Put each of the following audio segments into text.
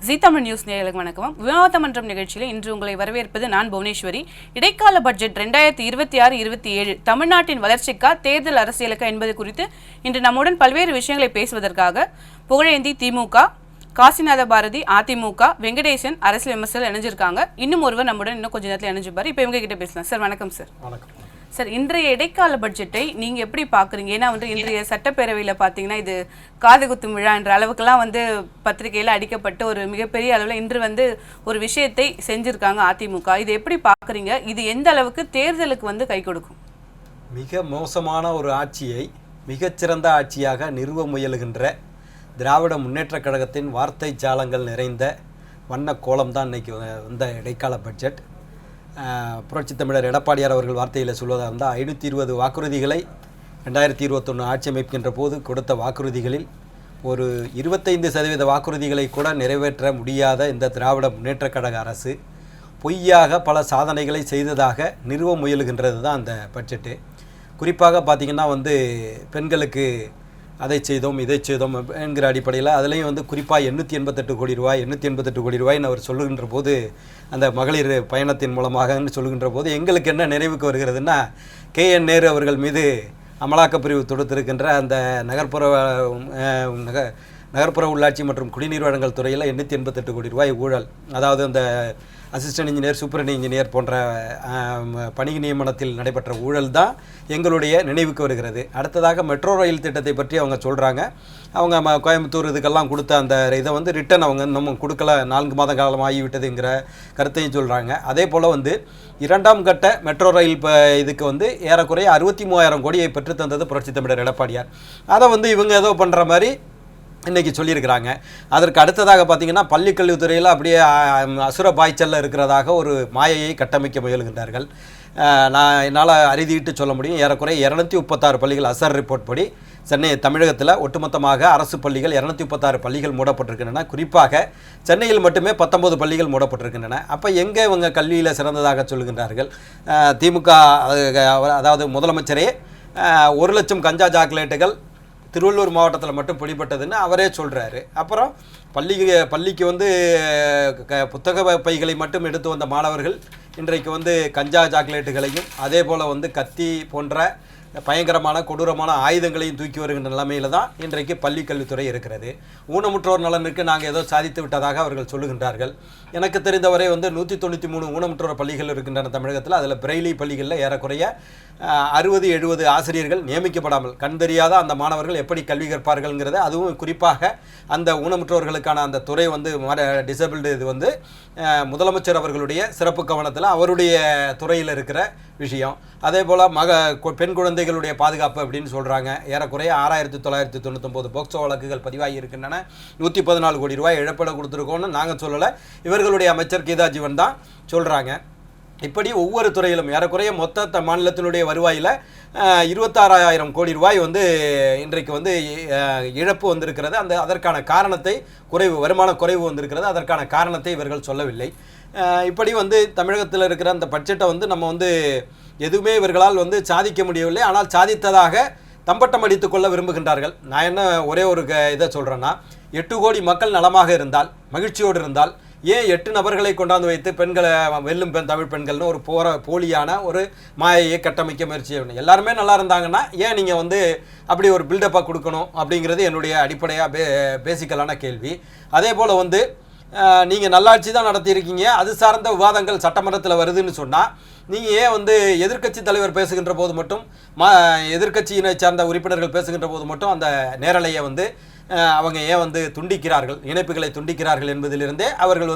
ஜீ Tamil news நேயர்களுக்கு வணக்கம். விவாத மன்றம் நிகழ்ச்சியில் இன்று உங்களை வரவேற்பது நான் புவனேஸ்வரி. இடைக்கால பட்ஜெட் 2026-27 தமிழ்நாட்டின் வளர்ச்சிக்கா தேர்தல் அரசியலுக்கா என்பது குறித்து இன்று நம்முடன் பல்வேறு விஷயங்களை பேசுவதற்காக புகழேந்தி திமுக, காசிநாத பாரதி அதிமுக, வெங்கடேசன் அரசியல் விமர்சகர் இணைஞ்சிருக்காங்க. இன்னும் ஒருவர் நம்முடன் இன்னும் கொஞ்ச நேரத்தில் இணைஞ்சிருப்பார். இப்போ இவங்க கிட்ட பேசலாம். சார் வணக்கம். சார் வணக்கம். சார், இன்றைய இடைக்கால பட்ஜெட்டை நீங்கள் எப்படி பார்க்குறீங்க? ஏன்னா இன்றைய சட்டப்பேரவையில் பார்த்தீங்கன்னா இது காது குத்தும் விழா என்ற அளவுக்குலாம் பத்திரிகையில் அடிக்கப்பட்டு ஒரு மிகப்பெரிய அளவில் இன்று ஒரு விஷயத்தை செஞ்சுருக்காங்க அதிமுக. இது எப்படி பார்க்குறீங்க? இது எந்த அளவுக்கு தேர்தலுக்கு கை கொடுக்கும்? மிக மோசமான ஒரு ஆட்சியை மிகச்சிறந்த ஆட்சியாக நிறுவ முயலுகின்ற திராவிட முன்னேற்ற கழகத்தின் வார்த்தை ஜாலங்கள் நிறைந்த வண்ண கோலம்தான் இன்றைக்கி வந்த இடைக்கால பட்ஜெட். புரட்சித் தமிழர் எடப்பாடியார் அவர்கள் வார்த்தையில் சொல்வதாக இருந்தால் 520 வாக்குறுதிகளை 2021 ஆட்சி அமைக்கின்ற போது கொடுத்த வாக்குறுதிகளில் ஒரு 25% வாக்குறுதிகளை கூட நிறைவேற்ற முடியாத இந்த திராவிட முன்னேற்ற கழக அரசு பொய்யாக பல சாதனைகளை செய்ததாக நிறுவ முயலுகின்றது தான் அந்த பட்ஜெட்டு. குறிப்பாக பார்த்திங்கன்னா பெண்களுக்கு அதை செய்தோம் இதை செய்தோம் என்கிற அடிப்படையில் அதுலேயும் குறிப்பாக 888 கோடி ரூபாய் 888 கோடி ரூபாய்னு அவர் சொல்லுகின்ற போது அந்த மகளிர் பயணத்தின் மூலமாகன்னு சொல்லுகின்ற போது எங்களுக்கு என்ன நினைவுக்கு வருகிறதுனா KN நேரு அவர்கள் மீது அமலாக்கப்பிரிவு தொடுத்திருக்கின்ற அந்த நகர்ப்புற உள்ளாட்சி மற்றும் குடிநீர் வழங்கல் துறையில் 888 கோடி ரூபாய் ஊழல், அதாவது அந்த அசிஸ்டன்ட் இன்ஜினியர், சூப்பரண்ட் இன்ஜினியர் போன்ற பணி நியமனத்தில் நடைபெற்ற ஊழல் தான் எங்களுடைய நினைவுக்கு வருகிறது. அடுத்ததாக மெட்ரோ ரயில் திட்டத்தை பற்றி அவங்க சொல்கிறாங்க. அவங்க கோயம்புத்தூர் இதுக்கெல்லாம் கொடுத்த அந்த இதை ரிட்டன் அவங்க நம்ம கொடுக்கல, 4 மாத காலம் ஆகிவிட்டதுங்கிற கருத்தையும் சொல்கிறாங்க. அதே போல் இரண்டாம் கட்ட மெட்ரோ ரயில் இதுக்கு ஏறக்குறைய 63,000 கோடியை பெற்றுத்தந்தது புரட்சித் தமிழர் எடப்பாடியார். அதை இவங்க ஏதோ பண்ணுற மாதிரி இன்றைக்கி சொல்லியிருக்கிறாங்க. அதற்கு அடுத்ததாக பார்த்திங்கன்னா பள்ளிக்கல்வித்துறையில் அப்படியே அசுர பாய்ச்சலில் இருக்கிறதாக ஒரு மாயையை கட்டமைக்க முயல்கின்றார்கள். என்னால் அறுதிட்டு சொல்ல முடியும், ஏறக்குறைய 236 பள்ளிகள் அசர் ரிப்போர்ட் படி சென்னை தமிழகத்தில் ஒட்டுமொத்தமாக அரசு பள்ளிகள் 236 பள்ளிகள் மூடப்பட்டிருக்கின்றன. குறிப்பாக சென்னையில் மட்டுமே 19 பள்ளிகள் மூடப்பட்டிருக்கின்றன. அப்போ எங்கே இவங்க கல்வியில் சிறந்ததாக சொல்கின்றார்கள்? திமுக அதாவது முதலமைச்சரே 1 லட்சம் கஞ்சா சாக்லேட்டுகள் திருவள்ளூர் மாவட்டத்தில் மட்டும் பிடிபட்டதுன்னு அவரே சொல்கிறாரு. அப்புறம் பள்ளிக்கு புத்தக பைகளை மட்டும் எடுத்து வந்த மாணவர்கள் இன்றைக்கு கஞ்சா சாக்லேட்டுகளையும் அதே போல் கத்தி போன்ற பயங்கரமான கொடூரமான ஆயுதங்களையும் தூக்கி வருகின்ற நிலைமையில் தான் இன்றைக்கு பள்ளி கல்வித்துறை இருக்கிறது. ஊனமுற்றோர் நலனுக்கு நாங்கள் ஏதோ சாதித்து விட்டதாக அவர்கள் சொல்லுகின்றார்கள். எனக்கு தெரிந்தவரை 193 ஊனமுற்றோர் பள்ளிகள் இருக்கின்றன தமிழகத்தில். அதில் பிரெய்லி பள்ளிகளில் ஏறக்குறைய 60-70 ஆசிரியர்கள் நியமிக்கப்படாமல் கண் தெரியாத அந்த மாணவர்கள் எப்படி கல்வி கற்பார்கள்ங்கிறது, அதுவும் குறிப்பாக அந்த ஊனமுற்றோர்களுக்கான அந்த துறை டிசபிள்டு இது முதலமைச்சர் அவர்களுடைய சிறப்பு கவனத்தில் அவருடைய துறையில் இருக்கிற விஷயம். அதே போல் பெண் குழந்தைகளுடைய பாதுகாப்பு அப்படின்னு சொல்கிறாங்க. ஏறக்குறைய 6,999 போக்சோ வழக்குகள் பதிவாகி இருக்கின்றன. 114 கோடி ரூபாய் இழப்பீடு கொடுத்துருக்கோன்னு நாங்கள் சொல்லலை, இவர்களுடைய அமைச்சர் கீதா ஜீவன் தான் சொல்கிறாங்க. இப்படி ஒவ்வொரு துறையிலும் ஏறக்குறைய மொத்த மாநிலத்தினுடைய வருவாயில் 26,000 கோடி ரூபாய் இன்றைக்கு இழப்பு வந்திருக்கிறது. அதற்கான காரணத்தை வருமான குறைவு வந்திருக்கிறது. அதற்கான காரணத்தை இவர்கள் சொல்லவில்லை. இப்படி தமிழகத்தில் இருக்கிற அந்த பட்ஜெட்டை நம்ம எதுவுமே இவர்களால் சாதிக்க முடியவில்லை. ஆனால் சாதித்ததாக தம்பட்டம் அடித்து கொள்ள விரும்புகின்றார்கள். நான் என்ன ஒரே ஒரு இதை சொல்கிறேன்னா, 8 கோடி மக்கள் நலமாக இருந்தால், மகிழ்ச்சியோடு இருந்தால், ஏன் 8 நபர்களை கொண்டாந்து வைத்து பெண்களை வெல்லும் தமிழ் பெண்கள்னு ஒரு போலியான ஒரு மாயையை கட்டமைக்க முயற்சி செய்யணும்? எல்லாருமே நல்லா இருந்தாங்கன்னா ஏன் நீங்கள் அப்படி ஒரு பில்டப்பாக கொடுக்கணும் அப்படிங்கிறது என்னுடைய அடிப்படையாக பேசிக்கலான கேள்வி. அதே போல் நீங்கள் நல்லாட்சி தான் நடத்தியிருக்கீங்க, அது சார்ந்த விவாதங்கள் சட்டமன்றத்தில் வருதுன்னு சொன்னால் நீங்கள் ஏன் எதிர்க்கட்சி தலைவர் பேசுகின்ற போது மட்டும் எதிர்க்கட்சியினை சார்ந்த உறுப்பினர்கள் பேசுகின்ற போது மட்டும் அந்த நேரலையை அவங்க ஏன் துண்டிக்கிறார்கள், இணைப்புகளை துண்டிக்கிறார்கள் என்பதிலிருந்தே அவர்கள்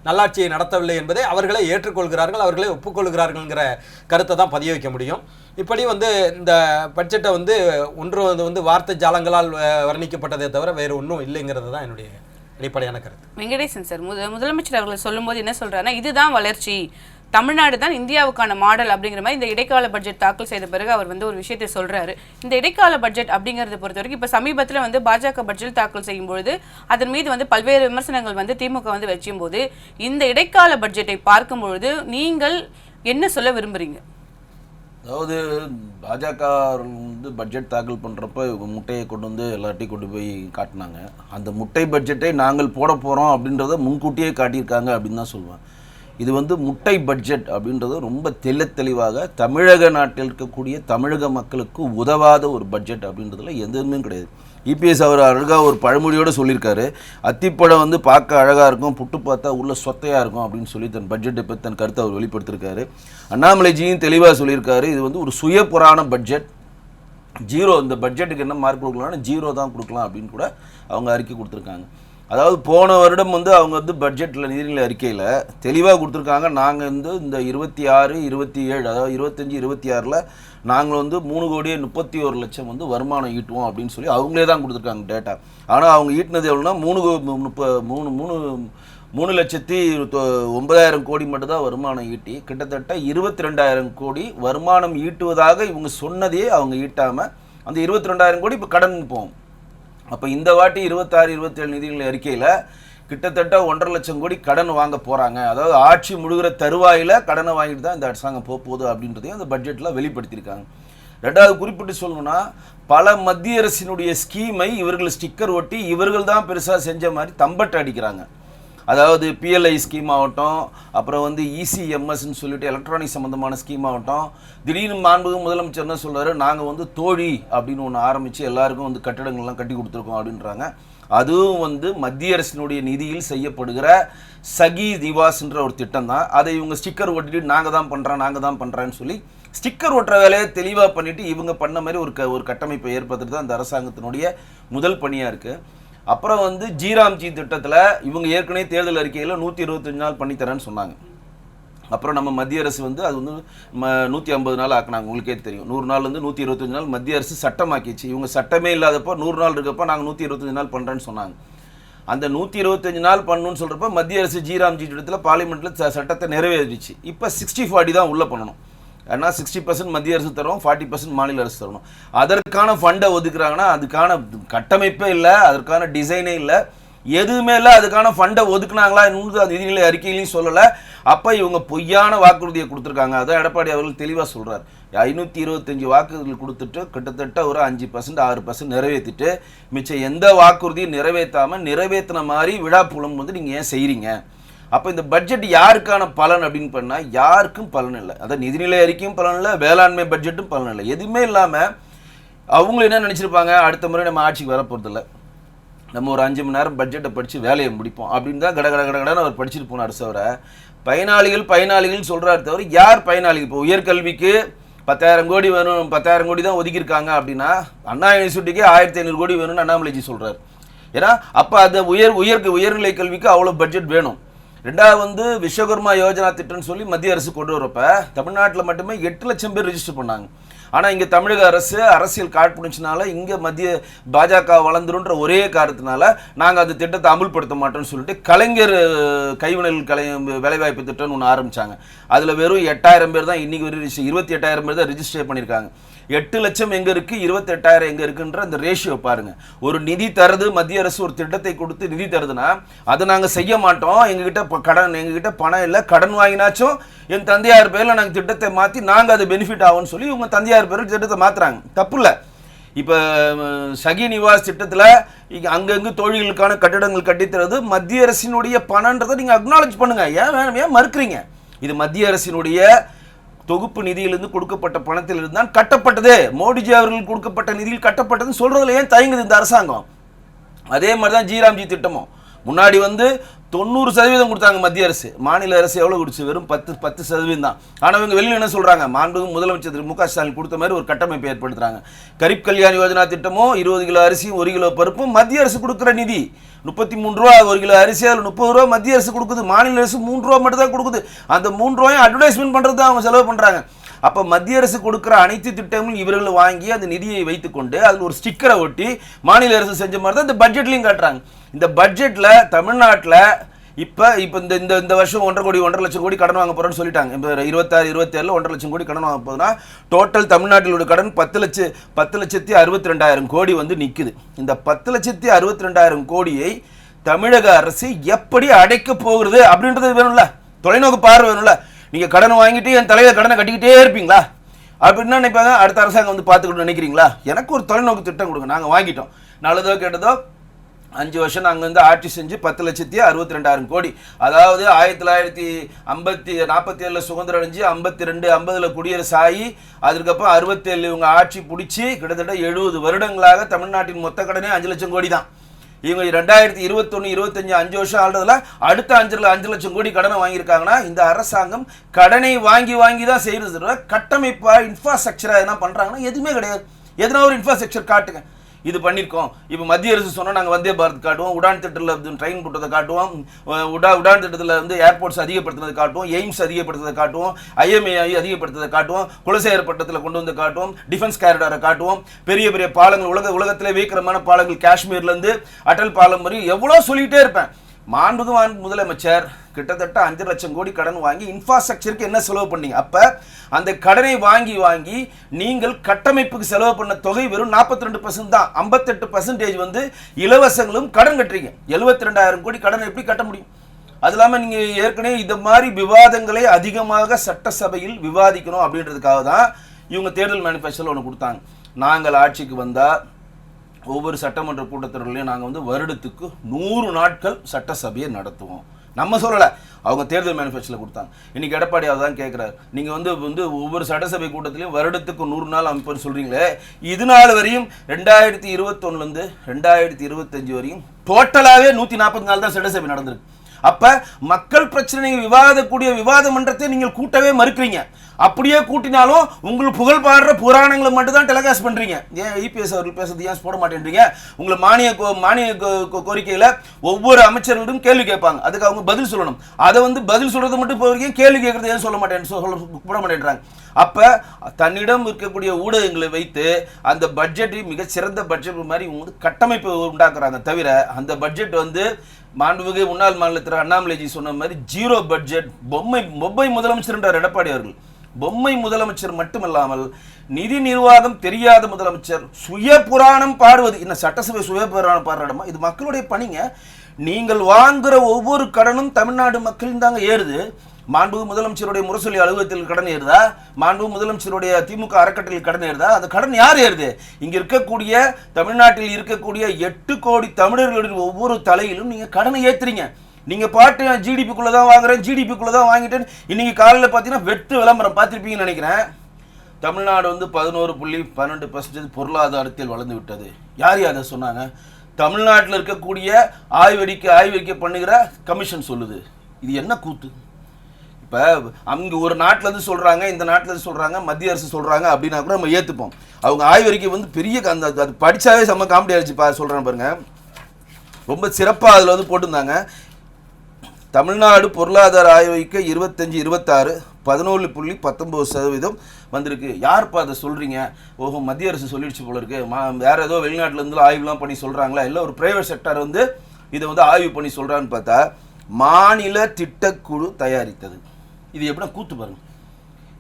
நல்லாட்சியை நடத்தவில்லை என்பதை அவர்களே ஏற்றுக்கொள்கிறார்கள், அவர்களே ஒப்புக்கொள்கிறார்கள்ங்கிற கருத்தை தான் பதிய வைக்க முடியும். இப்படி இந்த பட்ஜெட்டை ஒன்று வார்த்தை ஜாலங்களால் வர்ணிக்கப்பட்டதை தவிர வேறு ஒன்றும் இல்லைங்கிறது தான் என்னுடைய அடிப்படையான கருத்து. வெங்கடேசன் சார், முதலமைச்சர் அவர்கள் சொல்லும்போது என்ன சொல்றாருன்னா, இதுதான் வளர்ச்சி, தமிழ்நாடு தான் இந்தியாவுக்கான மாடல் அப்படிங்கிற மாதிரி இந்த இடைக்கால பட்ஜெட் தாக்கல் செய்த பிறகு அவர் ஒரு விஷயத்தை சொல்றாரு. இந்த இடைக்கால பட்ஜெட் அப்படிங்கறத பொறுத்த வரைக்கும் இப்ப சமீபத்தில் பாஜக பட்ஜெட் தாக்கல் செய்யும் பொழுது அதன் மீது பல்வேறு விமர்சனங்கள் திமுக வச்சும் போது இந்த இடைக்கால பட்ஜெட்டை பார்க்கும் பொழுது நீங்கள் என்ன சொல்ல விரும்புறீங்க? அதாவது பாஜக வந்து பட்ஜெட் தாக்கல் பண்ணுறப்ப முட்டையை கொண்டு வந்து எல்லார்ட்டையும் கொண்டு போய் காட்டினாங்க. அந்த முட்டை பட்ஜெட்டை நாங்கள் போட போகிறோம் அப்படின்றத முன்கூட்டியே காட்டியிருக்காங்க அப்படின்னு தான் சொல்லுவேன். இது வந்து முட்டை பட்ஜெட் அப்படின்றது ரொம்ப தெளிவாக தமிழக நாட்டில் இருக்கக்கூடிய தமிழக மக்களுக்கு உதவாத ஒரு பட்ஜெட் அப்படின்றதுல எதுவுமே கிடையாது. இபிஎஸ் அவர் அழகாக ஒரு பழமொழியோடு சொல்லியிருக்காரு, அத்திப்பழம் வந்து பார்க்க அழகாக இருக்கும், புட்டு பார்த்தா உள்ள சொத்தையாக இருக்கும் அப்படின்னு சொல்லி தன் பட்ஜெட்டை பற்றி தன் கருத்தை அவர் வெளிப்படுத்தியிருக்காரு. அண்ணாமலைஜியும் தெளிவாக சொல்லியிருக்காரு, இது வந்து ஒரு சுய புராண பட்ஜெட், ஜீரோ, இந்த பட்ஜெட்டுக்கு என்ன மார்க் கொடுக்கலாம்னா 0 தான் கொடுக்கலாம் அப்படின்னு கூட அவங்க அறிக்கை கொடுத்துருக்காங்க. அதாவது போன வருடம் வந்து அவங்க வந்து பட்ஜெட்டில் நிதிநிலை அறிக்கையில் தெளிவாக கொடுத்துருக்காங்க, நாங்கள் வந்து இந்த 26, 27 அதாவது 25, 26 நாங்கள் வந்து 3,31,00,000 வந்து வருமானம் ஈட்டுவோம் அப்படின்னு சொல்லி அவங்களே தான் கொடுத்துருக்காங்க டேட்டா. ஆனால் அவங்க ஈட்டினது எவ்வளோனா 3,09,00,000 கோடி மட்டும்தான் வருமானம் ஈட்டி கிட்டத்தட்ட 22,000 கோடி வருமானம் ஈட்டுவதாக இவங்க சொன்னதையே அவங்க ஈட்டாமல் அந்த 22,000 கோடி இப்போ கடன் போகும். அப்போ இந்த வாட்டி 26, 27 நிதிநிலை அறிக்கையில் கிட்டத்தட்ட 1,50,000 லட்சம் கோடி கடன் வாங்க போகிறாங்க. அதாவது ஆட்சி முழுகிற தருவாயில் கடனை வாங்கிட்டு தான் இந்த அரசாங்கம் போகுது அப்படின்றதையும் அந்த பட்ஜெட்டில் வெளிப்படுத்தியிருக்காங்க. ரெண்டாவது குறிப்பிட்டு சொல்லணும்னா, பல மத்திய அரசினுடைய ஸ்கீமை இவர்கள் ஸ்டிக்கர் ஒட்டி இவர்கள் தான் பெருசாக செஞ்ச மாதிரி தம்பட்டு அடிக்கிறாங்க. அதாவது பிஎல்ஐ ஸ்கீம் ஆகட்டும், அப்புறம் வந்து இசிஎம்எஸ்ன்னு சொல்லிட்டு எலக்ட்ரானிக் சம்மந்தமான ஸ்கீம் ஆகட்டும், திடீர்னு மாண்புமிகு முதலமைச்சர் என்ன சொல்கிறாரு, நாங்கள் வந்து தோழி அப்படின்னு ஒன்று ஆரம்பித்து எல்லாருக்கும் வந்து கட்டிடங்கள்லாம் கட்டி கொடுத்துருக்கோம் அப்படின்றாங்க. அதுவும் வந்து மத்திய அரசினுடைய நிதியில் செய்யப்படுகிற சகி நிவாஸ்ன்ற ஒரு திட்டம் தான். அதை இவங்க ஸ்டிக்கர் ஒட்டிட்டு நாங்கள் தான் பண்ணுறேன்னு சொல்லி ஸ்டிக்கர் ஒட்டுற வேலையை தெளிவாக பண்ணிவிட்டு இவங்க பண்ண மாதிரி ஒரு கட்டமைப்பை ஏற்படுத்துறது தான் அந்த அரசாங்கத்தினுடைய முதல் பணியாக இருக்குது. அப்புறம் வந்து ஜிராம்ஜி திட்டத்தில் இவங்க ஏற்கனவே தேர்தல் அறிக்கையில் 125 நாள் பண்ணித்தரேன்னு சொன்னாங்க. அப்புறம் நம்ம மத்திய அரசு வந்து அது வந்து 150 நாள் ஆக்கினாங்க. உங்களுக்கே தெரியும், 100 நாள் வந்து 125 நாள் மத்திய அரசு சட்டமாக்கிச்சு. இவங்க சட்டமே இல்லாதப்போ 100 நாள் இருக்கப்போ நாங்கள் 125 நாள் பண்ணுறேன்னு சொன்னாங்க. அந்த 125 நாள் பண்ணணும்னு சொல்கிறப்ப மத்திய அரசு ஜிராம்ஜி திட்டத்தில் பார்லிமெண்ட்டில் சட்டத்தை நிறைவேறிச்சு. இப்போ 60-40 தான் உள்ளே பண்ணணும். ஏன்னா 60% மத்திய அரசு தரும், 40% மாநில அரசு தரணும். அதற்கான ஃபண்டை ஒதுக்குறாங்கன்னா அதுக்கான கட்டமைப்பே இல்லை, அதற்கான டிசைனே இல்லை, எதுவுமே இல்லை. அதுக்கான ஃபண்டை ஒதுக்குனாங்களா இன்னும் அந்த நிதிநிலை அறிக்கையிலையும் சொல்லலை. அப்போ இவங்க பொய்யான வாக்குறுதியை கொடுத்துருக்காங்க. அதான் எடப்பாடி அவர்கள் தெளிவாக சொல்கிறார், 525 வாக்குறுதிகள் கொடுத்துட்டு கிட்டத்தட்ட ஒரு 5%, 6% நிறைவேற்றிட்டு மிச்சம் எந்த வாக்குறுதியும் நிறைவேற்றின மாதிரி விழாப்புலம் வந்து நீங்கள் ஏன் செய்கிறீங்க? அப்போ இந்த பட்ஜெட் யாருக்கான பலன் அப்படின்னு பண்ணால் யாருக்கும் பலன் இல்லை. அதாவது நிதிநிலை அறிக்கையும் பலன் இல்லை, வேளாண்மை பட்ஜெட்டும் பலன் இல்லை, எதுவுமே இல்லாமல் அவங்களும் என்ன நினச்சிருப்பாங்க, அடுத்த முறை நம்ம ஆட்சிக்கு வரப்போகிறதில்ல, நம்ம ஒரு 5 மணி நேரம் பட்ஜெட்டை படித்து வேலையை முடிப்போம் அப்படின்னு தான் கடகடன்னு அவர் படிச்சுட்டு போனார். தவிர பயனாளிகள் சொல்கிறாரு தவிர யார் பயனாளிகள்? இப்போ உயர்கல்விக்கு 10,000 கோடி வேணும், 10,000 கோடி தான் ஒதுக்கியிருக்காங்க அப்படின்னா அண்ணா யூனிவர்சிட்டிக்கே 1,500 கோடி வேணும்னு அண்ணாமலைஜி சொல்கிறார். ஏன்னா அப்போ அந்த உயர்நிலை கல்விக்கு அவ்வளோ பட்ஜெட் வேணும். ரெண்டாவது வந்து விஸ்வகர்மா யோஜனா திட்டம்னு சொல்லி மத்திய அரசு கொண்டு வரப்ப தமிழ்நாட்டில் மட்டுமே 8 லட்சம் பேர் ரிஜிஸ்டர் பண்ணாங்க. ஆனால் இங்கே தமிழக அரசு அரசியல் காழ்ப்புணர்ச்சினால இங்கே மத்திய பாஜக வளர்ந்துருன்ற ஒரே காரணத்தினால நாங்கள் அந்த திட்டத்தை அமுல்படுத்த மாட்டோம்னு சொல்லிட்டு கலைஞர் கைவினைகள் வேலைவாய்ப்பு திட்டம்னு ஒன்று ஆரம்பித்தாங்க. அதில் வெறும் 8,000 பேர் தான் இன்றைக்கி ஒரு 28,000 பேர் தான் ரிஜிஸ்டர் பண்ணியிருக்காங்க. 8 லட்சம் எங்கே இருக்குது, 28,000 எங்கே இருக்குன்ற அந்த ரேஷியோ பாருங்கள். ஒரு நிதி தருது, மத்திய அரசு ஒரு திட்டத்தை கொடுத்து நிதி தருதுன்னா அதை நாங்கள் செய்ய மாட்டோம், எங்ககிட்ட பணம் இல்லை, கடன் வாங்கினாச்சும் என் தந்தையார் பேரில் நாங்கள் திட்டத்தை மாற்றி நாங்கள் அது பெனிஃபிட் ஆகும்னு சொல்லி இவங்க தந்தையார் பேரில் திட்டத்தை மாற்றுறாங்க. தப்பு இல்லை. இப்போ சகி நிவாஸ் திட்டத்தில் அங்கங்கே தொழில்களுக்கான கட்டிடங்கள் கட்டித்தரது மத்திய அரசினுடைய பணன்றதை நீங்கள் அக்னாலேஜ் பண்ணுங்கள். ஏன் மறுக்கிறீங்க? இது மத்திய அரசினுடைய தொகுப்பு நிதியிலிருந்து கொடுக்கப்பட்ட பணத்தில் இருந்தால் கட்டப்பட்டது, மோடிஜி அவர்கள் கொடுக்கப்பட்ட நிதியில் கட்டப்பட்டதுன்னு சொல்றதுல ஏன் தயங்குது இந்த அரசாங்கம்? அதே மாதிரி தான் ஜிராம்ஜி திட்டமும் முன்னாடி வந்து 90% கொடுத்தாங்க மத்திய அரசு, மாநில அரசு எவ்வளோ கொடுத்து வெறும் 10% தான். ஆனால் இவங்க வெளியில் என்ன சொல்கிறாங்க, மாண்புமிகு முதலமைச்சர் மு க ஸ்டாலின் கொடுத்த மாதிரி ஒரு கட்டமைப்பை ஏற்படுத்துகிறாங்க. கரீப் கல்யாண் யோஜனா திட்டமும் 20 கிலோ அரிசியும் 1 கிலோ பருப்பும் மத்திய அரசு கொடுக்குற நிதி. 33 ரூபா 1 கிலோ அரிசி, அதில் 30 ரூபா மத்திய அரசு கொடுக்குது, மாநில அரசு 3 ரூபா மட்டும் தான் கொடுக்குது. அந்த 3 ரூபாயும் அட்வர்டைஸ்மெண்ட் பண்ணுறது தான் அவங்க செலவு பண்ணுறாங்க. அப்போ மத்திய அரசு கொடுக்குற அனைத்து திட்டங்களும் இவர்கள் வாங்கி அந்த நிதியை வைத்துக்கொண்டு அதில் ஒரு ஸ்டிக்கரை ஒட்டி மாநில அரசு செஞ்ச மாதிரி தான் இந்த பட்ஜெட்லையும் காட்டுறாங்க. இந்த பட்ஜெட்டில் தமிழ்நாட்டில் இப்போ இந்த வருஷம் 1,50,000 1,00,000 கோடி கடன் வாங்க போகிறோன்னு சொல்லிட்டாங்க. இப்போ 26, 27 1,00,000 கோடி கடன் வாங்க போகுதுன்னா டோட்டல் தமிழ்நாட்டிலோட கடன் 10,62,000 கோடி வந்து நிற்குது. இந்த 10,62,000 கோடியை தமிழக அரசு எப்படி அடைக்க போகிறது அப்படின்றது வேணும்ல, தொலைநோக்கு பார்வை வேணும்ல. நீங்கள் கடன் வாங்கிட்டு என் தலைவர் கடனை கட்டிக்கிட்டே இருப்பீங்களா? அப்படின்னு நினைப்பாங்க, அடுத்த அரசாங்கம் வந்து பார்த்துக்கணும்னு நினைக்கிறீங்களா? எனக்கு ஒரு தொலைநோக்கு திட்டம் கொடுங்க, நாங்கள் வாங்கிட்டோம், நல்லதோ கேட்டதோ 5 வருஷம் நாங்கள் வந்து ஆட்சி செஞ்சு 10,62,200 கோடி, அதாவது 1947 சுதந்திரம் அடைஞ்சு 50 குடியரசு ஆகி அதுக்கப்புறம் 67 இவங்க ஆட்சி பிடிச்சி கிட்டத்தட்ட 70 வருடங்களாக தமிழ்நாட்டின் மொத்த கடனே 5 லட்சம் கோடி தான். இவங்க 2021, 25 5 வருஷம் ஆள்றதுல அடுத்த 5 லட்சம் கோடி கடனை வாங்கியிருக்காங்கன்னா இந்த அரசாங்கம் கடனை வாங்கி தான் செய்யறது. கட்டமைப்பா இன்ஃப்ராஸ்ட்ரக்சரா என்ன பண்றாங்கன்னா எதுவுமே கிடையாது. எதனா ஒரு இன்ஃப்ராஸ்ட்ரக்சர் காட்டுங்க, இது பண்ணியிருக்கோம். இப்போ மத்திய அரசு சொன்னால் நாங்கள் வந்தே பாரத் காட்டுவோம், உடான் திட்டத்தில் ட்ரெயின் போட்டதை காட்டுவோம், உடான் திட்டத்தில் வந்து ஏர்போர்ட்ஸ் அதிகப்படுத்துனதை காட்டுவோம், எய்ம்ஸ் அதிகப்படுத்துறதை காட்டுவோம், IMAI அதிகப்படுத்துறதை காட்டுவோம், குலசேகர பட்டத்தில் கொண்டு வந்து காட்டுவோம், டிஃபென்ஸ் காரிடாரை காட்டுவோம், பெரிய பெரிய பாலங்கள் உலகத்திலே வீக்கிரமான பாலங்கள் காஷ்மீர்லேருந்து அடல் பாலம் வரையும் எவ்வளோ சொல்லிகிட்டே இருப்பேன். மாண்புமிகு முதலமைச்சர் கிட்டத்தட்ட 5 லட்சம் கோடி கடன் வாங்கி இன்ஃப்ராஸ்ட்ரக்சருக்கு என்ன செலவு பண்ணீங்க? அப்ப அந்த கடனை வாங்கி நீங்கள் கட்டமைப்புக்கு செலவு பண்ண தொகை வெறும் 42% தான். 58% வந்து இலவசங்களும் கடன் கட்டுறீங்க. 72,000 கோடி கடன் எப்படி கட்ட முடியும்? அது இல்லாமல் நீங்க ஏற்கனவே இந்த மாதிரி விவாதங்களை அதிகமாக சட்டசபையில் விவாதிக்கணும் அப்படின்றதுக்காக தான் இவங்க தேர்தல் மேனிஃபெஸ்டோல ஒன்று கொடுத்தாங்க. நாங்கள் ஆட்சிக்கு வந்தா ஒவ்வொரு சட்டமன்ற கூட்டத்தொடர்லையும் நாங்கள் வந்து வருடத்துக்கு 100 நாட்கள் சட்டசபையை நடத்துவோம். நம்ம சொல்லலை, அவங்க தேர்தல் மேனிஃபெஸ்டோல கொடுத்தாங்க. இன்னைக்கு எடப்பாடி தான் கேட்குறாரு, நீங்கள் வந்து ஒவ்வொரு சட்டசபை கூட்டத்திலையும் வருடத்துக்கு 100 நாள் அமைப்புன்னு சொல்கிறீங்களே, இது நாள் வரையும் 2021 2025 வரையும் டோட்டலாகவே 140 நாள் தான் சட்டசபை நடந்திருக்கு. அப்ப மக்கள் பிரச்சனை விவாதக்கூடிய விவாத மன்றத்தை நீங்கள் கூட்டவே மறுக்கிறீங்க. அப்படியே கூட்டினாலும் உங்களுக்கு புகழ் பாடுற புராணங்களை மட்டும் தான் டெலிகாஸ்ட் பண்றீங்க. ஏன் EPS அவர்கள் பேசுறது ஏன் போட மாட்டேன்றீங்க? உங்களை மானிய கோரிக்கையில ஒவ்வொரு அமைச்சர்களிடம் கேள்வி கேட்பாங்க, அதுக்கு அவங்க பதில் சொல்லணும். அதை வந்து பதில் சொல்றது மட்டும் போறீங்க, கேள்வி கேட்கறது ஏன் போட மாட்டேன்றாங்க. அப்ப தன்னிடம் இருக்கக்கூடிய ஊடகங்களை வைத்து அந்த பட்ஜெட்டை மிகச்சிறந்த பட்ஜெட் மாதிரி கட்டமைப்பு உண்டாக்குறாங்க. தவிர அந்த பட்ஜெட் வந்து மாண்புமிகு முன்னாள் மாநிலத்திற்கு அண்ணாமலைஜி சொன்ன மாதிரி 0 பட்ஜெட், பொம்மை முதலமைச்சர் என்றார் எடப்பாடி அவர்கள். பொம்மை முதலமைச்சர் மட்டுமல்லாமல் நிதி நிர்வாகம் தெரியாத முதலமைச்சர், சுய புராணம் பாடுவது. இந்த சட்டசபை சுய புராணம் பாடுற இடமா? இது மக்களுடைய பணிங்க. நீங்கள் வாங்குற ஒவ்வொரு கடனும் தமிழ்நாடு மக்களின் தாங்க ஏறுது. மாண்புமிகு முதலமைச்சருடைய முரசொலி அலுவலகத்தில் கடன் ஏறுதா? மாண்புமிகு முதலமைச்சருடைய திமுக அறக்கட்டளையில் கடன் ஏறுதா? அந்த கடன் யார் ஏறுது? இங்க இருக்கக்கூடிய தமிழ்நாட்டில் இருக்கக்கூடிய 8 கோடி தமிழர்களுடைய ஒவ்வொரு தலையிலும் நீங்க கடனை ஏத்துறீங்க. நீங்க பாட்டு ஜிடிபிக்குள்ள தான் வாங்குறேன், ஜிடிபிக்குள்ள தான் வாங்கிட்டேன். இன்னைக்கு காலையில் பார்த்தீங்கன்னா வெட்டு விளம்பரம் பார்த்துருப்பீங்கன்னு நினைக்கிறேன். தமிழ்நாடு வந்து 11.12% பொருளாதாரத்தில் வளர்ந்து விட்டது. யார் அதை சொன்னாங்க? தமிழ்நாட்டில் இருக்கக்கூடிய ஆய்வறிக்கை பண்ணுகிற கமிஷன் சொல்லுது. இது என்ன கூத்து? இப்போ அங்கே ஒரு நாட்டில் இருந்து சொல்கிறாங்க, இந்த நாட்டில் இருந்து சொல்கிறாங்க, மத்திய அரசு சொல்கிறாங்க அப்படின்னா கூட நம்ம ஏற்றுப்போம். அவங்க ஆய்வறிக்கை வந்து பெரிய அது படித்தாவே செம்ம காமெடி ஆயிடுச்சு. சொல்கிறேன் பாருங்க, ரொம்ப சிறப்பாக அதில் வந்து போட்டிருந்தாங்க. தமிழ்நாடு பொருளாதார ஆய்வறிக்கை 25-26 11.19% வந்திருக்கு. யார்ப்பா அதை சொல்கிறீங்க? ஓஹோ, மத்திய அரசு சொல்லிடுச்சு போல இருக்கு, வேற ஏதோ வெளிநாட்டிலேருந்து ஆய்வுலாம் பண்ணி சொல்கிறாங்களா, இல்லை ஒரு பிரைவேட் செக்டர் வந்து இதை வந்து ஆய்வு பண்ணி சொல்கிறான்னு பார்த்தா மாநில திட்டக்குழு தயாரித்தது. இது எப்படின்னா கூத்து பாருங்க.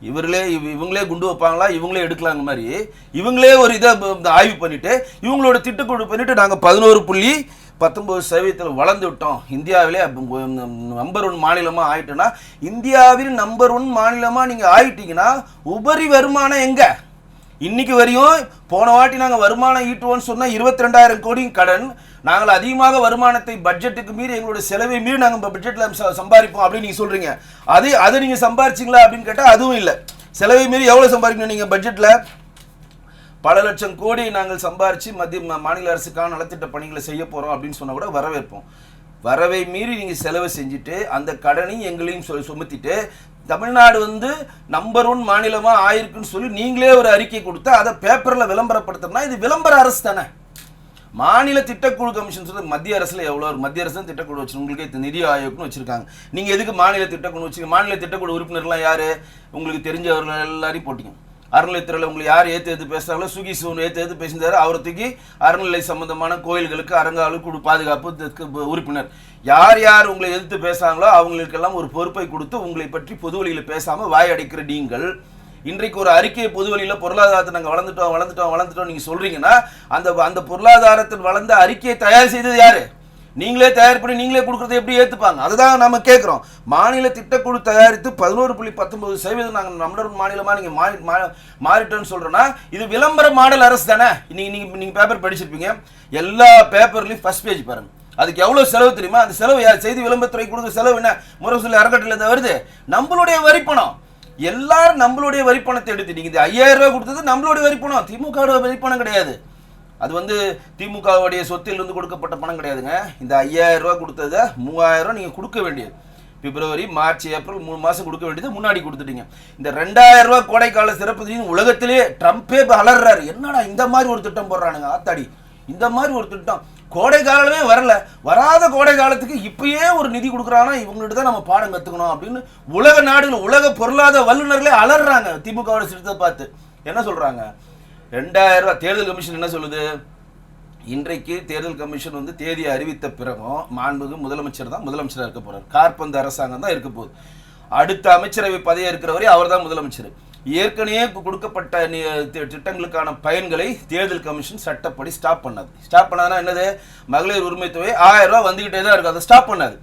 இவங்களே குண்டு வைப்பாங்களா, இவங்களே எடுக்கலாங்க மாதிரி இவங்களே ஒரு இதை ஆய்வு பண்ணிட்டு இவங்களோட திட்டக்குழு பண்ணிட்டு நாங்கள் 11.19% வளர்ந்து விட்டோம், இந்தியாவிலே நம்பர் 1 மாநிலமாக ஆயிட்டோன்னா, இந்தியாவில் நம்பர் 1 மாநிலமாக நீங்கள் ஆயிட்டீங்கன்னா உபரி வருமானம் எங்க? இன்னைக்கு வரையும் போன வாட்டி நாங்கள் வருமானம் ஈட்டுவோம்னு சொன்னால் 22,000 கோடி கடன். நாங்கள் அதிகமாக வருமானத்தை பட்ஜெட்டுக்கு மீறி எங்களுடைய செலவை மீறி நாங்கள் பட்ஜெட்டில் சம்பாதிப்போம் அப்படின்னு நீங்கள் சொல்கிறீங்க. அதை நீங்கள் சம்பாரிச்சிங்களா அப்படின்னு கேட்டால் அதுவும் இல்லை. செலவை மீறி எவ்வளோ சம்பாதிக்கணும் நீங்கள் பட்ஜெட்டில்? பல லட்சம் கோடி நாங்கள் சம்பாரித்து மாநில அரசுக்கான நலத்திட்ட பணிகளை செய்ய போகிறோம் அப்படின்னு சொன்னால் கூட வரவேற்போம். வரவை மீறி நீங்கள் செலவு செஞ்சுட்டு அந்த கடனையும் எங்களையும் சுமத்திட்டு தமிழ்நாடு வந்து நம்பர் 1 மாநிலமாக ஆயிருக்குன்னு சொல்லி நீங்களே ஒரு அறிக்கை கொடுத்தா அதை பேப்பரில் விளம்பரப்படுத்தணும்னா இது விளம்பர அரசு தானே. மாநில திட்டக்குழு கமிஷன் சொல்லி மத்திய அரசுல எவ்வளோ மத்திய அரசு தான் திட்டக்குழு வச்சு உங்களுக்கு நிதி ஆயோக்னு வச்சிருக்காங்க. நீங்கள் எதுக்கு மாநில திட்டக்குழு வச்சுக்க? மாநில திட்டக்குழு உறுப்பினர்லாம் யார்? உங்களுக்கு தெரிஞ்சவர்கள் எல்லாரையும் போட்டிங்க. அறநிலையத்துறையில் உங்களுக்கு யார் ஏற்று பேசுகிறாங்களோ சுகி சூன் ஏற்று பேசியிருந்தாரு, அவரை தூக்கி அறநிலை சம்பந்தமான கோயில்களுக்கு அரங்காவலுக்கு பாதுகாப்பு உறுப்பினர். யார் யார் உங்களை எதிர்த்து பேசுகிறாங்களோ அவங்களுக்கெல்லாம் ஒரு பொறுப்பை கொடுத்து உங்களை பற்றி பொது வழியில் பேசாமல் வாய் அடைக்கிற நீங்கள் இன்றைக்கு ஒரு அறிக்கையை பொது வழியில் பொருளாதாரத்தை நாங்கள் வளர்ந்துட்டோம் நீங்கள் சொல்கிறீங்கன்னா அந்த பொருளாதாரத்தில் வளர்ந்த அறிக்கையை தயார் செய்தது யார்? நீங்களே தயார் பண்ணி நீங்களே கொடுக்கறதை எப்படி ஏற்றுப்பாங்க? அதுதான் நம்ம கேட்குறோம். மாநில திட்டக்குழு தயாரித்து 11.19% நாங்கள் நம்மளோட மாநிலமாக நீங்கள் மாறிட்டோன்னு சொல்கிறோன்னா இது விளம்பர மாடல் அரசு தானே. நீங்கள் பேப்பர் படிச்சிருப்பீங்க, எல்லா பேப்பர்லையும் ஃபர்ஸ்ட் பேஜ் பாருங்க. அதுக்கு எவ்வளோ செலவு தெரியுமா? அந்த செலவு செய்தி விளம்பரத்துறை கொடுக்குற செலவு என்ன? முரசொலி அறக்கட்டளையிலேருந்து வருது, நம்மளுடைய வரிப்பணம். எல்லாரும் நம்மளுடைய வரிப்பணத்தை எடுத்து நீங்கள் இந்த 5000 ரூபாய் கொடுத்தது நம்மளுடைய வரிப்பணம், திமுக வரிப்பணம் கிடையாது. அது திமுகவுடைய சொத்திலிருந்து கொடுக்கப்பட்ட பணம் கிடையாதுங்க. இந்த 5000 ரூபாய் கொடுத்ததை 3000 ரூபாய் நீங்கள் கொடுக்க வேண்டியது. பிப்ரவரி, மார்ச், ஏப்ரல் 3 மாதம் கொடுக்க வேண்டியது முன்னாடி கொடுத்துட்டீங்க. இந்த 2000 ரூபாய் கோடைக்கால சிறப்பு நிதி உலகத்திலே ட்ரம்ப்பே அலறாரு, என்னடா இந்த மாதிரி ஒரு திட்டம் போடுறானுங்க, ஆத்தாடி இந்த மாதிரி ஒரு திட்டம் கோடை காலமே வரல, வராத கோடை காலத்துக்கு இப்பயே ஒரு நிதி கொடுக்குறாங்கன்னா இவங்கள்ட்ட தான் நம்ம பாடம் கற்றுக்கணும் அப்படின்னு உலக நாடுகள், உலக பொருளாதார வல்லுநர்களே அலறாங்க திமுகவோட திட்டத்தை பார்த்து. என்ன சொல்றாங்க? 2000 ரூபாய். தேர்தல் கமிஷன் என்ன சொல்லுது? இன்றைக்கு தேர்தல் கமிஷன் தேதி அறிவித்த பிறகும் மாண்புமிகு முதலமைச்சர் தான் முதலமைச்சராக இருக்க போறார். காற்பந்து அரசாங்கம் தான் இருக்க போகுது. அடுத்த அமைச்சரவை பதவி இருக்கிறவரை அவர் தான் முதலமைச்சர். ஏற்கனவே கொடுக்கப்பட்ட திட்டங்களுக்கான பயன்களை தேர்தல் கமிஷன் சட்டப்படி ஸ்டாப் பண்ணாது. ஸ்டாப் பண்ணாதுன்னா என்னது? மகளிர் உரிமை தொகை 1000 ரூபாய் வந்துகிட்டே தான் இருக்கு, அதை ஸ்டாப் பண்ணாது.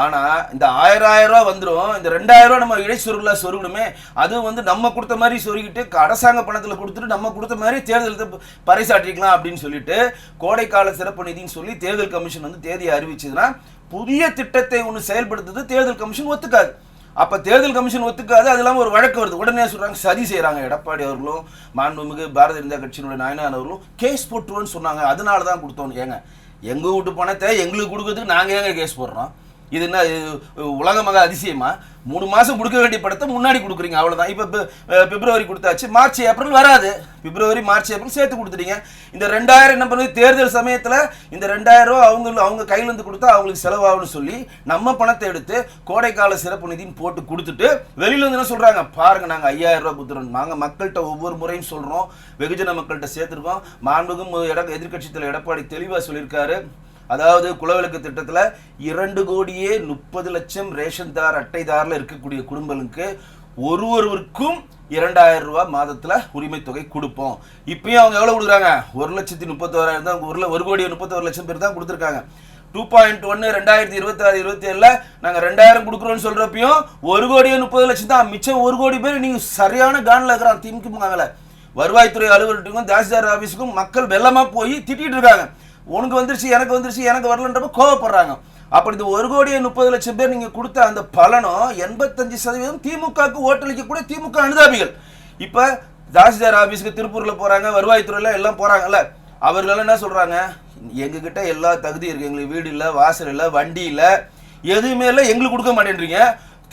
ஆனா இந்த 1000 ரூபாய் வந்துடும், இந்த 2000 ரூபாய் நம்ம இடைச்சொருளா சொருகணுமே, அது நம்ம கொடுத்த மாதிரி சொருகிட்டு அரசாங்க பணத்துல கொடுத்துட்டு நம்ம கொடுத்த மாதிரி தேர்தல் பறைசாற்றிக்கலாம் அப்படின்னு சொல்லிட்டு கோடைக்கால சிறப்பு நிதின்னு சொல்லி தேர்தல் கமிஷன் தேதியை அறிவிச்சதுன்னா புதிய திட்டத்தை ஒன்று செயல்படுத்துறது தேர்தல் கமிஷன் ஒத்துக்காது. அப்ப தேர்தல் கமிஷன் ஒத்துக்காது. அது இல்லாமல் ஒரு வழக்கு வருது, உடனே சொல்றாங்க சதி செய்யறாங்க. எடப்பாடி அவர்களும் மாண்புமிகு பாரதிய ஜனதா கட்சியினுடைய நாயனார் அவர்களும் கேஸ் போட்டுருவோன்னு சொன்னாங்க, அதனால தான் கொடுத்தோம். ஏங்க எங்க வீட்டு பணத்தை எங்களுக்கு கொடுக்கறதுக்கு நாங்க ஏங்க கேஸ் போடுறோம்? இது என்ன உலக மகா அதிசயமா? 3 மாசம் கொடுக்க வேண்டிய படத்தை முன்னாடி கொடுக்குறீங்க, அவ்வளவுதான். இப்ப பிப்ரவரி கொடுத்தாச்சு, மார்ச் ஏப்ரல் வராது. பிப்ரவரி மார்ச் ஏப்ரல் சேர்த்து கொடுத்துட்டீங்க. இந்த 2000 என்ன பண்ணுது? தேர்தல் சமயத்துல இந்த 2000 ரூபாய் அவங்க கையில இருந்து கொடுத்தா அவங்களுக்கு செலவாகும்னு சொல்லி நம்ம பணத்தை எடுத்து கோடைக்கால சிறப்பு நிதின்னு போட்டு கொடுத்துட்டு வெளியில வந்து என்ன சொல்றாங்க? பாருங்க நாங்க 5000 ரூபாய் கொடுத்துறோம். நாங்க மக்கள்கிட்ட ஒவ்வொரு முறையும் சொல்றோம், வெகுஜன மக்கள்கிட்ட சேர்த்திருக்கோம். மாண்புகும் எதிர்கட்சி தலைவர் எடப்பாடி தெளிவா சொல்லியிருக்காரு. அதாவது குலவிளக்கு திட்டத்தில் 2,30,00,000 ரேஷன்தார் அட்டைதாரில் இருக்கக்கூடிய குடும்பங்களுக்கு ஒருவருக்கும் 2000 ரூபாய் மாதத்தில் உரிமை தொகை கொடுப்போம். இப்பயும் அவங்க எவ்வளோ கொடுக்குறாங்க? 1,31,000 தான், 1,31,00,000 பேர் தான் கொடுத்துருக்காங்க. 2.1 2026-27 நாங்கள் 2000 கொடுக்குறோன்னு சொல்றப்பையும் 1,30,00,000 தான். மிச்சம் 1 கோடி பேர் நீங்க சரியான கானில் இருக்கிறாங்க திமுக. வருவாய்த்துறை அலுவலகத்துக்கும் தாசில்தார் ஆபீஸுக்கும் மக்கள் வெள்ளமா போய் திட்டிட்டு இருக்காங்க. உனக்கு வந்துருச்சு, எனக்கு வந்துருச்சு, எனக்கு வரலன்றப்ப கோவப்படுறாங்க. அப்படி இந்த 1,30,00,000 பேர் நீங்க கொடுத்த அந்த பலனும் 85% திமுகவுக்கு ஓட்டளிக்கக்கூடிய திமுக அனுதாபிகள். இப்ப தாசில்தார் ஆபீஸுக்கு திருப்பூர்ல போறாங்க, வருவாய்த்துறையில எல்லாம் போறாங்கல்ல, அவர்கள் என்ன சொல்றாங்க? எங்க கிட்ட எல்லா தகுதி இருக்கு, எங்களுக்கு வீடு இல்ல, வாசல் இல்ல, வண்டி இல்ல, எதுவுமே இல்லை, எங்களுக்கு கொடுக்க மாட்டேன்றீங்க.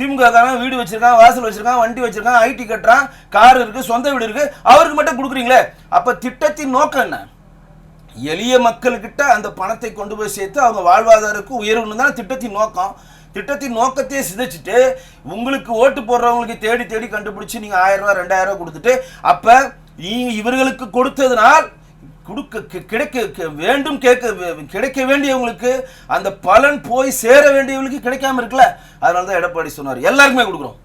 திமுக காரன் வீடு வச்சிருக்கான், வாசல் வச்சிருக்கான், வண்டி வச்சிருக்கான், ஐடி கட்டுறான், கார் இருக்கு, சொந்த வீடு இருக்கு, அவருக்கு மட்டும் கொடுக்குறீங்களே. அப்ப திட்டத்தின் நோக்கம் என்ன? எளிய மக்கள்கிட்ட அந்த பணத்தை கொண்டு போய் சேர்த்து அவங்க வாழ்வாதாரக்கு உயர்வுன்னு தான் திட்டத்தின் நோக்கம். திட்டத்தின் நோக்கத்தையே சிதைச்சிட்டு உங்களுக்கு ஓட்டு போடுறவங்களுக்கு தேடி தேடி கண்டுபிடிச்சு நீங்க 1000 ரூபாய் 2000 ரூபாய் கொடுத்துட்டு அப்ப நீங்க இவர்களுக்கு கொடுத்ததுனால் கிடைக்க வேண்டியவங்களுக்கு அந்த பலன் போய் சேர வேண்டியவங்களுக்கு கிடைக்காம இருக்குல்ல. அதனாலதான் எடப்பாடி சொன்னார் எல்லாருக்குமே கொடுக்குறோம்.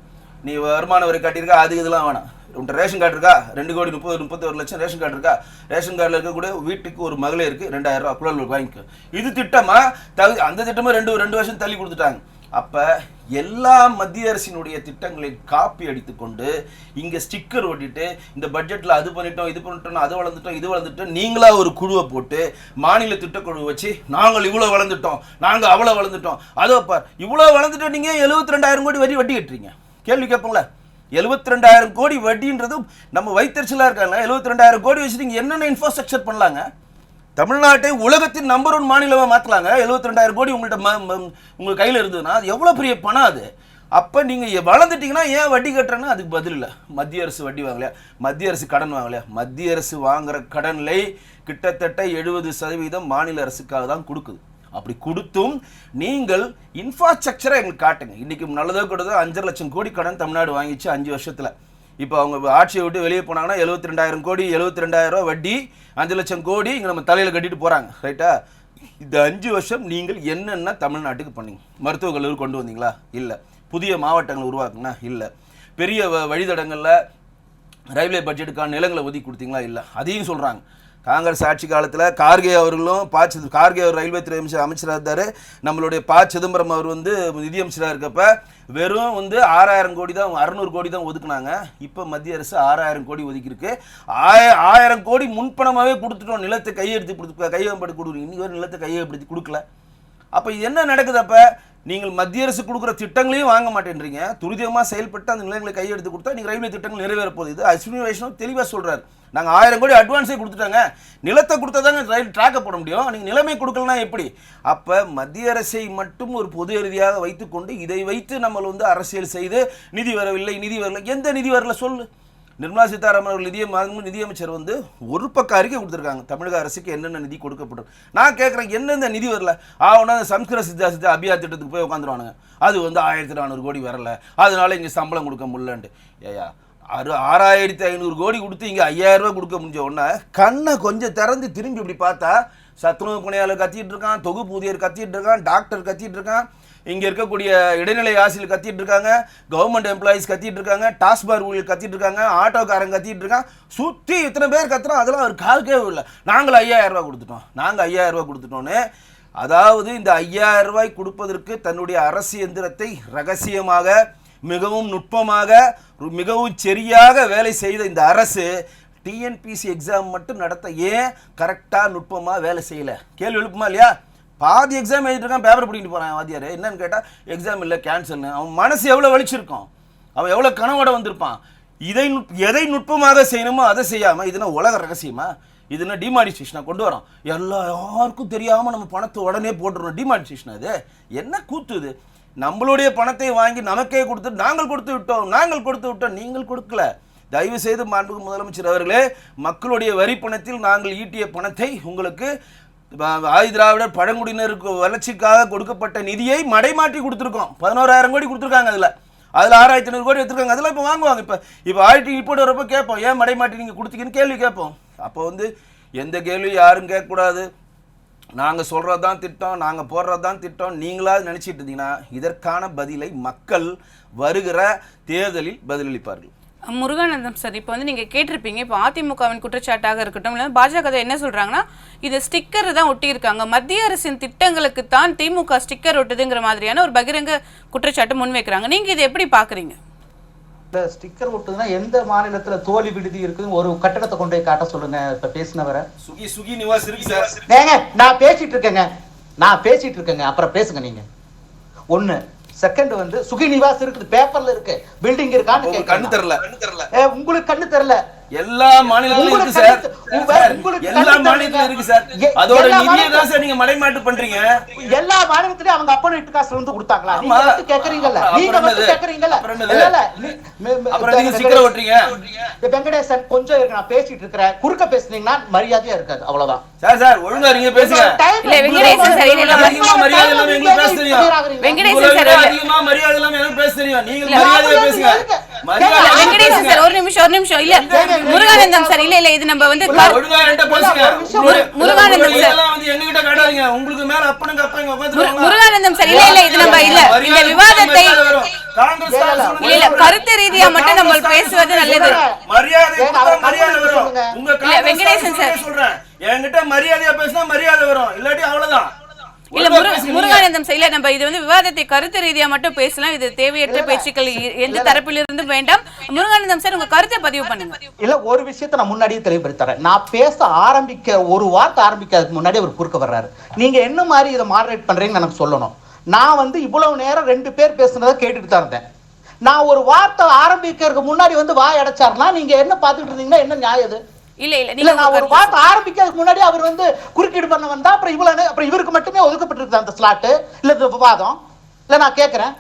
நீ வருமான வரி காட்டியிருக்கா, அது இதெல்லாம் வேணாம். உன்ட்ட ரேஷன் கார்டு இருக்கா? 2,30,31,00,000 ரேஷன் கார்டு இருக்கா? ரேஷன் கார்டில் இருக்கக்கூடிய வீட்டுக்கு ஒரு மகளே இருக்கு, 2000 ரூபாய் குழந்தை வாங்கிக்க. இது திட்டமா? அந்த திட்டமா 2 வருஷம் தள்ளி கொடுத்துட்டாங்க. அப்ப எல்லா மத்திய அரசினுடைய திட்டங்களை காப்பி அடித்துக்கொண்டு இங்க ஸ்டிக்கர் ஒட்டிட்டு இந்த பட்ஜெட்ல அது பண்ணிட்டோம், இது பண்ணிட்டோம், அது வளர்ந்துட்டோம், இது வளர்ந்துட்டோம், நீங்களா ஒரு குழுவை போட்டு மாநில திட்டக்குழு வச்சு நாங்கள் இவ்வளவு வளர்ந்துட்டோம், நாங்க அவ்வளவு வளர்ந்துட்டோம், அதோ பார் இவ்வளவு வளர்ந்துட்டோம், நீங்க 72,000 கோடி வட்டி கட்டுறீங்க. கேள்வி கேட்போங்களா? 72,000 கோடி வட்டின்றது நம்ம வைத்தறிச்சலா இருக்காங்க. 72,000 கோடி வச்சு நீங்க என்னென்ன இன்ஃப்ராஸ்ட்ரக்சர் பண்ணலாங்க? தமிழ்நாட்டை உலகத்தின் நம்பர் 1 மாநிலமா மாத்தலாங்க. 72,000 கோடி உங்க கையில இருந்ததுன்னா அது எவ்வளவு பெரிய பணம் அது. அப்ப நீங்க வளர்ந்துட்டீங்கன்னா ஏன் வட்டி கட்டுறேன்னா அதுக்கு பதில் இல்லை. மத்திய அரசு வட்டி வாங்கலையா? மத்திய அரசு கடன் வாங்கலையா? மத்திய அரசு வாங்குற கடன்ல கிட்டத்தட்ட 70% மாநில அரசுக்காக தான் கொடுக்குது. அப்படி கொடுத்தும் நீங்கள் இன்ஃப்ராஸ்ட்ரக்சரை எங்களுக்கு காட்டுங்க. இன்னைக்கு நல்லதோ கொடுத்தோ 5 லட்சம் கோடி கடன் தமிழ்நாடு வாங்கிச்சு 5 வருஷத்துல. இப்போ அவங்க ஆட்சியை விட்டு வெளியே போனாங்கன்னா 72,000 கோடி 72,000 ரூபாய் வட்டி, 5 லட்சம் கோடி இங்கே நம்ம தலையில் கட்டிட்டு போகிறாங்க. ரைட்டா? இந்த 5 வருஷம் நீங்கள் என்னென்ன தமிழ்நாட்டுக்கு பண்ணீங்க? மருத்துவக் கல்லூரி கொண்டு வந்தீங்களா? இல்லை. புதிய மாவட்டங்கள் உருவாக்குனா? இல்லை. பெரிய வழித்தடங்களில் ரயில்வே பட்ஜெட்டுக்கான நிலங்களை ஒதுக்கி கொடுத்தீங்களா? இல்லை. அதையும் சொல்கிறாங்க. காங்கிரஸ் ஆட்சி காலத்தில் கார்கே அவர்களும் கார்கே அவர் ரயில்வே துறை அமைச்சராக இருந்தார். நம்மளுடைய சிதம்பரம் அவர் வந்து நிதியமைச்சராக இருக்கப்ப வெறும் வந்து 6000 கோடி தான் 600 கோடி தான் ஒதுக்குனாங்க. இப்போ மத்திய அரசு 6000 கோடி ஒதுக்கியிருக்கு. 1000 கோடி முன்பணமாகவே கொடுத்துட்டோம். நிலத்தை கையகப்படுத்தி கொடுக்குறோம். இன்னைக்கு ஒரு நிலத்தை கையகப்படுத்தி கொடுக்கல. அப்போ இது என்ன நடக்குது? அப்போ நீங்கள் மத்திய அரசு கொடுக்குற திட்டங்களையும் வாங்க மாட்டேன்றீங்க. துரிதமாக செயல்பட்டு அந்த நிலங்களை கையெடுத்து கொடுத்தா நீங்கள் ரயில்வே திட்டங்கள் நிறைவேற போகுது. இது அஸ்வினி வைஷ்ணவ் தெளிவாக சொல்கிறார். நாங்கள் 1000 கோடி அட்வான்ஸே கொடுத்துட்டாங்க, நிலத்தை கொடுத்தா தாங்க ரயில் ட்ராக்கை போட முடியும், நீங்கள் நிலைமை கொடுக்கலனா எப்படி? அப்போ மத்திய அரசை மட்டும் ஒரு பொது ரீதியாக வைத்துக்கொண்டு இதை வைத்து நம்ம வந்து அரசியல் செய்து நிதி வரவில்லை, நிதி வரல, எந்த நிதி வரல சொல்லு. நிர்மலா சீதாராமன் அவர்கள் நிதியமைச்சர் வந்து ஒரு பக்கம் அறிக்கை கொடுத்துருக்காங்க, தமிழக அரசுக்கு என்னென்ன நிதி கொடுக்கப்படும். நான் கேட்குறேன், என்னென்ன நிதி வரல? ஆகுனா சம்ஸ்கிருத சித்த அபியா திட்டத்துக்கு போய் உட்காந்துருவானுங்க, அது வந்து 1400 கோடி வரல, அதனால இங்கே சம்பளம் கொடுக்க முடியலன்ட்டு. ஏயா 6500 கோடி கொடுத்து இங்கே 5000 ரூபாய் கொடுக்க முடிஞ்ச உடனே கண்ணை கொஞ்சம் திறந்து திரும்பி இப்படி பார்த்தா சத்துணவு பணியாளர் கத்திட்டு இருக்கான், தொகுப்பு ஊதியர் கத்திட்டு இருக்கான், டாக்டர் கத்திட்டு இருக்கான், இங்கே இருக்கக்கூடிய இடைநிலை ஆசிரியர் கத்திட்டு இருக்காங்க, கவர்மெண்ட் எம்ப்ளாயிஸ் கத்திட்டு இருக்காங்க, டாஸ்மாக் ஊழியர் கத்திட்டு இருக்காங்க, ஆட்டோக்காரங்க கத்திட்டு இருக்கான், சுற்றி இத்தனை பேர் கத்துறோம். அதெல்லாம் அவர் கால்கே இல்லை. நாங்கள் 5000 ரூபாய் கொடுத்துட்டோம், நாங்கள் 5000 ரூபாய் கொடுத்துட்டோன்னு. அதாவது இந்த 5000 ரூபாய் கொடுப்பதற்கு தன்னுடைய அரசு எந்திரத்தை ரகசியமாக மிகவும் நுட்பமாக மிகவும் சரியாக வேலை செய்த இந்த அரசு டிஎன்பிசி எக்ஸாம் மட்டும் நடத்த ஏன் கரெக்டாக நுட்பமாக வேலை செய்யலை? கேள்வி எழுப்புமா இல்லையா? பாதி எக்ஸாம் எழுதிட்டு இருக்கான், பேப்பர் பிடிக்கிட்டு போகிறான் வாத்தியார். என்னன்னு கேட்டால் எக்ஸாம் இல்லை, கேன்சல்னு. அவன் மனசு எவ்வளோ வலிச்சிருக்கும், அவன் எவ்வளோ கனவோட வந்திருப்பான். எதை நுட்பமாக செய்யணுமோ அதை செய்யாமல் இதுனா உலக ரகசியமா? இதுனா டிமானிஸ்ட்ரேஷனாக கொண்டு வரோம். யாருக்கும் தெரியாமல் நம்ம பணத்தை உடனே போட்டுருவோம். டிமானிஸ்ட்ரேஷன் அது என்ன கூத்து? இது நம்மளுடைய பணத்தை வாங்கி நமக்கே கொடுத்து நாங்கள் கொடுத்து விட்டோம், நீங்கள் கொடுக்கல. தயவு செய்து மாண்புமிகு முதலமைச்சர் அவர்களே, மக்களுடைய வரி பணத்தில் நாங்கள் ஈட்டிய பணத்தை உங்களுக்கு ஆதிதிராவிடர் பழங்குடியினருக்கு வளர்ச்சிக்காக கொடுக்கப்பட்ட நிதியை மடைமாற்றி கொடுத்துருக்கோம். 11000 கோடி கொடுத்துருக்காங்க. அதில் 6500 கோடி எடுத்துருக்காங்க. அதெல்லாம் இப்போ வாங்குவாங்க. இப்போ ஆடிட் ரிப்போர்ட் வரப்போ கேட்போம், ஏன் மடைமாற்றி நீங்கள் கொடுத்தீங்கன்னு கேள்வி கேட்போம். அப்போ வந்து எந்த கேள்வியும் யாரும் கேட்கக்கூடாது. நாங்கள் சொல்கிறது தான் திட்டம், நாங்கள் போடுறது தான் திட்டம், நீங்களாவது நினச்சிட்டு இருந்தீங்கன்னா இதற்கான பதிலை மக்கள் வருகிற தேர்தலில் பதிலளிப்பார்கள். முருகானந்தம் சார், இப்போ வந்து நீங்கள் கேட்டிருப்பீங்க, இப்போ அதிமுகவின் குற்றச்சாட்டாக இருக்கட்டும், இல்லை பாஜக என்ன சொல்கிறாங்கன்னா, இது ஸ்டிக்கர் தான் ஒட்டியிருக்காங்க, மத்திய அரசின் திட்டங்களுக்கு தான் திமுக ஸ்டிக்கர் ஒட்டுதுங்கிற மாதிரியான ஒரு பகிரங்க குற்றச்சாட்டு முன்வைக்கிறாங்க. நீங்கள் இதை எப்படி பார்க்குறீங்க? ஸ்டிக்கர் ஒட்டுதுன்னா எந்த மாநிலத்துல தோல்வி விடுதி இருக்குன்னு ஒரு கட்டடத்தை கொண்டு போய் காட்ட சொல்லுங்க. இப்ப பேசினவரை சுகி நிவாஸ் இருக்கு சார். நான் பேசிட்டு இருக்கேங்க, அப்புறம் பேசுங்க நீங்க. ஒண்ணு செகண்ட் வந்து சுகி நிவாஸ் இருக்குது, பேப்பர்ல இருக்கு, பில்டிங் இருக்கான்னு கண்ணு தெரியல. உங்களுக்கு கண்ணு தெரியல? எல்லா மாநிலத்திலும் இருக்கு சார். எல்லா மாநிலத்திலும் இருக்கு சார். அதோட நிதியை தான் சார் நீங்க மடைமாட்டு பண்றீங்க. எல்லா மாநிலத்திலும் அவங்க அப்பா வீட்டு காசுல இருந்து கொடுத்தாங்களா? நீங்க வந்து கேக்குறீங்கல்ல, நீங்க வந்து கேக்குறீங்கல்ல. இல்ல அப்புறம் நீங்க ஸ்டிக்கர் ஒட்றீங்க. வெங்கடேசன் கொஞ்சம் இருக்கு, நான் பேசிட்டு இருக்கேன், குறுக்க பேசுனீங்கன்னா மரியாதையா இருக்காது. அவ்வளவுதான் சார். ஒழுங்கா நீங்க பேசுங்க. இல்ல வெங்கடேசன் சார், இல்ல அதிகமா மரியாதை இல்லாம எங்களுக்கு பேச தெரியும். வெங்கடேசன் சார் அதிகமா மரியாதை இல்லாம எனக்கு பேச தெரியும். நீங்க மரியாதையா பேசுங்க. வெங்கடேசன் சார் ஒரு நிமிஷம். இல்ல முருகானந்தம் சார், இல்ல இது நம்ம வந்து முருகானந்தம் சார் எங்ககிட்ட காட்டாதீங்க. உங்களுக்கு மேல அப்பனுங்க அப்பங்க உட்கார்ந்து முருகானந்தம் சார், இல்ல இது நம்ம இல்ல இந்த விவாதத்தை இல்ல கருத்து ரீதியா மட்டும் நம்ம பேசுவது நல்லது. மரியாதை வரும். உங்க வெங்கடேசன் சார் சொல்றேன், என்கிட்ட மரியாதையா பேசினா மரியாதை வரும், இல்லாட்டி அவ்வளவுதான். இல்ல முருகானந்தம் சார், இல்ல நம்ம இது வந்து விவாதத்தை கருத்து ரீதியா மட்டும் பேசலாம். இது தேவையற்ற பேச்சுக்கள் எந்த தரப்பிலிருந்தும் வேண்டாம். முருகானந்தம் சார், உங்க கருத்தை பதிவு பண்ணுங்க. இல்ல ஒரு விஷயத்தை நான் முன்னாடியே தெளிவுபடுத்துறேன். நான் பேச ஆரம்பிக்க ஒரு வார்த்தை ஆரம்பிக்கிறதுக்கு முன்னாடி அவர் குறுக்க வர்றாரு. நீங்க என்ன மாதிரி இதை மாடரேட் பண்றீங்கன்னு எனக்கு சொல்லணும். நான் வந்து இவ்வளவு நேரம் 2 பேர் பேசுனதை கேட்டுட்டு தான் இருந்தேன். நான் ஒரு வார்த்தை ஆரம்பிக்கிறதுக்கு முன்னாடி வந்து வாய் அடைச்சாருன்னா நீங்க என்ன பாத்துட்டு இருந்தீங்கன்னா என்ன நியாயம் இது? இல்ல நான் ஒரு வார்த்தை ஆரம்பிக்கிறதுக்கு முன்னாடி அவர் வந்து குறுக்கீடு பண்ண வந்தா அப்புறம் இவருக்கு மட்டுமே ஒதுக்கப்பட்டிருக்கு அந்த ஸ்லாட் இல்ல விவாதம். இல்ல நான் கேட்கிறேன்,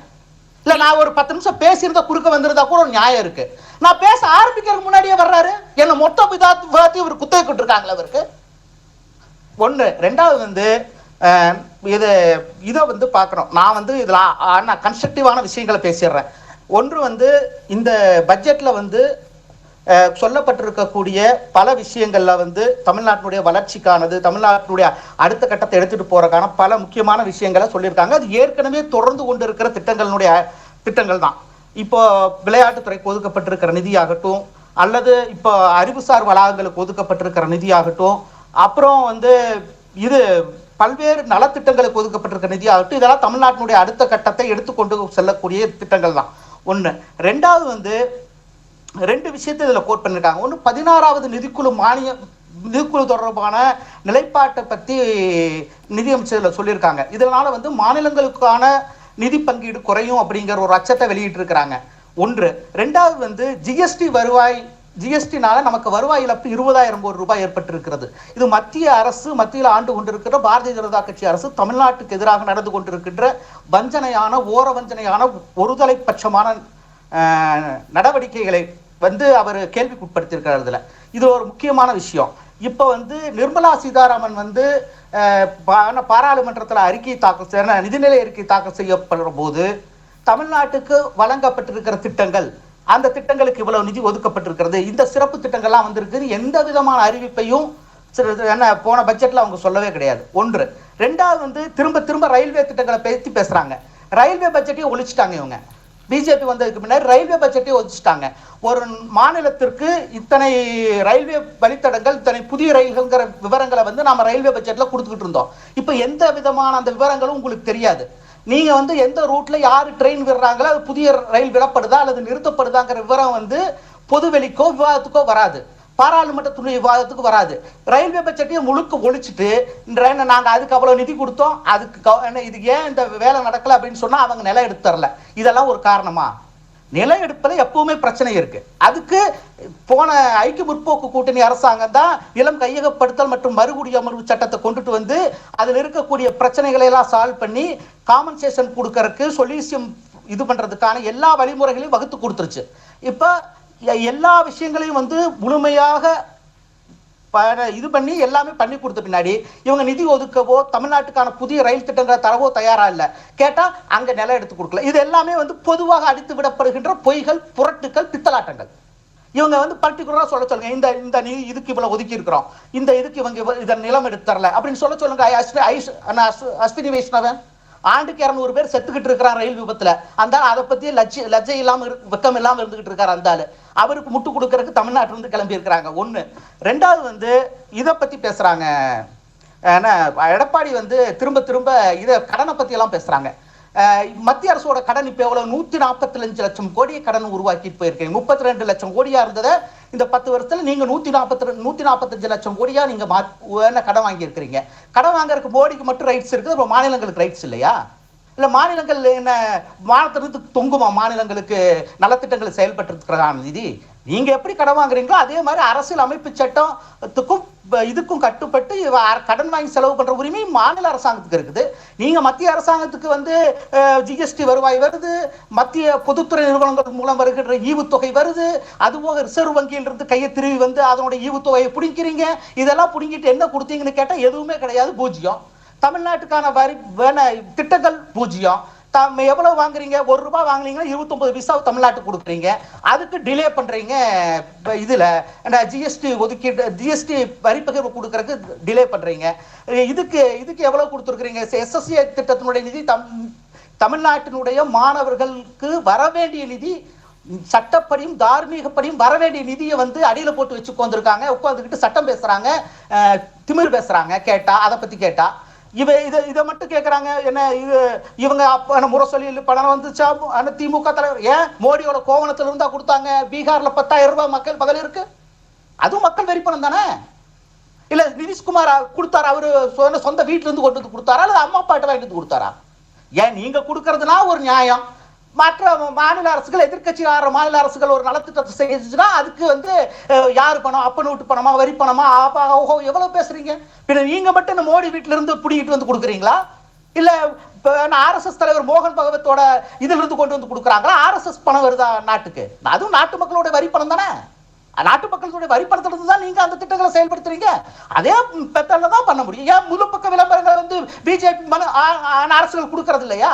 இல்ல நான் ஒரு 10 நிமிஷம் பேசியிருந்தா குறுக்க வந்திருந்தா கூட ஒரு நியாயம் இருக்கு. நான் பேச ஆரம்பிக்கிறதுக்கு முன்னாடியே வர்றாரு. என்ன மொத்த விவாதத்தையும் இவர் குத்தகை கொண்டிருக்காங்களா அவருக்கு? ஒண்ணு. ரெண்டாவது வந்து இதை வந்து பார்க்கணும். நான் வந்து இதில் கன்ஸ்ட்ரக்டிவான விஷயங்களை பேசிடுறேன். ஒன்று வந்து இந்த பட்ஜெட்ல வந்து சொல்லப்பட்டிருக்கக்கூடிய பல விஷயங்கள்ல வந்து தமிழ்நாட்டினுடைய வளர்ச்சிக்கானது, தமிழ்நாட்டினுடைய அடுத்த கட்டத்தை எடுத்துட்டு போறதுக்கான பல முக்கியமான விஷயங்களை சொல்லியிருக்காங்க. அது ஏற்கனவே தொடர்ந்து கொண்டு இருக்கிற திட்டங்கள் தான். இப்போ விளையாட்டுத்துறைக்கு ஒதுக்கப்பட்டிருக்கிற நிதியாகட்டும், அல்லது இப்போ அறிவுசார் வளாகங்களுக்கு ஒதுக்கப்பட்டிருக்கிற நிதியாகட்டும், அப்புறம் வந்து இது பல்வேறு நலத்திட்டங்களுக்கு ஒதுக்கப்பட்டிருக்கிற நிதியாகட்டும், இதெல்லாம் தமிழ்நாட்டினுடைய அடுத்த கட்டத்தை எடுத்துக்கொண்டு செல்லக்கூடிய திட்டங்கள் தான். ஒன்று. ரெண்டாவது வந்து 2 விஷயத்தை இதில் கோட் பண்ணியிருக்காங்க. ஒன்று, 16வது நிதிக்குழு தொடர்பான நிலைப்பாட்டை பற்றி நிதியமைச்சர் சொல்லியிருக்காங்க. இதனால வந்து மாநிலங்களுக்கான நிதி பங்கீடு குறையும் அப்படிங்கிற ஒரு அச்சத்தை வெளியிட்டிருக்கிறாங்க. ஒன்று. ரெண்டாவது வந்து ஜிஎஸ்டினால நமக்கு வருவாய் இழப்பு 20,000 கோடி ரூபாய் ஏற்பட்டிருக்கிறது. இது மத்தியில் ஆண்டு கொண்டிருக்கிற பாரதிய ஜனதா கட்சி அரசு தமிழ்நாட்டுக்கு எதிராக நடந்து கொண்டிருக்கின்ற வஞ்சனையான ஒருதலைப்பட்சமான நடவடிக்கைகளை வந்து அவர் கேள்விக்குட்படுத்தியிருக்கிறார். இது ஒரு முக்கியமான விஷயம். இப்போ வந்து நிர்மலா சீதாராமன் வந்து பாராளுமன்றத்தில் நிதிநிலை அறிக்கை தாக்கல் செய்யப்படுற போது தமிழ்நாட்டுக்கு வழங்கப்பட்டிருக்கிற திட்டங்கள், அந்த திட்டங்களுக்கு இவ்வளவு நிதி ஒதுக்கப்பட்டிருக்கிறது, இந்த சிறப்பு திட்டங்கள்லாம் வந்திருக்கு, எந்த விதமான அறிவிப்பையும் போன பட்ஜெட்ல அவங்க சொல்லவே கிடையாது. ஒன்று. ரெண்டாவது வந்து திரும்ப ரயில்வே திட்டங்களை பற்றி பேசுறாங்க. ரயில்வே பட்ஜெட்டையும் ஒழிச்சிட்டாங்க இவங்க. பிஜேபி வந்ததுக்கு முன்னாடி ரயில்வே பட்ஜெட்டையும் ஒழிச்சிட்டாங்க. ஒரு மாநிலத்திற்கு இத்தனை ரயில்வே வழித்தடங்கள், இத்தனை புதிய ரயில்கள்ங்கிற விவரங்களை வந்து நாம ரயில்வே பட்ஜெட்ல கொடுத்துக்கிட்டு இருந்தோம். இப்போ எந்த விதமான அந்த விவரங்களும் உங்களுக்கு தெரியாது. நீங்க வந்து எந்த ரூட்ல யாரு ட்ரெயின் விடுறாங்களோ, அது புதிய ரயில் விடப்படுதா அல்லது நிறுத்தப்படுதாங்கிற விவரம் வந்து பொதுவெளிக்கோ விவாதத்துக்கோ வராது, பாராளுமன்றத்துடைய விவாதத்துக்கு வராது. ரயில்வே பட்ஜெட்டையும் முழுக்க ஒழிச்சிட்டு நாங்க அதுக்கு அவ்வளவு நிதி கொடுத்தோம், அதுக்கு இது ஏன் இந்த வேலை நடக்கல அப்படின்னு சொன்னா அவங்க நிலம் எடுத்து தரல. இதெல்லாம் ஒரு காரணமா? நிலம் எடுப்பதில் எப்பவுமே பிரச்சனை இருக்கு. அதுக்கு போன ஐக்கிய முற்போக்கு கூட்டணி அரசாங்கம் தான் நிலம் கையகப்படுத்தல் மற்றும் மறுகுடியமர்வு சட்டத்தை கொண்டுட்டு வந்து அதில் இருக்கக்கூடிய பிரச்சனைகளை எல்லாம் சால்வ் பண்ணி காம்பன்சேஷன் கொடுக்கறதுக்கு, சொல்யூஷன் இது பண்றதுக்கான எல்லா வழிமுறைகளையும் வகுத்து கொடுத்துருச்சு. இப்ப எல்லா விஷயங்களையும் வந்து முழுமையாக இது பண்ணி எல்லாமே பண்ணி கொடுத்த பின்னாடி இவங்க நிதி ஒதுக்கவோ தமிழ்நாட்டுக்கான புதிய ரயில் திட்டங்களை தரவோ தயாரா இல்லை. கேட்டா அங்க நிலம் எடுத்து கொடுக்கல. இது எல்லாமே வந்து பொதுவாக அடித்து விடப்படுகின்ற பொய்கள், புரட்டுக்கள், பித்தலாட்டங்கள். இவங்க வந்து பர்டிகுலரா சொல்லுங்க, இந்த இதுக்கு இவ்வளவு ஒதுக்கி இருக்கிறோம், இந்த இதுக்கு இவங்க இதன் நிலம் எடுத்து தரல அப்படின்னு சொல்லுங்க. அஸ்வினி வைஷ்ணவன் ஆண்டுக்கு 200 பேர் செத்துக்கிட்டு இருக்கிறார் ரயில் விபத்துல. அந்த அதை பத்தி லஜ்ஜை இல்லாம வெக்கம் இல்லாம இருந்துகிட்டு இருக்காரு. அந்த ஆளு அவருக்கு முட்டு கொடுக்கறதுக்கு தமிழ்நாட்டில இருந்து கிளம்பி இருக்கிறாங்க. ஒண்ணு. ரெண்டாவது வந்து இதை பத்தி பேசுறாங்க. எடப்பாடி வந்து திரும்ப இத கடனை பத்தி எல்லாம் பேசுறாங்க. மத்திய அரசோட கடன் இப்ப எவ்வளவு? 145 லட்சம் கோடியை கடன் உருவாக்கிட்டு போயிருக்கீங்க. 32 லட்சம் கோடியா இருந்ததை இந்த 10 வருஷத்துல நீங்க 145 லட்சம் கோடியா நீங்க கடன் வாங்கி இருக்கிறீங்க. கடன் வாங்கறதுக்கு மோடிக்கு மட்டும் ரைட்ஸ் இருக்குது, அப்புறம் மாநிலங்களுக்கு ரைட்ஸ் இல்லையா? இல்ல மாநிலங்கள் என்ன மாநிலத்திற்கு தொங்குமா? மாநிலங்களுக்கு நலத்திட்டங்கள் செயல்பட்டு இருக்கிற நிதி நீங்க எப்படி கடன் வாங்குறீங்களோ அதே மாதிரி அரசியல் அமைப்பு சட்டத்துக்கும் இதுக்கும் கட்டுப்பட்டு கடன் வாங்கி செலவு பண்ற உரிமை மாநில அரசாங்கத்துக்கு இருக்குது. நீங்க மத்திய அரசாங்கத்துக்கு வந்து ஜிஎஸ்டி வருவாய் வருது, மத்திய பொதுத்துறை நிறுவனங்கள் மூலம் வருகின்ற ஈவுத்தொகை வருது, அதுபோக ரிசர்வ் வங்கியிலிருந்து கையை திருவி வந்து அதனுடைய ஈவுத்தொகையை பிடிக்கிறீங்க. இதெல்லாம் பிடிங்கிட்டு என்ன கொடுத்தீங்கன்னு கேட்டா எதுவுமே கிடையாது, பூஜ்ஜியம். தமிழ்நாட்டுக்கான வரி திட்டங்கள் பூஜ்ஜியம். எவ்வளவு வாங்குறீங்க? 1 ரூபாய் வாங்குறீங்கன்னா 29 பைசா தமிழ்நாட்டுக்கு கொடுக்குறீங்க. அதுக்கு டிலே பண்றீங்க. இதுல ஜிஎஸ்டி ஒதுக்கீடு, ஜிஎஸ்டி வரி பகிர்வு கொடுக்கறதுக்கு டிலே பண்றீங்க. இதுக்கு எவ்வளவு கொடுத்துருக்கீங்க? எஸ்எஸ்சி திட்டத்தினுடைய நிதி தமிழ்நாட்டினுடைய மாணவர்களுக்கு வர வேண்டிய நிதி, சட்டப்படியும் தார்மீகப்படியும் வர வேண்டிய நிதியை வந்து அடியில போட்டு வச்சு உட்காந்துக்கிட்டு சட்டம் பேசுறாங்க, திமிர் பேசுறாங்க. கேட்டா அதை பத்தி கேட்டா இதை மட்டும் கேட்கறாங்க. என்ன இவங்க முரசொலி பணம் வந்துச்சா? திமுக தலைவர் ஏன் மோடியோட கோவணத்துல இருந்தா கொடுத்தாங்க? பீகார்ல 10,000 ரூபாய் மக்கள் பகல் இருக்கு, அதுவும் மக்கள் வரி பணம் தானே? இல்ல நிதிஷ்குமார் கொடுத்தாரா? அவரு சொந்த வீட்டுல இருந்து கொண்டு வந்து கொடுத்தாரா அல்லது அம்மா அப்பாட்ட வாங்கிட்டு வந்து கொடுத்தாரா? ஏன் நீங்க கொடுக்கறதுனா ஒரு நியாயம். மற்ற மாநில அரசுகள், எதிர்கட்சி மாநில அரசுகள் ஒரு நலத்திட்டத்தை செஞ்சுன்னா அதுக்கு வந்து யாரு பணம்? அப்ப நோட்டு பணமா, வரி பணமா? எவ்வளவு பேசுறீங்க? பின்ன நீங்க மட்டும் இந்த மோடி வீட்டுல இருந்து பிடிக்கிட்டு வந்து கொடுக்குறீங்களா? இல்ல ஆர்எஸ்எஸ் தலைவர் மோகன் பகவத்தோட இதுல இருந்து கொண்டு வந்து கொடுக்குறாங்களா? ஆர்எஸ்எஸ் பணம் வருதா நாட்டுக்கு? அதுவும் நாட்டு மக்களோட வரி பணம் தானே. நாட்டு மக்களுடைய வரி பணத்துல இருந்து தான் நீங்க அந்த திட்டங்களை செயல்படுத்துறீங்க. அதே பெத்தல தான் பண்ண முடியும். ஏன் முழு பக்க விளம்பரங்கள் வந்து பிஜேபி அரசுகள் கொடுக்கறது இல்லையா?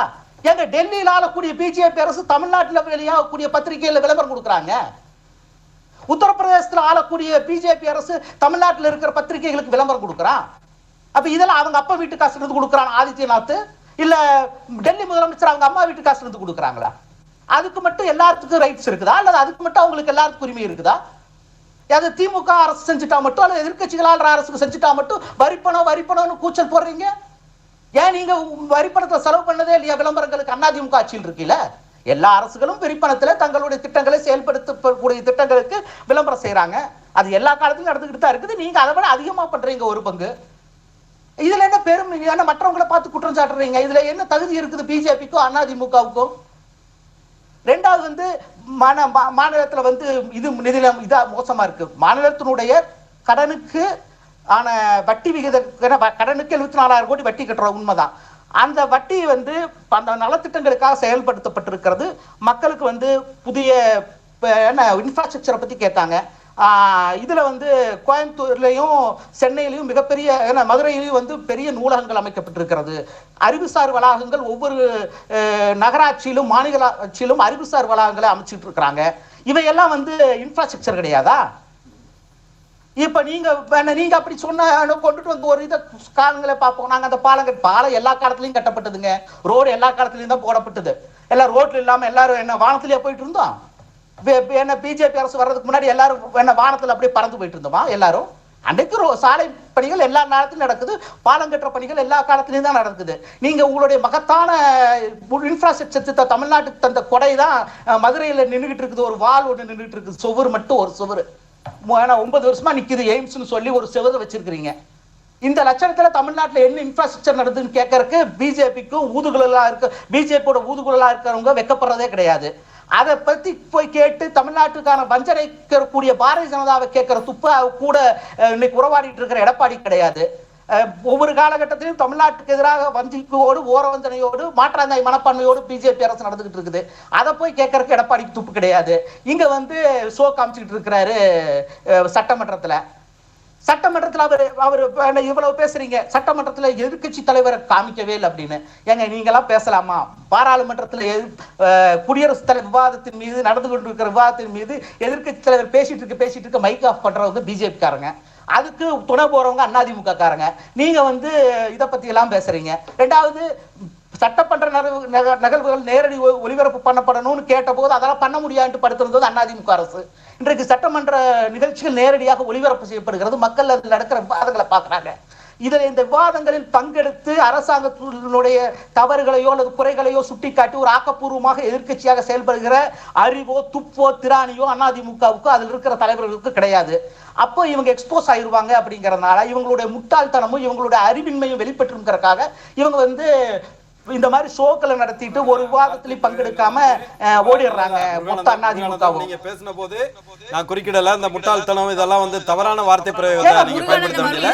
எங்க டெல்லியில் ஆளக்கூடிய பிஜேபி அரசு தமிழ்நாட்டில் வெளியாகக்கூடிய பத்திரிகையில் விளம்பரம் கொடுக்குறாங்க. உத்தரப்பிரதேசத்தில் ஆளக்கூடிய பிஜேபி அரசு தமிழ்நாட்டில் இருக்கிற பத்திரிகைகளுக்கு விளம்பரம் கொடுக்குறான். அப்ப இதெல்லாம் அவங்க அப்பா வீட்டு காசுல இருந்து கொடுக்குறான் ஆதித்யநாத், இல்ல டெல்லி முதலமைச்சர் அவங்க அம்மா வீட்டு காசுல இருந்து கொடுக்குறாங்களா? அதுக்கு மட்டும் எல்லாத்துக்கும் ரைட்ஸ் இருக்குதா? அல்லது அதுக்கு மட்டும் அவங்களுக்கு எல்லாத்துக்கும் உரிமை இருக்குதா? அது திமுக அரசு செஞ்சுட்டா மட்டும் அல்லது எதிர்கட்சிகளால் அரசுக்கு செஞ்சுட்டா மட்டும் வரிப்பணம்னு கூச்சல் போடுறீங்க. ஏன் நீங்க வரிப்பணத்தை செலவு பண்ணதே இல்லையா விளம்பரங்களுக்கு? அதிமுக ஆட்சியில் இருக்கீல. எல்லா அரசுகளும் வரிப்பணத்துல தங்களுடைய திட்டங்களை செயல்படுத்தக்கூடிய திட்டங்களுக்கு விளம்பரம் செய்யறாங்க. அது எல்லா காலத்திலும் நடந்துகிட்டு தான் இருக்குது. நீங்க அதை விட அதிகமா பண்றீங்க ஒரு பங்கு. இதுல என்ன பெரும் மற்றவங்களை பார்த்து குற்றம் சாட்டுறீங்க? இதுல என்ன தகுதி இருக்குது பிஜேபிக்கும் அதிமுகவுக்கும்? ரெண்டாவது வந்து மாநிலத்துல வந்து இது நிதிநிலம் இதா மோசமா இருக்கு. மாநிலத்தினுடைய கடனுக்கு ஆன வட்டி விகித கடனுக்கு 74,000 கோடி வட்டி கட்டுற உண்மைதான். அந்த வட்டி வந்து அந்த நலத்திட்டங்களுக்காக செயல்படுத்தப்பட்டிருக்கிறது. மக்களுக்கு வந்து புதிய இன்ஃப்ராஸ்ட்ரக்சரை பத்தி கேட்டாங்க. இதுல வந்து கோயம்புத்தூர்லயும் சென்னையிலையும் மிகப்பெரிய மதுரையிலையும் வந்து பெரிய நூலகங்கள் அமைக்கப்பட்டிருக்கிறது. அறிவுசார் வளாகங்கள் ஒவ்வொரு நகராட்சியிலும் மாநகராட்சியிலும் அறிவுசார் வளாகங்களை அமைச்சிட்டு இருக்கிறாங்க. இவையெல்லாம் வந்து இன்ஃப்ராஸ்ட்ரக்சர் கிடையாதா? இப்ப நீங்க அப்படி சொன்ன கொண்டுட்டு வந்து ஒரு இதை காலங்களை பார்ப்போம். நாங்க அந்த பாலம் எல்லா காலத்திலையும் கட்டப்பட்டதுங்க. ரோடு எல்லா காலத்திலையும் தான் போடப்பட்டது. எல்லாம் ரோட்ல இல்லாம எல்லாரும் என்ன வானத்திலேயே போயிட்டு இருந்தோம்? என்ன பிஜேபி அரசு வர்றதுக்கு முன்னாடி எல்லாரும் என்ன வானத்துல அப்படியே பறந்து போயிட்டு இருந்தோமா? எல்லாரும் அன்றைக்கு சாலை பணிகள் எல்லா நேரத்திலும் நடக்குது. பாலம் கட்டுற பணிகள் எல்லா காலத்திலையும் தான் நடக்குது. நீங்க உங்களுடைய மகத்தான இன்ஃப்ராஸ்ட்ரக்சர் தமிழ்நாட்டுக்கு தந்த கொடை தான் மதுரையில நின்றுகிட்டு இருக்குது. ஒரு வால் ஒன்று நின்றுட்டு இருக்குது. சுவர் மட்டும் ஒரு சுவர் 9 வருஷமா நிக்குது. எய்ம்ஸ்னு சொல்லி ஒரு செவரு வச்சிருக்கிறீங்க. இந்த லட்சணத்துல தமிழ்நாட்டில் என்ன இன்ஃப்ராஸ்ட்ரக்சர் நடக்குதுன்னு கேட்கறதுக்கு பிஜேபிக்கும் ஊதுகுழலா இருக்கு, பிஜேபியோட ஊதுகுழலா இருக்கிறவங்க வெக்கப்படுறதே கிடையாது. அதை பத்தி போய் கேட்டு தமிழ்நாட்டுக்கான வஞ்சனைக்கூடிய பாரதிய ஜனதாவை கேட்கிற துப்பா கூட இன்னைக்கு உறவாடிட்டு இருக்கிற எடப்பாடி கிடையாது. ஒவ்வொரு காலகட்டத்திலும் தமிழ்நாட்டுக்கு எதிராக வஞ்சிப்போடு ஓரவஞ்சனையோடு மாற்றாந்தாய் மனப்பான்மையோடு பிஜேபி அரசு நடந்துகிட்டு இருக்குது. அதை போய் கேட்கறதுக்கு எடப்பாடிக்கு துப்பு கிடையாது. இங்க வந்து ஷோ காமிச்சுக்கிட்டு இருக்கிறாரு சட்டமன்றத்தில் அவர் இவ்வளவு பேசுறீங்க. சட்டமன்றத்தில் எதிர்கட்சி தலைவரை காமிக்கவே இல்லை அப்படின்னு. ஏங்க நீங்களாம் பேசலாமா? பாராளுமன்றத்தில் குடியரசுத் தலைவர் விவாதத்தின் மீது நடந்து கொண்டிருக்கிற விவாதத்தின் மீது எதிர்கட்சி தலைவர் பேசிட்டு இருக்க மைக் ஆஃப் பண்றவங்க பிஜேபி காரங்க, அதுக்கு துணை போறவங்க அதிமுக காரங்க. நீங்க வந்து இதை பத்தி எல்லாம் பேசுறீங்க. ரெண்டாவது சட்டமன்ற நிகழ்வுகள் நேரடி ஒளிபரப்பு பண்ணப்படணும்னு கேட்ட போது அதெல்லாம் பண்ண முடியாது படுத்துறது அதிமுக அரசு. இன்றைக்கு சட்டமன்ற நிகழ்ச்சிகள் நேரடியாக ஒளிபரப்பு செய்யப்படுகிறது. மக்கள் அதில் நடக்கிற விவாதங்களை பார்க்குறாங்க. இதில் இந்த விவாதங்களில் பங்கெடுத்து அரசாங்கத்தினுடைய தவறுகளையோ அல்லது குறைகளையோ சுட்டிக்காட்டி ஒரு ஆக்கப்பூர்வமாக எதிர்க்கட்சியாக செயல்படுகிற அறிவோ துப்போ திராணியோ அதிமுகவுக்கு அதில் இருக்கிற தலைவர்களுக்கு கிடையாது. அப்போ இவங்க எக்ஸ்போஸ் ஆயிடுவாங்க. அப்படிங்கிறதுனால இவங்களுடைய முட்டாள்தனமும் இவங்களுடைய அறிவின்மையும் வெளிப்பட்டிருக்கிறதுக்காக இவங்க வந்து இந்த மாதிரி ஷோக்களை நடத்திட்டு ஒரு விவாதத்திலையும் பங்கெடுக்காம ஓடிடுறாங்க. நீங்க பேசின போது நான் குறுக்கிடல. இந்த முட்டாள்தனம் இதெல்லாம் வந்து தவறான வார்த்தை பிரயோகத்தை நீங்க பயன்படுத்த முடியல.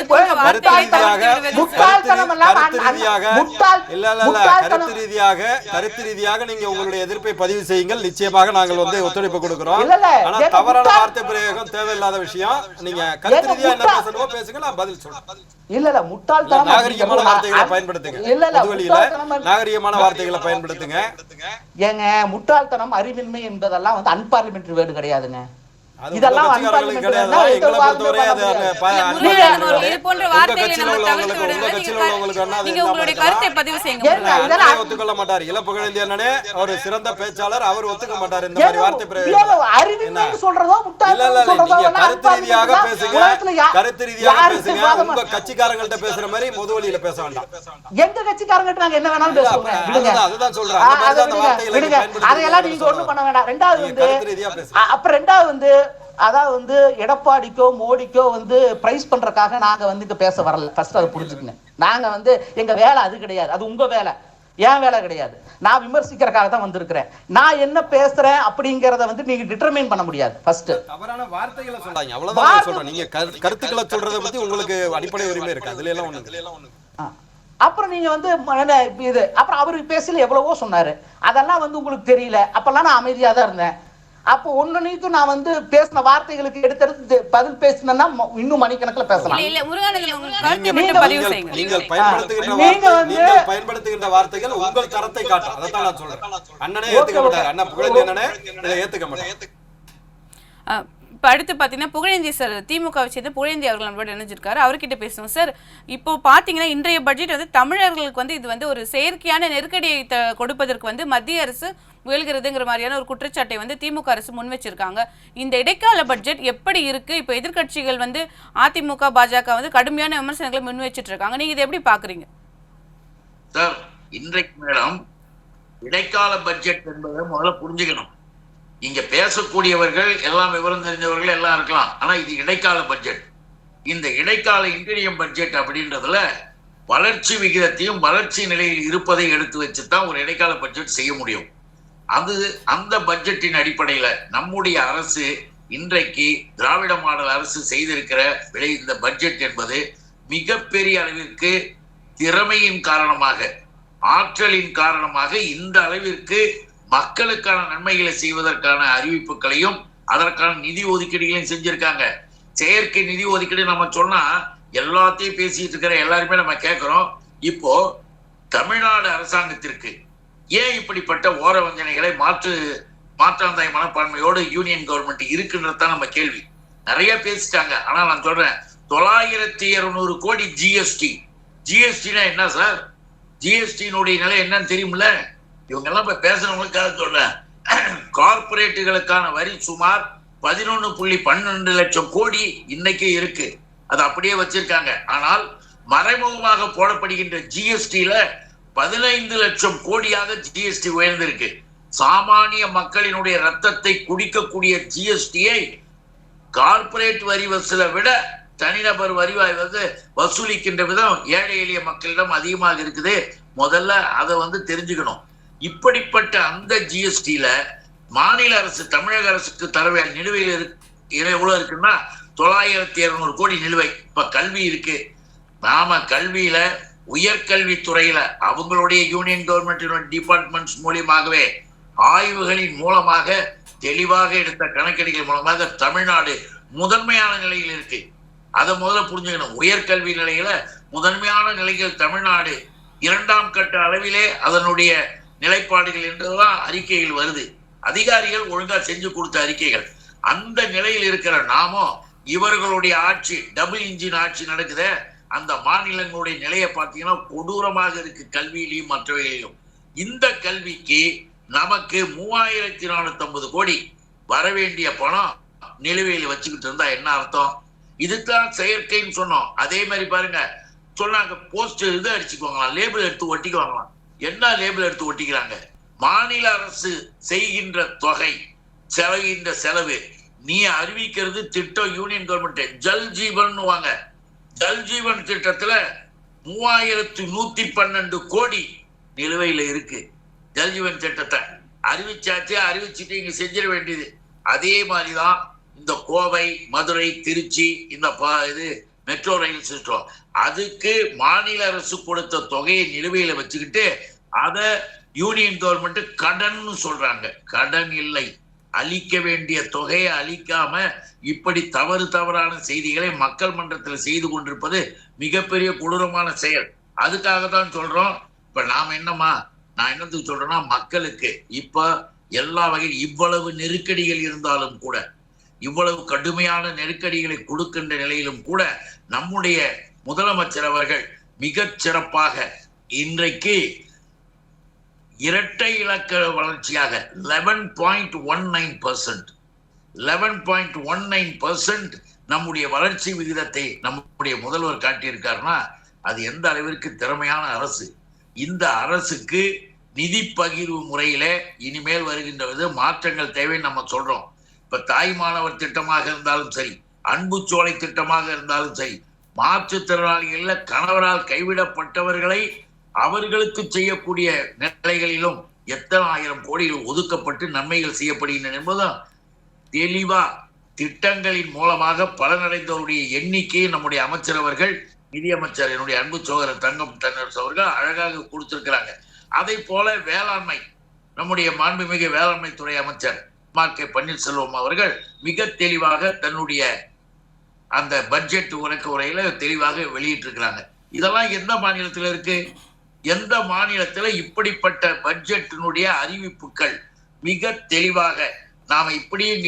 கருத்து ரீதியாக நீங்க உங்களுடைய எதிர்ப்பை பதிவு செய்யுங்கள். நிச்சயமாக நாங்கள் வந்து ஒத்துழைப்பு கொடுக்கிறோம். ஆனா தவறான வார்த்தை பிரயோகம் தேவையில்லாத விஷயம். நீங்க கருத்து ரீதியா என்ன பேசணுமோ பேசுங்க, நான் பதில் சொல்றேன். இல்ல முட்டாள்தனம் நாகரிகமான வார்த்தைகளை பயன்படுத்துங்க. நாகரிகமான வார்த்தைகளை பயன்படுத்துங்க. ஏங்க முட்டாள்தனம் அறிவின்மை என்பதெல்லாம் வந்து அன்பார்லிமெண்டரி வேர்டு கிடையாதுங்க. இதெல்லாம் ஒத்துக்கொள்ள மாட்டார். இளப்புகழேந்தி அண்ணனே ஒரு சிறந்த பேச்சாளர், அவர் ஒத்துக்க மாட்டார் இந்த மாதிரி வார்த்தை பிரயோகம். கருத்து ரீதியாக பேசுங்க, கருத்து ரீதியாக பேசுங்க. உங்க கட்சிக்காரங்கள்ட்ட பேசுற மாதிரி முதுவலியில பேச வேண்டாம். எங்க கட்சிக்காரங்கிட்ட நாங்க என்ன வேணாலும் பேசுவோம். அதுதான் சொல்றேன். அதையெல்லாம் நீங்க ஒண்ணும் பண்ண வேண்டாம். ரெண்டாவது வந்து அதாவது வந்து எடப்பாடிக்கோ மோடிக்கோ வந்து பிரைஸ் பண்றதுக்காக நாங்க வந்து இங்க பேச வரல. ஃபர்ஸ்ட் அதை புரிஞ்சுக்கங்க. நாங்க வந்து எங்க வேலை அது கிடையாது. அது உங்க வேலை, ஏன் வேலை கிடையாது. நான் விமர்சிக்கிறதுக்காக தான் வந்திருக்கிறேன். நான் என்ன பேசுறேன் அப்படிங்கறத வந்து நீங்க டிட்டர்மைன் பண்ண முடியாது. ஃபர்ஸ்ட் தவறான வார்த்தைகளை சொல்றாங்க, அவ்வளவுதான் சொல்றேன். நீங்க கருத்துக்களை சொல்றத பத்தி உங்களுக்கு அடிப்படை உரிமை இருக்கு. அதுல எல்லாம் ஒண்ணு. அப்புறம் நீங்க வந்து இது அப்புறம் அவரு பேசல எவ்வளவோ சொன்னாரு. அதெல்லாம் வந்து உங்களுக்கு தெரியல. அப்பெல்லாம் நான் அமைதியா தான் இருந்தேன். அப்போ ஒன்னுக்கு நான் வந்து பேசின வார்த்தைகளுக்கு எடுத்து பதில் பேசினா இன்னும் மணிக்கணக்கில் பேசலாம். நீங்கள் பயன்படுத்துகின்ற வார்த்தைகள் உங்கள் தரத்தை காட்டும். அதைத்தான் நான் சொல்றேன். அண்ணனே ஏத்துக்க மாட்டார். அண்ணா புகழேந்தி அண்ணனே இதை ஏத்துக்க மாட்டார். இப்போ அடுத்து பார்த்தீங்கன்னா புகழேந்தி சார், திமுகவை சேர்ந்து புகழேந்தி அவர்கள் நம்மளோட இணைஞ்சிருக்காரு. அவர்கிட்ட பேசுவோம். சார், இப்போ பார்த்தீங்கன்னா இன்றைய பட்ஜெட் வந்து தமிழர்களுக்கு வந்து இது வந்து ஒரு செயற்கையான நெருக்கடியை கொடுப்பதற்கு வந்து மத்திய அரசு முயல்கிறதுங்கிற மாதிரியான ஒரு குற்றச்சாட்டை வந்து திமுக அரசு முன் வச்சிருக்காங்க. இந்த இடைக்கால பட்ஜெட் எப்படி இருக்கு? இப்போ எதிர்க்கட்சிகள் வந்து அதிமுக, பாஜக வந்து கடுமையான விமர்சனங்களை முன் வச்சிட்டு இருக்காங்க. நீங்க இதை எப்படி பாக்குறீங்க சார்? இன்றைக்கு மேடம் இடைக்கால பட்ஜெட் என்பதை முதல்ல புரிஞ்சுக்கணும். இங்க பேசக்கூடியவர்கள் எல்லாம் விவரம் தெரிஞ்சவர்கள் எல்லாம் இருக்கலாம், ஆனா இது இடைக்கால பட்ஜெட். இந்த இடைக்கால இன்டீரியம் பட்ஜெட் அப்படின்றதுல வளர்ச்சி விகிதத்தையும் வளர்ச்சி நிலையில் இருப்பதை எடுத்து வச்சுதான் ஒரு இடைக்கால பட்ஜெட் செய்ய முடியும். அந்த பட்ஜெட்டின் அடிப்படையில நம்முடைய அரசு இன்றைக்கு திராவிட மாடல் அரசு செய்திருக்கிற இந்த பட்ஜெட் என்பது மிகப்பெரிய அளவிற்கு திறமையின் காரணமாக, ஆற்றலின் காரணமாக இந்த அளவிற்கு மக்களுக்கான நன்மைகளை செய்வதற்கான அறிவிப்புகளையும் அதற்கான நிதி ஒதுக்கீடுகளையும் செஞ்சிருக்காங்க. செயற்கை நிதி ஒதுக்கீடு நம்ம சொன்னா எல்லாத்தையும் பேசிட்டு இருக்கிற எல்லாருமே நம்ம கேட்கிறோம். இப்போ தமிழ்நாடு அரசாங்கத்திற்கு ஏன் இப்படிப்பட்ட ஓர வஞ்சனைகளை மாற்றாந்தாய் மனப்பான்மையோடு யூனியன் கவர்மெண்ட் இருக்குன்றதுதான் நம்ம கேள்வி. நிறைய பேசிட்டாங்க, ஆனா நான் சொல்றேன் 9200 கோடி ஜிஎஸ்டினா என்ன சார்? ஜிஎஸ்டியினுடைய நிலை என்னன்னு தெரியுமில்ல? இவங்க எல்லாம் இப்ப பேசுறவங்களுக்காக சொல்றேன். கார்பரேட்டுகளுக்கான வரி சுமார் 11.12 லட்சம் கோடி இன்னைக்கு இருக்கு, அது அப்படியே வச்சிருக்காங்க. ஆனால் மறைமுகமாக போடப்படுகின்ற ஜிஎஸ்டியில 15 லட்சம் கோடியாக ஜிஎஸ்டி உயர்ந்திருக்கு. சாமானிய மக்களினுடைய ரத்தத்தை குடிக்கக்கூடிய ஜிஎஸ்டியை கார்பரேட் வரி வசூலை விட தனிநபர் வரிவாய் வந்து வசூலிக்கின்ற விதம் ஏழை எளிய மக்களிடம் அதிகமாக இருக்குது. முதல்ல அதை வந்து தெரிஞ்சுக்கணும். இப்படிப்பட்ட அந்த ஜிஎஸ்டியில மாநில அரசு தமிழக அரசுக்கு தரவே நிலுவையில் எவ்வளவு இருக்குன்னா 9200 கோடி நிலுவை. இப்ப கல்வி இருக்கு, நாம கல்வியில உயர்கல்வித்துறையில அவங்களுடைய யூனியன் கவர்மெண்ட் டிபார்ட்மெண்ட்ஸ் மூலியமாகவே ஆய்வுகளின் மூலமாக தெளிவாக எடுத்த கணக்கெடுகள் மூலமாக தமிழ்நாடு முதன்மையான நிலையில் இருக்கு. அதை முதல்ல புரிஞ்சுக்கணும். உயர்கல்வி நிலையில முதன்மையான நிலையில் தமிழ்நாடு 2ஆம் கட்ட அளவிலே அதனுடைய நிலைப்பாடுகள் என்றுதான் அறிக்கைகள் வருது. அதிகாரிகள் ஒழுங்கா செஞ்சு கொடுத்த அறிக்கைகள். அந்த நிலையில் இருக்கிற நாமோ இவர்களுடைய ஆட்சி, டபுள் இன்ஜின் ஆட்சி நடக்குது. அந்த மாநிலங்களுடைய நிலையை பார்த்தீங்கன்னா கொடூரமாக இருக்கு, கல்வியிலையும் மற்றவையிலையும். இந்த கல்விக்கு நமக்கு 3450 கோடி வரவேண்டிய பணம் நிலுவையில் வச்சுக்கிட்டு இருந்தா என்ன அர்த்தம்? இதுதான் செயற்கைன்னு சொன்னோம். அதே மாதிரி பாருங்க, சொன்னாங்க போஸ்ட் இது அடிச்சுக்குவாங்களாம், லேபிள் எடுத்து ஒட்டிக்குவாங்களாம். என்ன லேபிள் எடுத்து ஒட்டிக்கிறாங்க? மாநில அரசு செய்கின்ற தொகை, செலவின்ற செலவு நீ அறிவிக்கிறது திட்டம் யூனியன் கவர்மெண்ட் ஜல் ஜீவன் வாங்க. ஜல் ஜீவன் திட்டத்துல 3112 கோடி நிலுவையில இருக்கு. ஜல் ஜீவன் திட்டத்தை அறிவிச்சாச்சு, அறிவிச்சுட்டு இங்க செஞ்சிட வேண்டியது. அதே மாதிரிதான் இந்த கோவை, மதுரை, திருச்சி இந்த இது மெட்ரோ ரயில் சிஸ்டம், அதுக்கு மாநில அரசு கொடுத்த தொகையை நிலுவையில வச்சுக்கிட்டு அத யூனியன் கவர்மெண்ட் கடன் சொல்றாங்க. கடன் இல்லை, அளிக்க வேண்டிய தொகையை அளிக்காம இப்படி தவறான செய்திகளை மக்கள் மன்றத்தில் செய்து கொண்டிருப்பது மிகப்பெரிய கொடூரமான செயல். அதுக்காக தான் சொல்றோம். இப்ப நாம நான் என்னத்துக்கு சொல்றேன்னா, மக்களுக்கு இப்ப எல்லா வகையில் இவ்வளவு நெருக்கடிகள் இருந்தாலும் கூட, இவ்வளவு கடுமையான நெருக்கடிகளை கொடுக்கின்ற நிலையிலும் கூட நம்முடைய முதலமைச்சர் அவர்கள் மிகச் சிறப்பாக இன்றைக்கு இரட்டை இலக்க வளர்ச்சியாக 11.19% நம்முடைய வளர்ச்சி விகிதத்தை நம்முடைய முதல்வர் காட்டியிருக்காருன்னா அது எந்த அளவிற்கு திறமையான அரசு. இந்த அரசுக்கு நிதி பகிர்வு முறையில இனிமேல் வருகின்ற மாற்றங்கள் தேவைன்னு நம்ம சொல்றோம். இப்ப தாய் மாணவர் திட்டமாக இருந்தாலும் சரி, அன்பு சோலை திட்டமாக இருந்தாலும் சரி, மாற்றுத்திறனாளிகள்ல கணவரால் கைவிடப்பட்டவர்களை அவர்களுக்கு செய்யக்கூடிய நிலைகளிலும் எத்தனை ஆயிரம் கோடிகள் ஒதுக்கப்பட்டு நன்மைகள் செய்யப்படுகின்றன என்பதும் தெளிவா திட்டங்களின் மூலமாக பலனடைந்தவருடைய எண்ணிக்கையை நம்முடைய அமைச்சர் அவர்கள், நிதியமைச்சர் என்னுடைய அன்பு சோதரர் தங்கம் தென்னரசு அவர்கள் அழகாக கொடுத்திருக்கிறாங்க. அதை போல வேளாண்மை, நம்முடைய மாண்புமிகு வேளாண்மை துறை அமைச்சர் கே பன்னீர்செல்வம் அவர்கள் மிக தெளிவாக தன்னுடைய அந்த பட்ஜெட் உரையில தெளிவாக வெளியிட்டிருக்கிறாங்க. இதெல்லாம் எந்த மாநிலத்தில் இருக்கு? எந்த மாநிலத்தில் இப்படிப்பட்ட பட்ஜெட்டினுடைய அறிவிப்புகள் மிக தெளிவாக நாம இப்பயும்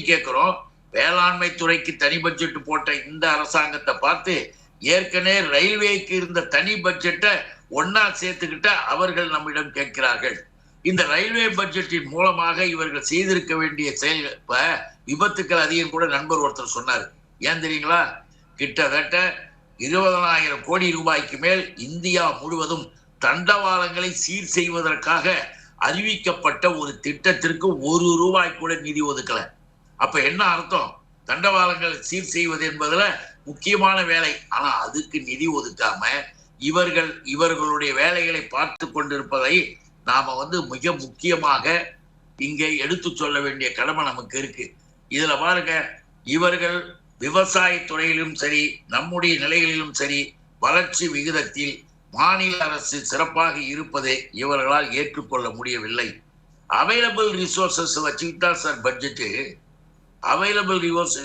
கேட்கிறோம். வேளாண்மை துறைக்கு தனி பட்ஜெட் போட்ட இந்த அரசாங்கத்தை பார்த்து ஏற்கனவே ரயில்வேக்கு இருந்த தனி பட்ஜெட்டை ஒன்னா சேர்த்துக்கிட்ட அவர்கள் நம்மிடம் கேட்கிறார்கள். இந்த ரயில்வே பட்ஜெட்டின் மூலமாக இவர்கள் செய்திருக்க வேண்டிய செயல்கள், இப்ப விபத்துக்கள் அதிகம் கூட நண்பர் ஒருத்தர் சொன்னார். ஏன் தெரியுங்களா? கிட்டத்தட்ட 20,000 கோடி ரூபாய்க்கு மேல் இந்தியா முழுவதும் தண்டவாளங்களை சீர் செய்வதற்காக அறிவிக்கப்பட்ட ஒரு திட்டத்திற்கு 1 ரூபாய் கூட நிதி ஒதுக்கல. அப்ப என்ன அர்த்தம்? தண்டவாளங்களை சீர் செய்வது என்பதுல முக்கியமான வேலை. ஆனா அதுக்கு நிதி ஒதுக்காம இவர்களுடைய வேலைகளை பார்த்து கொண்டிருப்பதை நாம மிக முக்கியமாக இங்கே எடுத்து சொல்ல வேண்டிய கடமை நமக்கு இருக்கு. இதுல பாருங்க, இவர்கள் விவசாயத்துறையிலும் சரி, நம்முடைய நிலைகளிலும் சரி, வளர்ச்சி விகிதத்தில் மாநில அரசு சிறப்பாக இருப்பதை இவர்களால் ஏற்றுக்கொள்ள முடியவில்லை. அவைலபிள் ரிசோர்சஸ் வச்சுக்கிட்டா சார் பட்ஜெட்டு, அவைலபிள்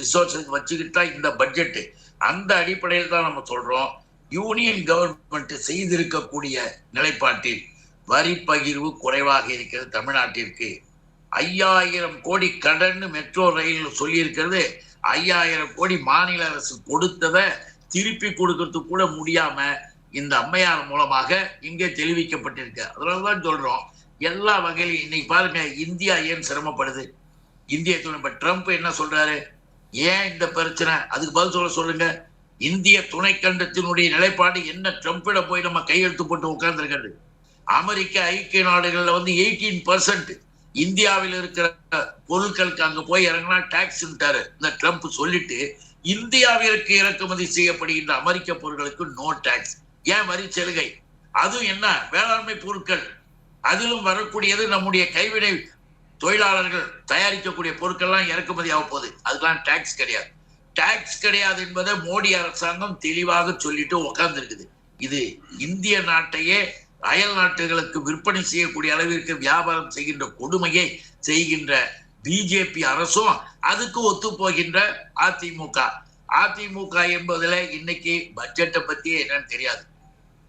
ரிசோர்சஸ் வச்சுக்கிட்டா இந்த பட்ஜெட்டு. அந்த அடிப்படையில் தான் நம்ம சொல்றோம், யூனியன் கவர்மெண்ட் செய்திருக்கக்கூடிய நிலைப்பாட்டில் வரி பகிர்வு குறைவாக இருக்கிறது. தமிழ்நாட்டிற்கு 5,000 கோடி கடன் மெட்ரோ ரயில் சொல்லி இருக்கிறது. 5,000 கோடி மாநில அரசு கொடுத்ததை திருப்பி கொடுக்கறதுக்கு கூட முடியாம இந்த அம்மையார் மூலமாக இங்கே தெளிவிக்கப்பட்டிருக்கு. அதனாலதான் சொல்றோம், எல்லா வகையிலும் இன்னைக்கு பாருங்க, இந்தியா ஏன் சிரமப்படுது? இந்திய துணை ட்ரம்ப் என்ன சொல்றாரு? ஏன் இந்த பிரச்சனை? அதுக்கு பதில் சொல்லுங்க. இந்திய துணைக்கண்டத்தினுடைய நிலைப்பாடு என்ன? ட்ரம்பிட போய் நம்ம கையெழுத்து போட்டு உட்கார்ந்துருக்கிறது. அமெரிக்க ஐக்கிய நாடுகள்ல 18% இந்தியாவில் இருக்கிற பொருட்களுக்கு அங்க போய் இறங்கினா டாக்ஸ்ன்ட்டாரு இந்த ட்ரம்ப். சொல்லிட்டு இந்தியாவிற்கு இறக்குமதி செய்யப்படுகின்ற அமெரிக்க பொருட்களுக்கு நோ டாக்ஸ். ஏன் வரி சலுகை? அதுவும் என்ன? வேளாண்மை பொருட்கள், அதிலும் வரக்கூடியது நம்முடைய கைவினை தொழிலாளர்கள் தயாரிக்கக்கூடிய பொருட்கள்லாம் இறக்குமதி ஆக போகுது. அதுக்கெல்லாம் டாக்ஸ் கிடையாது. டாக்ஸ் கிடையாது என்பதை மோடி அரசாங்கம் தெளிவாக சொல்லிட்டு உட்கார்ந்து இருக்குது. இது இந்திய நாட்டையே அயல் நாட்டுகளுக்கு விற்பனை செய்யக்கூடிய அளவிற்கு வியாபாரம் செய்கின்ற கொடுமையை செய்கின்ற பிஜேபி அரசும் அதுக்கு ஒத்து போகின்ற அதிமுக என்பதுல இன்னைக்கு பட்ஜெட்டை பத்தி என்னன்னு தெரியாது,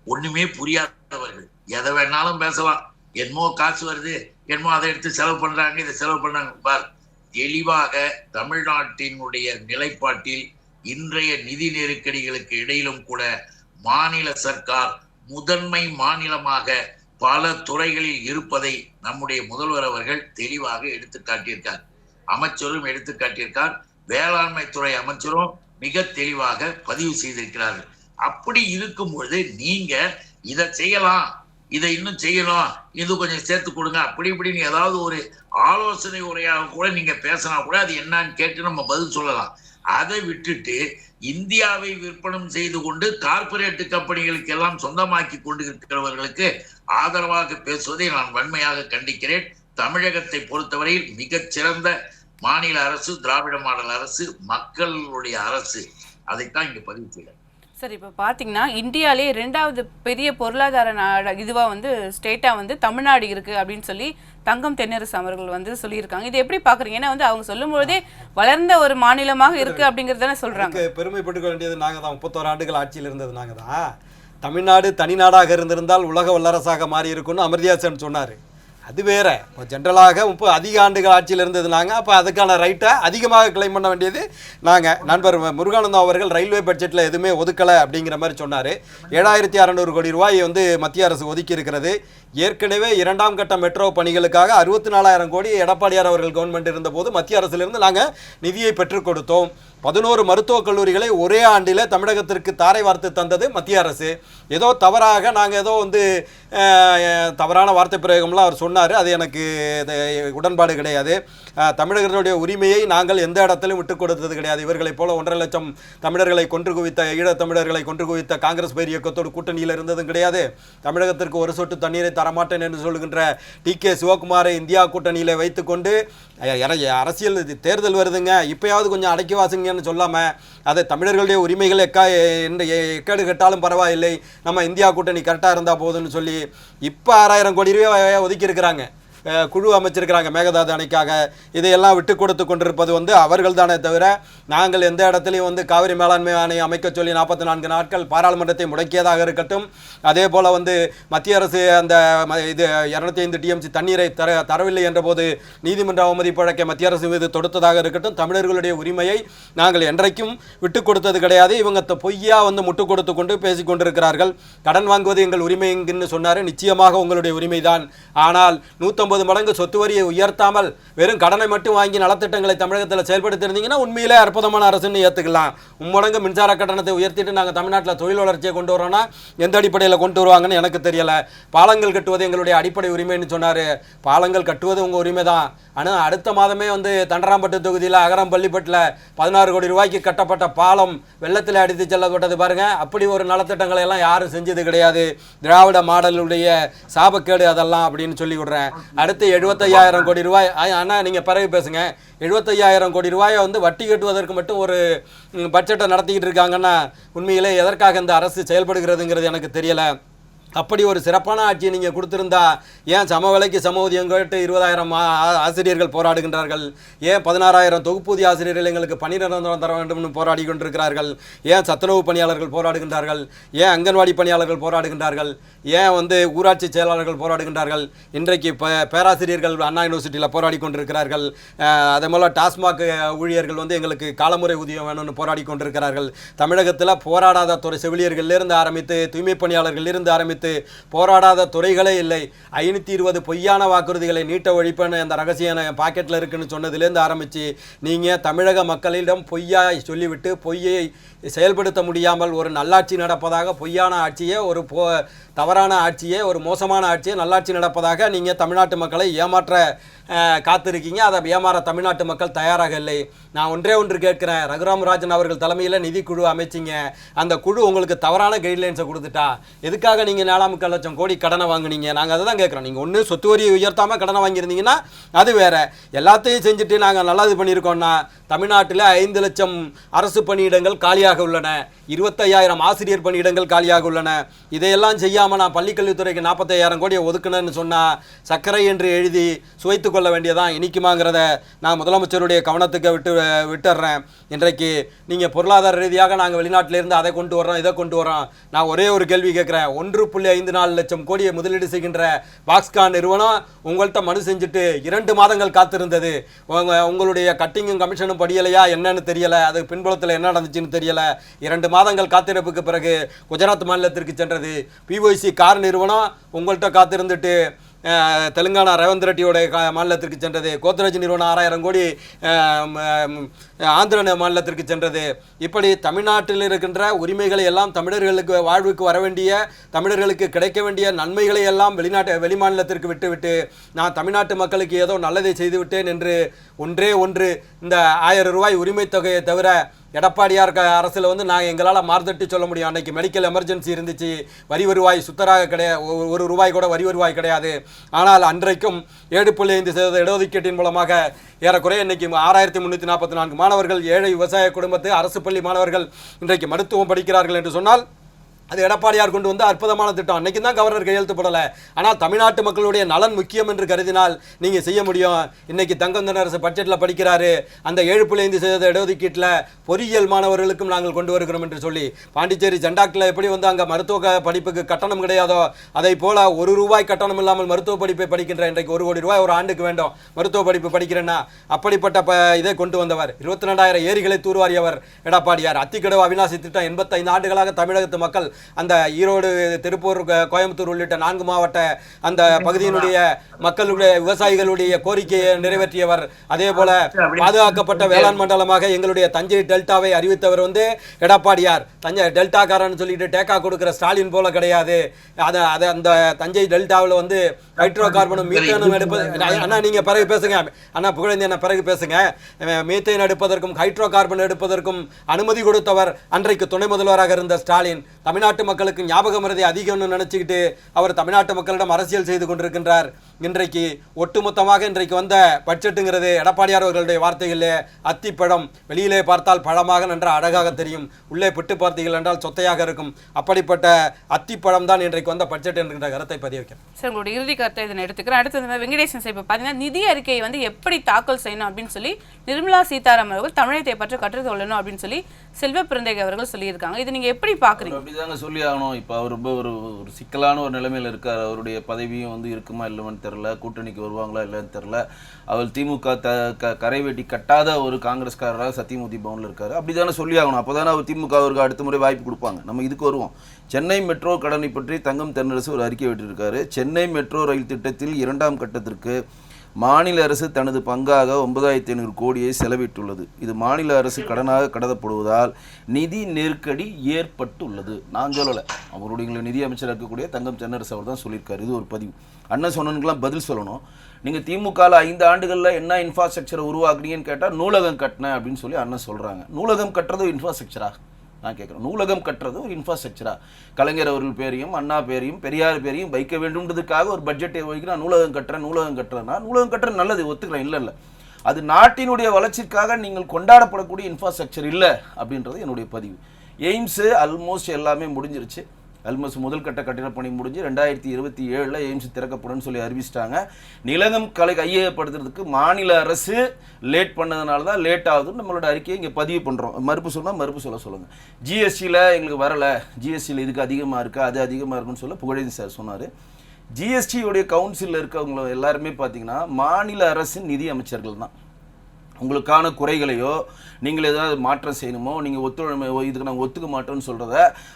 ஒண்ணுமே புரியாதவர்கள் எதை வேணாலும் பேசலாம். என்னமோ காசு வருது, என்னமோ அதை எடுத்து செலவு பண்றாங்க, இதை செலவு பண்றாங்க. பார், தெளிவாக தமிழ்நாட்டினுடைய நிலைப்பாட்டில் இன்றைய நிதி நெருக்கடிகளுக்கு இடையிலும் கூட மாநில சர்க்கார் முதன்மை மாநிலமாக பல துறைகளில் இருப்பதை நம்முடைய முதல்வர் அவர்கள் தெளிவாக எடுத்து காட்டியிருக்கார். அமைச்சரும் எடுத்து காட்டியிருக்கார். வேளாண்மை துறை அமைச்சரும் மிக தெளிவாக பதிவு செய்திருக்கிறார்கள். அப்படி இருக்கும் பொழுது நீங்க இதை செய்யலாம், இதை இன்னும் செய்யலாம், இது கொஞ்சம் சேர்த்து கொடுங்க, அப்படி இப்படின்னு ஏதாவது ஒரு ஆலோசனை உரையாக கூட நீங்க பேசினா கூட அது என்னன்னு கேட்டு நம்ம பதில் சொல்லலாம். அதை விட்டுட்டு இந்தியாவை விற்பனம் செய்து கொண்டு கார்பரேட் கம்பெனிகளுக்கு எல்லாம் சொந்தமாக்கி கொண்டு இருக்கிறவர்களுக்கு ஆதரவாக பேசுவதை நான் வன்மையாக கண்டிக்கிறேன். தமிழகத்தை பொறுத்தவரையில் மிகச்சிறந்த மாநில அரசு திராவிட மாடல் அரசு, மக்களுடைய அரசு. அதைத்தான் இங்க பதிவு செய்யலாம். சார், இப்போ பார்த்தீங்கன்னா இந்தியாவிலே 2வது பெரிய பொருளாதார இதுவாக ஸ்டேட்டாக தமிழ்நாடு இருக்குது அப்படின்னு சொல்லி தங்கம் தென்னரசு அவர்கள் சொல்லியிருக்காங்க. இது எப்படி பார்க்குறீங்க? ஏன்னா அவங்க சொல்லும்போதே வளர்ந்த ஒரு மாநிலமாக இருக்குது அப்படிங்கிறதானே சொல்கிறாங்க. பெருமைப்பட்டுக்க வேண்டியது நாங்கள் தான். 31 ஆண்டுகள் ஆட்சியில் இருந்தது நாங்கள் தான். தமிழ்நாடு தனிநாடாக இருந்திருந்தால் உலக வல்லரசாக மாறி இருக்குன்னு அமர்த்தியா சென் சொன்னார். அது வேற. இப்போ ஜென்ரலாக அதிக ஆண்டுகள் ஆட்சியில் இருந்தது நாங்கள். அப்போ அதுக்கான ரைட்டை அதிகமாக கிளைம் பண்ண வேண்டியது நாங்கள். நண்பர் முருகானந்தம் அவர்கள் ரயில்வே பட்ஜெட்டில் எதுவுமே ஒதுக்கலை அப்படிங்கிற மாதிரி சொன்னார். 7,600 கோடி ரூபாய் மத்திய அரசு ஒதுக்கி இருக்கிறது. ஏற்கனவே 2ஆம் கட்ட மெட்ரோ பணிகளுக்காக 64,000 கோடி எடப்பாடியார் அவர்கள் கவர்மெண்ட் இருந்தபோது மத்திய அரசிலிருந்து நாங்கள் நிதியை பெற்றுக் கொடுத்தோம். 11 மருத்துவக் கல்லூரிகளை ஒரே ஆண்டில் தமிழகத்திற்கு தாரை வார்த்து தந்தது மத்திய அரசு. ஏதோ தவறாக நாங்கள் ஏதோ தவறான வார்த்தை பிரயோகம்லாம் அவர் சொன்னார். அது எனக்கு உடன்பாடு கிடையாது. தமிழர்களுடைய உரிமையை நாங்கள் எந்த இடத்திலும் விட்டுக் கொடுத்தது கிடையாது. இவர்களைப் போல 1.5 லட்சம் தமிழர்களை கொன்று குவித்த, ஈழத்தமிழர்களை கொன்று குவித்த காங்கிரஸ் பேர் இயக்கத்தோடு கூட்டணியில் இருந்ததும் கிடையாது. தமிழகத்திற்கு ஒரு சொட்டு தண்ணீரை தரமாட்டேன் என்று சொல்கின்ற டி.கே. சிவகுமாரை இந்தியா கூட்டணியில் வைத்துக்கொண்டு அரசியல் தேர்தல் வருதுங்க, இப்பயாவது கொஞ்சம் அடக்கி வாசுங்கன்னு சொல்லாமல் அதை தமிழர்களுடைய உரிமைகள் எக்கேடு கட்டாலும் பரவாயில்லை, நம்ம இந்தியா கூட்டணி கரெக்டாக இருந்தால் போதுன்னு சொல்லி இப்போ 6,000 கோடி ரூபாய் ஒதுக்கி இருக்கிறாங்க. குழு அமைச்சிருக்கிறாங்க மேகதாது அணைக்காக. இதையெல்லாம் விட்டு கொடுத்து கொண்டிருப்பது வந்து அவர்கள் தானே தவிர நாங்கள் எந்த இடத்துலையும் வந்து காவிரி மேலாண்மை ஆணையம் அமைக்க சொல்லி 44 நாட்கள் பாராளுமன்றத்தை முடக்கியதாக இருக்கட்டும், அதே போல் வந்து மத்திய அரசு அந்த இது 205 டிஎம்சி தண்ணீரை தரவில்லை என்ற போது நீதிமன்ற அவமதிப்பு வழக்கை மத்திய அரசு மீது தொடுத்ததாக இருக்கட்டும், தமிழர்களுடைய உரிமையை நாங்கள் என்றைக்கும் விட்டு கொடுத்தது கிடையாது. இவங்க பொய்யா வந்து முட்டு கொடுத்து கொண்டு பேசிக் கொண்டிருக்கிறார்கள். கடன் வாங்குவது எங்கள் உரிமை என்கின்னு சொன்னார். நிச்சயமாக உங்களுடைய உரிமைதான். ஆனால் 150 மடங்கு சொத்து வரியை உயர்த்தாமல் வெறும் கடனை மட்டும் வாங்கி நலத்திட்டங்களை தமிழகத்தில் செயல்படுத்தியிருந்தீங்கன்னா உண்மையிலே அற்புதமான அரசுன்னு ஏற்றுக்கலாம். மும்மடங்கு மின்சார கட்டணத்தை உயர்த்திட்டு நாங்கள் தமிழ்நாட்டில் தொழில் வளர்ச்சியை கொண்டு வரோன்னா எந்த அடிப்படையில் கொண்டு வருவாங்கன்னு எனக்கு தெரியலை. பாலங்கள் கட்டுவது எங்களுடைய அடிப்படை உரிமைன்னு சொன்னார். பாலங்கள் கட்டுவது உங்கள் உரிமை தான். ஆனால் அடுத்த மாதமே வந்து தண்டராம்பட்டு தொகுதியில் அகரம் பள்ளிப்பட்டில் 16 கோடி ரூபாய்க்கு கட்டப்பட்ட பாலம் வெள்ளத்தில் அடித்து செல்லப்பட்டது பாருங்க. அப்படி ஒரு நலத்திட்டங்களை எல்லாம் யாரும் செஞ்சது கிடையாது. திராவிட மாடலுடைய சாபக்கேடு அதெல்லாம் அப்படின்னு சொல்லி விடுறேன். அடுத்து 75,000 கோடி ரூபாய். ஆனால் நீங்கள் பிறகு பேசுங்க. 75,000 கோடி ரூபாயை வந்து வட்டி கட்டுவதற்கு மட்டும் ஒரு பட்ஜெட்டை நடத்திக்கிட்டு இருக்காங்கன்னா உண்மையிலே எதற்காக இந்த அரசு செயல்படுகிறதுங்கிறது எனக்கு தெரியலை. அப்படி ஒரு சிறப்பான ஆட்சியை நீங்கள் கொடுத்துருந்தா ஏன் சம விலைக்கு சம ஊதியம் கேட்டு 20,000 ஆசிரியர்கள் போராடுகின்றார்கள்? ஏன் 16,000 தொகுப்பூதிய ஆசிரியர்கள் எங்களுக்கு பணி நிரந்தரம் தர வேண்டும்னு போராடி கொண்டிருக்கிறார்கள்? ஏன் சத்துணவு பணியாளர்கள் போராடுகின்றார்கள்? ஏன் அங்கன்வாடி பணியாளர்கள் போராடுகின்றார்கள்? ஏன் வந்து ஊராட்சி செயலாளர்கள் போராடுகின்றார்கள்? இன்றைக்கு பேராசிரியர்கள் அண்ணா யூனிவர்சிட்டியில் போராடி கொண்டிருக்கிறார்கள். அதே போல் டாஸ்மாக் ஊழியர்கள் வந்து எங்களுக்கு காலமுறை ஊதியம் வேணும்னு போராடி கொண்டிருக்கிறார்கள். தமிழகத்தில் போராடாத துறை செவிலியர்களிலிருந்து ஆரம்பித்து தூய்மை பணியாளர்களிலிருந்து ஆரம்பித்து போராடாத துறைகளே இல்லை. 520 பொய்யான வாக்குறுதிகளை நீட்ட ஒழிப்புன்னு அந்த ரகசிய பாக்கெட்டில் இருக்குன்னு சொன்னதுலேருந்து ஆரம்பித்து நீங்கள் தமிழக மக்களிடம் பொய்யாய் சொல்லிவிட்டு பொய்யை செயல்படுத்த முடியாமல் ஒரு நல்லாட்சி நடப்பதாக பொய்யான ஆட்சியே ஒரு தவறான ஆட்சியே ஒரு மோசமான ஆட்சியே நல்லாட்சி நடப்பதாக நீங்கள் தமிழ்நாட்டு மக்களை ஏமாற்ற காத்திருக்கீங்க. அதை ஏமாற தமிழ்நாட்டு மக்கள் தயாராக இல்லை. நான் ஒன்று கேட்குறேன். ரகுராமராஜன் அவர்கள் தலைமையில் நிதிக்குழு அமைச்சிங்க. அந்த குழு உங்களுக்கு தவறான கைட்லைன்ஸை கொடுத்துட்டா எதுக்காக நீங்கள் 4.25 லட்சம் கோடி கடனை வாங்குனீங்க? நாங்கள் அதை தான் கேட்குறோம். நீங்கள் ஒன்று சொத்து வரி உயர்த்தாமல் கடனை வாங்கியிருந்தீங்கன்னா அது வேறு. எல்லாத்தையும் செஞ்சுட்டு நாங்கள் நல்லது பண்ணியிருக்கோம்னா தமிழ்நாட்டில் 5 லட்சம் அரசு பணியிடங்கள் காலியாக உள்ளன. 25,000 ஆசிரியர் பணியிடங்கள் காலியாக உள்ளன. இதையெல்லாம் செய்யாமல் நான் பள்ளிக்கல்வித்துறைக்கு 45,000 கோடியை ஒதுக்குனேன்னு சொன்னால் சர்க்கரை என்று எழுதி சுவைத்து கொள்ள வேண்டியதான். இனிக்குமாங்கிறத நான் முதலமைச்சருடைய கவனத்துக்கு விட்டுடுறேன். இன்றைக்கு நீங்கள் பொருளாதார ரீதியாக நாங்கள் வெளிநாட்டிலேருந்து அதை கொண்டு வரோம் இதை கொண்டு வரோம். நான் ஒரே ஒரு கேள்வி கேட்குறேன். 1.54 லட்சம் கோடியை முதலீடு செய்கின்ற பாக்ஸ்கான் நிறுவனம் உங்கள்கிட்ட மனு செஞ்சுட்டு 2 மாதங்கள் காத்திருந்தது. உங்களுடைய கட்டிங்கும் கமிஷனும் படியலையா என்னன்னு தெரியலை. அது பின்புலத்தில் என்ன நடந்துச்சுன்னு தெரியலை. 2 மாதங்கள் காத்திருப்புக்கு பிறகு குஜராத் மாநிலத்திற்கு சென்றது. பிஒய்சி கார் நிறுவனம் உங்கள்கிட்ட காத்திருந்துட்டு தெலுங்கானா ரேவந்த் ரெட்டியோட மாநிலத்திற்கு சென்றது. கோத்ரேஜ் நிறுவனம் 6,000 கோடி ஆந்திர மாநிலத்திற்கு சென்றது. இப்படி தமிழ்நாட்டில் இருக்கின்ற உரிமைகளை எல்லாம் தமிழர்களுக்கு வாழ்வுக்கு வர வேண்டிய தமிழர்களுக்கு கிடைக்க வேண்டிய நன்மைகளை எல்லாம் வெளி மாநிலத்திற்கு விட்டுவிட்டு நான் தமிழ்நாட்டு மக்களுக்கு ஏதோ நல்லதை செய்துவிட்டேன் என்று ஒன்று இந்த 1000 ரூபாய் உரிமை தொகையை தவிர எடப்பாடியார் அரசில் வந்து நான் எங்களால் மார்தட்டி சொல்ல முடியும். அன்றைக்கி மெடிக்கல் எமர்ஜென்சி இருந்துச்சு. வரி வருவாய் சுத்தராக கிடையாது. 1 ரூபாய் கூட வரி வருவாய் கிடையாது. ஆனால் அன்றைக்கும் 7.5% இடஒதுக்கீட்டின் மூலமாக ஏறக்குறைய இன்றைக்கி 6,344 மாணவர்கள் ஏழை விவசாய குடும்பத்து அரசு பள்ளி மாணவர்கள் இன்றைக்கு மருத்துவம் படிக்கிறார்கள் என்று சொன்னால் அது எடப்பாடியார் கொண்டு வந்து அற்புதமான திட்டம். அன்றைக்கி தான் கவர்னர் கையெழுத்து போடலை. ஆனால் தமிழ்நாட்டு மக்களுடைய நலன் முக்கியம் என்று கருதினால் நீங்கள் செய்ய முடியும். இன்றைக்கி தங்கம் தென்னரசு பட்ஜெட்டில் படிக்கிறாரு. அந்த 7.5% இடஒதுக்கீட்டில் பொறியியல் மாணவர்களுக்கும் நாங்கள் கொண்டு வருகிறோம் என்று சொல்லி பாண்டிச்சேரி ஜெண்டாக்கில் எப்படி வந்து அங்கே மருத்துவ படிப்புக்கு கட்டணம் கிடையாதோ அதை போல் 1 ரூபாய் கட்டணம் இல்லாமல் மருத்துவ படிப்பை படிக்கின்ற இன்றைக்கு 1 கோடி ரூபாய் ஒரு ஆண்டுக்கு வேண்டும் மருத்துவ படிப்பு படிக்கிறேன்னா அப்படிப்பட்ட இதை கொண்டு வந்தவர். 22,000 ஏரிகளை தூர்வாரியவர் எடப்பாடியார். அத்திக்கடவு அவிநாசி திட்டம் 85 ஆண்டுகளாக தமிழகத்து மக்கள் அந்த ஈரோடு திருப்பூர் கோயம்புத்தூர் உள்ளிட்ட 4 மாவட்ட அந்த பகுதியினுடைய மக்களுடைய விவசாயிகளுடைய கோரிக்கையை நிறைவேற்றியவர். அதே போல பாதுகாக்கப்பட்ட வேளாண் மண்டலமாக எங்களுடைய தஞ்சை டெல்டாவை அறிவித்தவர் வந்து எடப்பாடியார். தஞ்சை டெல்டாக்காரன்னு சொல்லிட்டு டேக்கா கொடுக்குற ஸ்டாலின் போல கிடையாது. அதை அந்த தஞ்சை டெல்டாவில் வந்து ஹைட்ரோ கார்பனும் மீத்தேனும் எடுப்பது. அண்ணா நீங்கள் பிறகு பேசுங்க. அண்ணா புகழேந்தி என்ன பிறகு பேசுங்க. மீத்தேன் எடுப்பதற்கும் ஹைட்ரோ கார்பன் எடுப்பதற்கும் அனுமதி கொடுத்தவர் அன்றைக்கு துணை முதல்வராக இருந்த ஸ்டாலின். தமிழ்நாட்டு மக்களுக்கு ஞாபக மறதி அதிகம்னு நினைச்சுக்கிட்டு அவர் தமிழ்நாட்டு மக்களிடம் அரசியல் செய்து கொண்டிருக்கின்றார். இன்றைக்கு ஒட்டுமொத்தமாக இன்றைக்கு வந்த பட்ஜெட்டுங்கிறது எடப்பாடியார் அவர்களுடைய வார்த்தைகளிலே அத்திப்பழம் வெளியிலே பார்த்தால் பழமாக நன்ற அழகாக தெரியும், உள்ளே பிட்டு பார்த்தீர்கள் என்றால் சொத்தையாக இருக்கும். அப்படிப்பட்ட அத்திப்பழம் தான் இன்றைக்கு வந்த பட்ஜெட் என்கின்ற கருத்தை பதிய வைக்கிறேன். சார், உங்களுடைய இறுதி கருத்தை இதை எடுத்துக்கிறேன். அடுத்தது வெங்கடேசன் சார், இப்போ பார்த்தீங்கன்னா நிதி அறிக்கையை வந்து எப்படி தாக்கல் செய்யணும் அப்படின்னு சொல்லி நிர்மலா சீதாராமன் அவர்கள் தமிழகத்தை பற்றி கற்றுக்கொள்ளணும் அப்படின்னு சொல்லி செல்வ பிறந்தகை அவர்கள் சொல்லியிருக்காங்க. இது நீங்க எப்படி பாக்குறீங்க? அப்படிதாங்க சொல்லி ஆகணும். இப்போ அவர் ரொம்ப ஒரு சிக்கலான ஒரு நிலைமையில இருக்கார். அவருடைய பதவியும் வந்து இருக்குமா இல்லைன்னு தெரியல, கூட்டணிக்கு வருவாங்களா இல்லைன்னு தெரியல. அவர் திமுக கரை வெட்டி கட்டாத ஒரு காங்கிரஸ்காரராக சத்தியமூர்த்தி பவனில் இருக்காரு. அப்படிதானே சொல்லி ஆகணும். அப்போதானே அவர் திமுக அவருக்கு அடுத்த முறை வாய்ப்பு கொடுப்பாங்க. நம்ம இதுக்கு வருவோம். சென்னை மெட்ரோ கடனை பற்றி தங்கம் தென்னரசு ஒரு அறிக்கை விட்டிருக்காரு. சென்னை மெட்ரோ ரயில் திட்டத்தில் 2ஆம் கட்டத்திற்கு மாநில அரசு தனது பங்காக 9500 கோடியை செலவிட்டுள்ளது. இது மாநில அரசு கடனாக கடத்தப்படுவதால் நிதி நெருக்கடி ஏற்பட்டுள்ளது. நான் சொல்லலை, அவருடைய நிதி அமைச்சர் இருக்கக்கூடிய தங்கம் தென்னரசு அவர் தான் சொல்லியிருக்காரு. இது ஒரு பதிவு. அண்ணன் சொன்னனுக்கெல்லாம் பதில் சொல்லணும். நீங்கள் திமுகவில் 5 ஆண்டுகளில் என்ன இன்ஃப்ராஸ்ட்ரக்சரை உருவாக்குனீங்கன்னு கேட்டால் நூலகம் கட்டினேன் அப்படின்னு சொல்லி அண்ணன் சொல்கிறாங்க. நூலகம் கட்டுறது இன்ஃப்ராஸ்ட்ரக்சரா? நான் கேட்குறேன். நூலகம் கட்டுறது ஒரு இன்ஃப்ராஸ்ட்ரக்சரா? கலைஞர் அவர்கள் பேரையும் அண்ணா பேரையும் பெரியார் பேரையும் வைக்க வேண்டும்ன்றதுக்காக ஒரு பட்ஜெட்டை வைக்கிறேன். நூலகம் கட்டுறேன்னா நூலகம் கட்டுறது நல்லது, ஒத்துக்கிறேன், இல்லை அது நாட்டினுடைய வளர்ச்சிக்காக நீங்கள் கொண்டாடப்படக்கூடிய இன்ஃப்ராஸ்ட்ரக்சர் இல்லை அப்படின்றது என்னுடைய பதிவு. எய்ம்ஸு ஆல்மோஸ்ட் எல்லாமே முடிஞ்சிருச்சு. ஆல்மோஸ்ட் முதல் கட்ட கட்டிடப் பணி முடிஞ்சு 2027 எய்ம்ஸ் திறக்கப்படும் சொல்லி அறிவிச்சிட்டாங்க. நிலகம் கையகப்படுத்துறதுக்கு மாநில அரசு லேட் பண்ணதுனால தான் லேட் ஆகுதுன்னு நம்மளோட அறிக்கையை இங்கே பதிவு பண்ணுறோம். மறுப்பு சொன்னால் மறுப்பு சொல்லுங்கள். ஜிஎஸ்டியில் எங்களுக்கு வரலை, ஜிஎஸ்டியில் இதுக்கு அதிகமாக இருக்குது, அது அதிகமாக இருக்குன்னு சொல்ல புகழேந்தி சார் சொன்னார். ஜிஎஸ்டியோடைய கவுன்சிலில் இருக்கவங்க எல்லாருமே பார்த்தீங்கன்னா மாநில அரசின் நிதி அமைச்சர்கள் தான். உங்களுக்கான குறைகளையோ நீங்கள் ஏதாவது மாற்றம் செய்யணுமோ, நீங்கள் ஒத்துழைமை இதுக்கு நாங்கள் ஒத்துக்க மாட்டோம்னு சொல்கிறத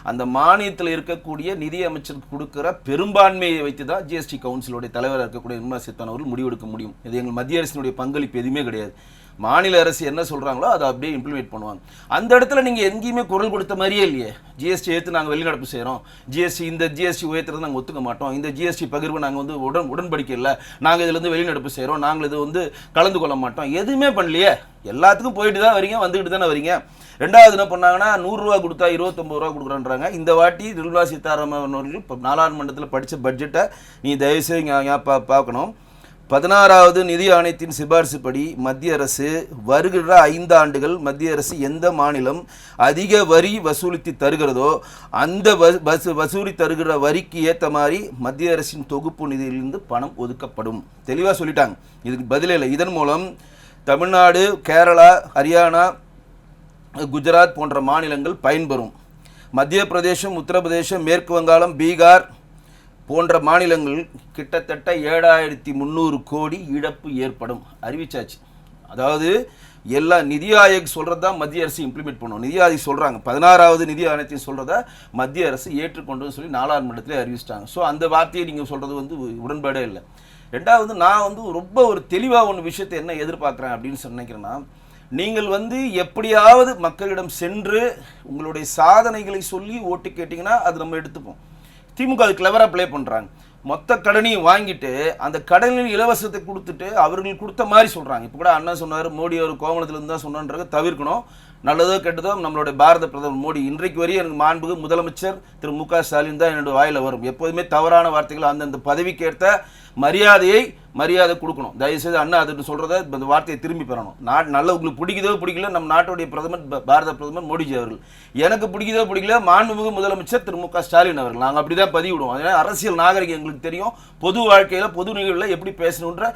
அந்த மானியத்தில் இருக்கக்கூடிய நிதி அமைச்சருக்கு கொடுக்குற பெரும்பான்மையை வைத்து தான் ஜிஎஸ்டி கவுன்சிலுடைய தலைவராக இருக்கக்கூடிய நிர்மலா சீதாராமன் அவர்கள் முடிவெடுக்க முடியும். இது எங்கள் மத்திய அரசினுடைய பங்களிப்பு எதுவுமே கிடையாது. மாநில அரசு என்ன சொல்கிறாங்களோ அதை அப்படியே இம்ப்ளிமெண்ட் பண்ணுவாங்க. அந்த இடத்துல நீங்கள் எங்கேயுமே குரல் கொடுத்த மாதிரியே இல்லையே. ஜிஎஸ்டி ஏற்று நாங்கள் வெளிநடப்பு செய்கிறோம், இந்த ஜிஎஸ்டி உயர்த்துறது நாங்கள் ஒத்துக்க மாட்டோம், இந்த ஜிஎஸ்டி பகிர்வு நாங்கள் வந்து உடன்படிக்கை இல்லை, நாங்கள் இதுலேருந்து வெளிநடப்பு செய்கிறோம், நாங்கள் இது வந்து கலந்து கொள்ள மாட்டோம், எதுவுமே பண்ணலையே. எல்லாத்துக்கும் போயிட்டு தான் வரீங்க, வந்துக்கிட்டு தானே வரீங்க. ரெண்டாவது என்ன பண்ணாங்கன்னா 100 ரூபா கொடுத்தா 29 ரூபா கொடுக்குறான்றாங்க. இந்த வாட்டி நிர்மலா சீதாராமன் அவர்கள் இப்போ நாடாளுமன்றத்தில் படித்த பட்ஜெட்டை நீ தயவுசெய்து பார்க்கணும். 16வது நிதி ஆணையத்தின் சிபாரிசுப்படி மத்திய அரசு வருகிற 5 ஆண்டுகள் மத்திய அரசு எந்த மாநிலம் அதிக வரி வசூலித்து தருகிறதோ அந்த வசூலி தருகிற வரிக்கு ஏற்ற மாதிரி மத்திய அரசின் தொகுப்பு நிதியிலிருந்து பணம் ஒதுக்கப்படும். தெளிவாக சொல்லிட்டாங்க. இதுக்கு பதிலே இல்லை. இதன் மூலம் தமிழ்நாடு, கேரளா, ஹரியானா, குஜராத் போன்ற மாநிலங்கள் பயன்பெறும். மத்திய பிரதேசம், உத்தரப்பிரதேசம், மேற்கு வங்காளம், பீகார் போன்ற மாநிலங்கள் கிட்டத்தட்ட 7300 கோடி இழப்பு ஏற்படும் அறிவிச்சாச்சு. அதாவது எல்லா நிதி ஆயோக் சொல்கிறது தான் மத்திய அரசு இம்ப்ளிமெண்ட் பண்ணும். நிதி ஆயோக் சொல்கிறாங்க 16வது நிதி ஆணையத்தையும் சொல்கிறத மத்திய அரசு ஏற்றுக்கொண்டு சொல்லி நாடாளுமன்றத்திலே அறிவிச்சிட்டாங்க. ஸோ அந்த வார்த்தையை நீங்கள் சொல்கிறது வந்து உடன்பாடே இல்லை. ரெண்டாவது நான் வந்து ரொம்ப ஒரு தெளிவாக ஒன்று விஷயத்தை என்ன எதிர்பார்க்குறேன் அப்படின்னு நினைக்கிறேன்னா, நீங்கள் வந்து எப்படியாவது மக்களிடம் சென்று உங்களுடைய சாதனைகளை சொல்லி ஓட்டு கேட்டிங்கன்னா அது நம்ம எடுத்துப்போம். திமுக அது கிளவராக ப்ளே பண்ணுறாங்க. மொத்த கடனையும் வாங்கிட்டு அந்த கடனில் இலவசத்தை கொடுத்துட்டு அவர்கள் கொடுத்த மாதிரி சொல்கிறாங்க. இப்போ கூட அண்ணா சொன்னார், மோடி அவர் கோமலத்திலிருந்து தான் சொன்னன்றதை தவிர்க்கணும். நல்லதோ கெட்டதோ நம்மளுடைய பாரத பிரதமர் மோடி இன்றைக்கு வரையும் எனக்கு மாண்புகு முதலமைச்சர் திரு மு க ஸ்டாலின் தான் என்னோட வாயில் வரும். எப்போதுமே தவறான வார்த்தைகள் அந்தந்த பதவிக்கேற்ற மரியாதை கொடுக்கணும். தயவுசெய்து அண்ணா அதுன்னு சொல்கிறத இந்த வார்த்தையை திரும்பி பெறணும். நல்ல உங்களுக்கு பிடிக்குதோ பிடிக்கல, நம்ம நாட்டுடைய பிரதமர் பாரத பிரதமர் மோடிஜி அவர்கள். எனக்கு பிடிக்குதோ பிடிக்கல மாண்புமிகு முதலமைச்சர் திரு மு க ஸ்டாலின் அவர்கள். நாங்கள் அப்படி தான் பதிவிடுவோம். அதனால் அரசியல் நாகரிகம் எங்களுக்கு தெரியும். பொது வாழ்க்கையில் பொது நிகழ்வில் எப்படி பேசணுன்ற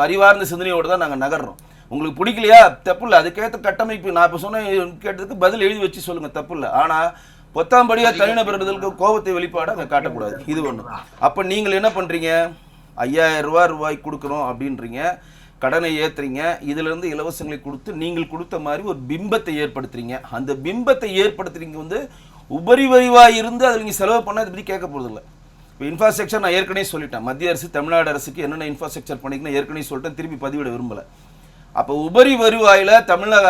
அறிவார்ந்த சிந்தனையோடு தான் நாங்கள் நகர்றோம். உங்களுக்கு பிடிக்கலையா தப்பு இல்லை, அதுக்கேற்ற கட்டமைப்பு நான் இப்போ சொன்ன கேட்டதுக்கு பதில் எழுதி வச்சு சொல்லுங்கள், தப்பு இல்லை. ஆனால் பொத்தாம்படியாக தனிநபர்களுக்கு கோபத்தை வெளிப்பாடு அங்கே காட்டக்கூடாது. இது ஒன்று. அப்போ நீங்கள் என்ன பண்ணுறீங்க, 5000 ரூபாய்க்கு கொடுக்குறோம் அப்படின்றீங்க, கடனை ஏற்றுறீங்க, இதிலிருந்து இலவசங்களை கொடுத்து நீங்கள் கொடுத்த மாதிரி ஒரு பிம்பத்தை ஏற்படுத்துறீங்க. அந்த பிம்பத்தை ஏற்படுத்துறீங்க வந்து உபரி வரிவாக இருந்து அதில் நீங்கள் செலவு பண்ணால் இதை பற்றி கேட்க போகிறதில்ல. இப்போ இன்ஃப்ராஸ்ட்ரக்சர் நான் ஏற்கனவே சொல்லிட்டேன். மத்திய அரசு தமிழ்நாடு அரசுக்கு என்னென்ன இன்ஃப்ராஸ்ட்ரக்சர் பண்ணிக்கணும் ஏற்கனவே சொல்லிட்டேன், திருப்பி பதிவிட விரும்பலை. அப்போ உபரி வருவாயில் தமிழக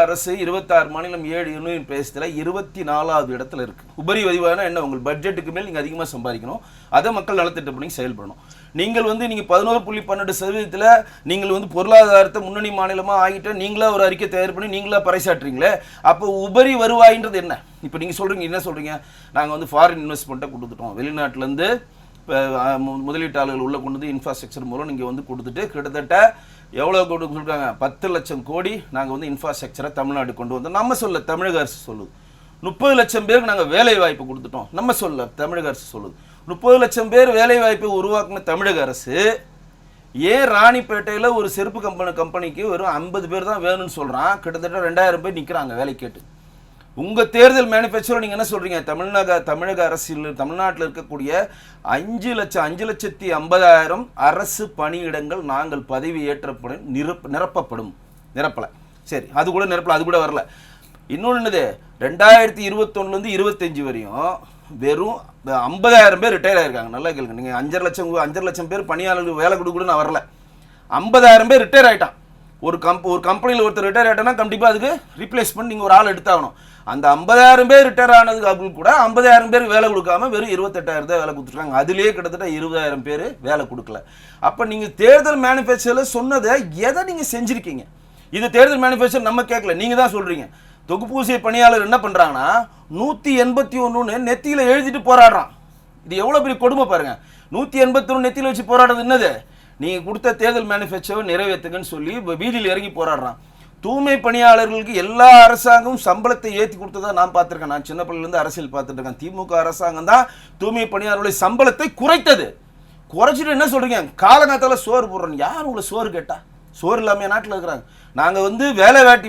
அரசு 26 மாநிலம் 7 யூனியன் பிரதேசத்தில் 24வது இடத்துல இருக்குது. உபரி வருவாய்னா என்ன, உங்கள் பட்ஜெட்டுக்கு மேல் நீங்கள் அதிகமாக சம்பாதிக்கணும், அதை மக்கள் நலத்திட்ட பண்ணி செயல்படணும். நீங்கள் வந்து நீங்கள் 11.12% நீங்கள் வந்து பொருளாதாரத்தை முன்னணி மாநிலமாக ஆகிட்ட நீங்களா ஒரு அறிக்கை தயார் பண்ணி நீங்களா பறைசாற்றுறீங்களே. அப்போ உபரி வருவாயின்றது என்ன? இப்போ நீங்கள் சொல்கிறீங்க, என்ன சொல்கிறீங்க, நாங்கள் வந்து ஃபாரின் இன்வெஸ்ட்மெண்ட்டை கொடுத்துட்டோம், வெளிநாட்டிலேருந்து முதலீட்டாளர்கள் உள்ள கொண்டு வந்து இன்ஃப்ராஸ்ட்ரக்சர் மூலம் நீங்கள் வந்து கொடுத்துட்டு கிட்டத்தட்ட எவ்வளோ கொடுத்துருக்காங்க 10 லட்சம் கோடி நாங்கள் வந்து இன்ஃப்ராஸ்ட்ரக்சரை தமிழ்நாடு கொண்டு வந்தோம். நம்ம சொல்ல தமிழக அரசு சொல்லுது. 30 லட்சம் பேருக்கு நாங்கள் வேலை வாய்ப்பு கொடுத்துட்டோம். நம்ம சொல்ல தமிழக அரசு சொல்லுது. 30 லட்சம் பேர் வேலை வாய்ப்பை உருவாக்குன தமிழக அரசு ஏன் ராணிப்பேட்டையில் ஒரு செருப்பு கம்பெனிக்கு வெறும் 50 பேர் தான் வேணும்னு சொல்கிறான். கிட்டத்தட்ட 2000 பேர் நிற்கிறாங்க வேலை கேட்டு. உங்கள் தேர்தல் மேனிஃபெஸ்டோவில் நீங்கள் என்ன சொல்கிறீங்க? தமிழக அரசில் தமிழ்நாட்டில் இருக்கக்கூடிய 5,50,000 அரசு பணியிடங்கள் நாங்கள் பதவி ஏற்றப்படும் நிரப்பப்படும். நிரப்பலை. சரி, அது கூட நிரப்பலை, அது கூட வரல. இன்னொன்று என்னது, 2021 25 வரையும் வெறும் 50,000 பேர் ரிட்டையர் ஆகிருக்காங்க. நல்லா கேளுங்க. நீங்கள் 5,5 லட்சம் பேர் பணியாளர்கள் வேலை கொடுக்கூட நான் வரல. 50,000 பேர் ரிட்டையர் ஆகிட்டான். ஒரு கம்பெனியில் ஒருத்தர் ரிட்டையர் ஆகிட்டோன்னா கண்டிப்பாக அதுக்கு ரீப்ளேஸ்மெண்ட் நீங்கள் ஒரு ஆள் எடுத்தாகணும். அந்த 50,000 பேர் ரிட்டையர் ஆனதுக்கு கூட 50,000 பேர் வேலை கொடுக்காம வெறும் 28,000 தான் வேலை கொடுத்துருக்காங்க. அதுலேயே கிட்டத்தட்ட 20,000 பேர் வேலை கொடுக்கல. அப்போ நீங்கள் தேர்தல் மேனிஃபெஸ்டோவில் சொன்னதை எதை நீங்கள் செஞ்சுருக்கீங்க? இது தேர்தல் மேனிஃபெஸ்டோ நம்ம கேட்கல, நீங்கள் தான் சொல்கிறீங்க. தொகுப்பூசிய பணியாளர் என்ன பண்ணுறாங்கன்னா 181 நெத்தியில் எழுதிட்டு போராடுறான். இது எவ்வளோ பெரிய கொடுமை பாருங்க. 181 நெத்தியில் வச்சு போராடுறது என்னது? நீங்கள் கொடுத்த தேர்தல் மேனிஃபெஸ்டோவை நிறைவேற்றுங்கன்னு சொல்லி வீதியில் இறங்கி போராடுறான். தூய்மை பணியாளர்களுக்கு எல்லா அரசாங்கமும் சம்பளத்தை ஏற்றி கொடுத்ததா நான் பார்த்துருக்கேன். நான் சின்ன பிள்ளைலேருந்து அரசியல் பார்த்துட்டு இருக்கேன். திமுக அரசாங்கம் தான் தூய்மை பணியாளர்களுடைய சம்பளத்தை குறைத்தது. குறைச்சிட்டு என்ன சொல்கிறீங்க? காலங்காத்தால் சோறு போடுறோம். யார் உங்களை சோறு கேட்டா? சோறு இல்லாமல் நாட்டில் இருக்கிறாங்க. நாங்கள் வந்து வேலை வேட்டி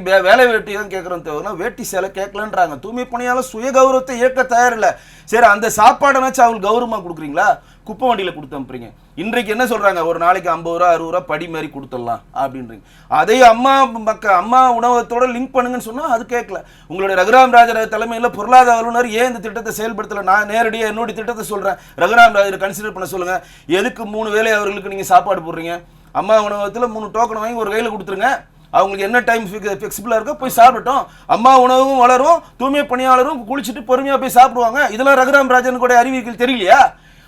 தான் கேட்குறோம், தவிர வேட்டி சேலை கேட்கலன்றாங்க. தூய்மை பணியாளர் சுய கௌரவத்தை இயக்க தயாரில்லை. சரி, அந்த சாப்பாடைனாச்சும் அவங்களுக்கு கௌரவமாக கொடுக்குறீங்களா? குப்பை வண்டியில் கொடுத்து அனுப்புறீங்க. இன்றைக்கு என்ன சொல்கிறாங்க? ஒரு நாளைக்கு 50 ரூபா 60 ரூபா படி மாதிரி கொடுத்துடலாம் அப்படின்றீங்க. அதே அம்மா உணவகத்தோட லிங்க் பண்ணுங்கன்னு சொன்னால் அது கேட்கல. உங்களுடைய ரகுராம் ராஜர் தலைமையில் பொருளாதார ஆளுநர் ஏன் இந்த திட்டத்தை செயல்படுத்தலை? நான் நேரடியாக என்னுடைய திட்டத்தை சொல்கிறேன். ரகுராம் ராஜரை கன்சிடர் பண்ண சொல்லுங்கள். எதுக்கு 3 வேளை அவர்களுக்கு நீங்கள் சாப்பாடு போடுறீங்க? அம்மா உணவகத்தில் 3 டோக்கன் வாங்கி ஒரு கையில் கொடுத்துருங்க. அவங்களுக்கு என்ன டைம் ஃபிளெக்சிபிளாக இருக்கோ போய் சாப்பிட்டோம். அம்மா உணவும் வளரும், தூய்மை பணியாளரும் குளிச்சுட்டு பொறுமையாக போய் சாப்பிடுவாங்க. இதெல்லாம் ரகுராம் ராஜன் கூட அறிவிக்கல் தெரியலையா?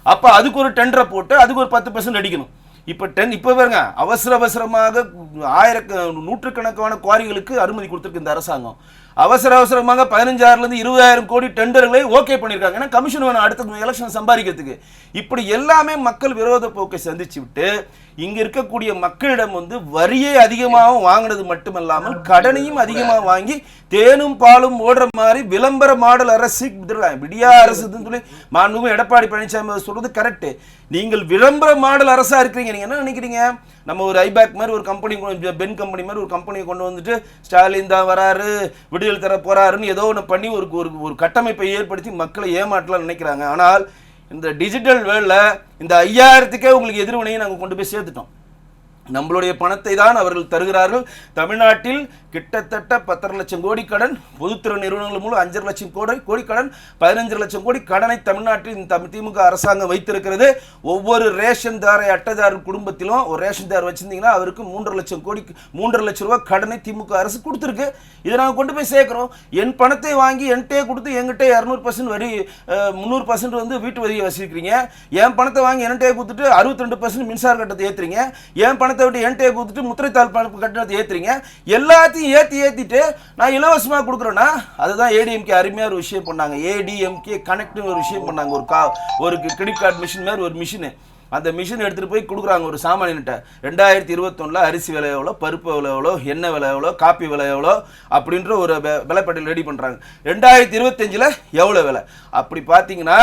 அப்போ அதுக்கு ஒரு டெண்டரை போட்டு அதுக்கு ஒரு 10% அடிக்கணும். இப்போ பாருங்க, அவசரமாக நூற்றுக்கணக்கான குவாரிகளுக்கு அனுமதி கொடுத்துருக்கு இந்த அரசாங்கம். அவசரமாக 15,000 20,000 கோடி டெண்டர்களை ஓகே பண்ணியிருக்காங்க. ஏன்னா கமிஷன் வேணும் அடுத்த எலெக்ஷன் சம்பாதிக்கிறதுக்கு. இப்படி எல்லாமே மக்கள் விரோத போக்கை சந்திச்சு விட்டு இங்க இருக்கக்கூடிய மக்களிடம் வந்து வரியை அதிகமாக வாங்கினது மட்டுமல்லாமல் கடனையும் அதிகமாக வாங்கி தேனும் பாலும் ஓடுற மாதிரி விளம்பர மாடல் அரசு விடியா அரசு சொல்லி மாண்புமிகு எடப்பாடி பழனிசாமி சொல்றது கரெக்ட். நீங்கள் விளம்பர மாடல் அரசா இருக்கிறீங்க. நீங்க என்ன நினைக்கிறீங்க? நம்ம ஒரு ஐபேக் மாதிரி ஒரு கம்பெனி, பென் கம்பெனி மாதிரி ஒரு கம்பெனியை கொண்டு வந்துட்டு ஸ்டாலின் தான் வராரு, விடுதலை தர போறாருன்னு ஏதோ ஒன்று பண்ணி ஒரு கட்டமைப்பை ஏற்படுத்தி மக்களை ஏமாற்றலாம் நினைக்கிறாங்க. ஆனால் இந்த டிஜிட்டல் வேர்ல்டில் இந்த 5000க்கே உங்களுக்கு எதிர்வினையை நாங்கள் கொண்டு போய் சேர்த்துட்டோம். நம்மளுடைய பணத்தை தான் அவர்கள் தருகிறார்கள். தமிழ்நாட்டில் கிட்டத்தட்ட 10 லட்சம் கோடி கடன், பொதுத்துறை நிறுவனங்கள் மூலம் 5 லட்சம் கோடி கடன், 15 லட்சம் கோடி கடனை தமிழ்நாட்டில் திமுக அரசாங்கம் வைத்திருக்கிறது. ஒவ்வொரு அட்டைதாரர் குடும்பத்திலும் ஒரு ரேஷன்தார் வச்சிருந்தீங்கன்னா அவருக்கு 3.5 லட்சம் ரூபாய் கடனை திமுக அரசு கொடுத்துருக்கு. இதை நாங்கள் கொண்டு போய் சேர்க்கிறோம். என் பணத்தை வாங்கி என்கிட்டே கொடுத்து என்கிட்ட 200% வரி 300% வந்து வீட்டு வரியை வசூலிக்கிறீங்க. என் பணத்தை வாங்கி என்கிட்டே கொடுத்துட்டு 62% மின்சார கட்டணத்தை ஏற்றுறீங்க. என் பணத்தை விட்டு என்கிட்டே கொடுத்துட்டு முத்திரைத்தாள் கட்டணத்தை ஏற்றுறீங்க. எல்லாத்தையும் ஏத்திட்டு நான் இலவசமா கொடுக்குறேன்னா அதுதான் ஏடிஎம்கே அருமையா ஒரு விஷயம் பண்ணாங்க. ஏடிஎம்கே கனெக்ட்னு ஒரு விஷயம் பண்ணாங்க. ஒரு கிரெடிட் கார்டு மிஷின் மாதிரி ஒரு மிஷின். அந்த மிஷின் எடுத்துகிட்டு போய் கொடுக்குறாங்க ஒரு சாமானியன்ட்ட. 2021 அரிசி விலை எவ்வளோ, பருப்பு விலை எவ்வளோ, எண்ணெய் விலை எவ்வளோ, காப்பி விலை எவ்வளோ அப்படின்ற ஒரு விலைப்பட்டியல் ரெடி பண்ணுறாங்க. 2025 எவ்வளோ விலை அப்படி பார்த்தீங்கன்னா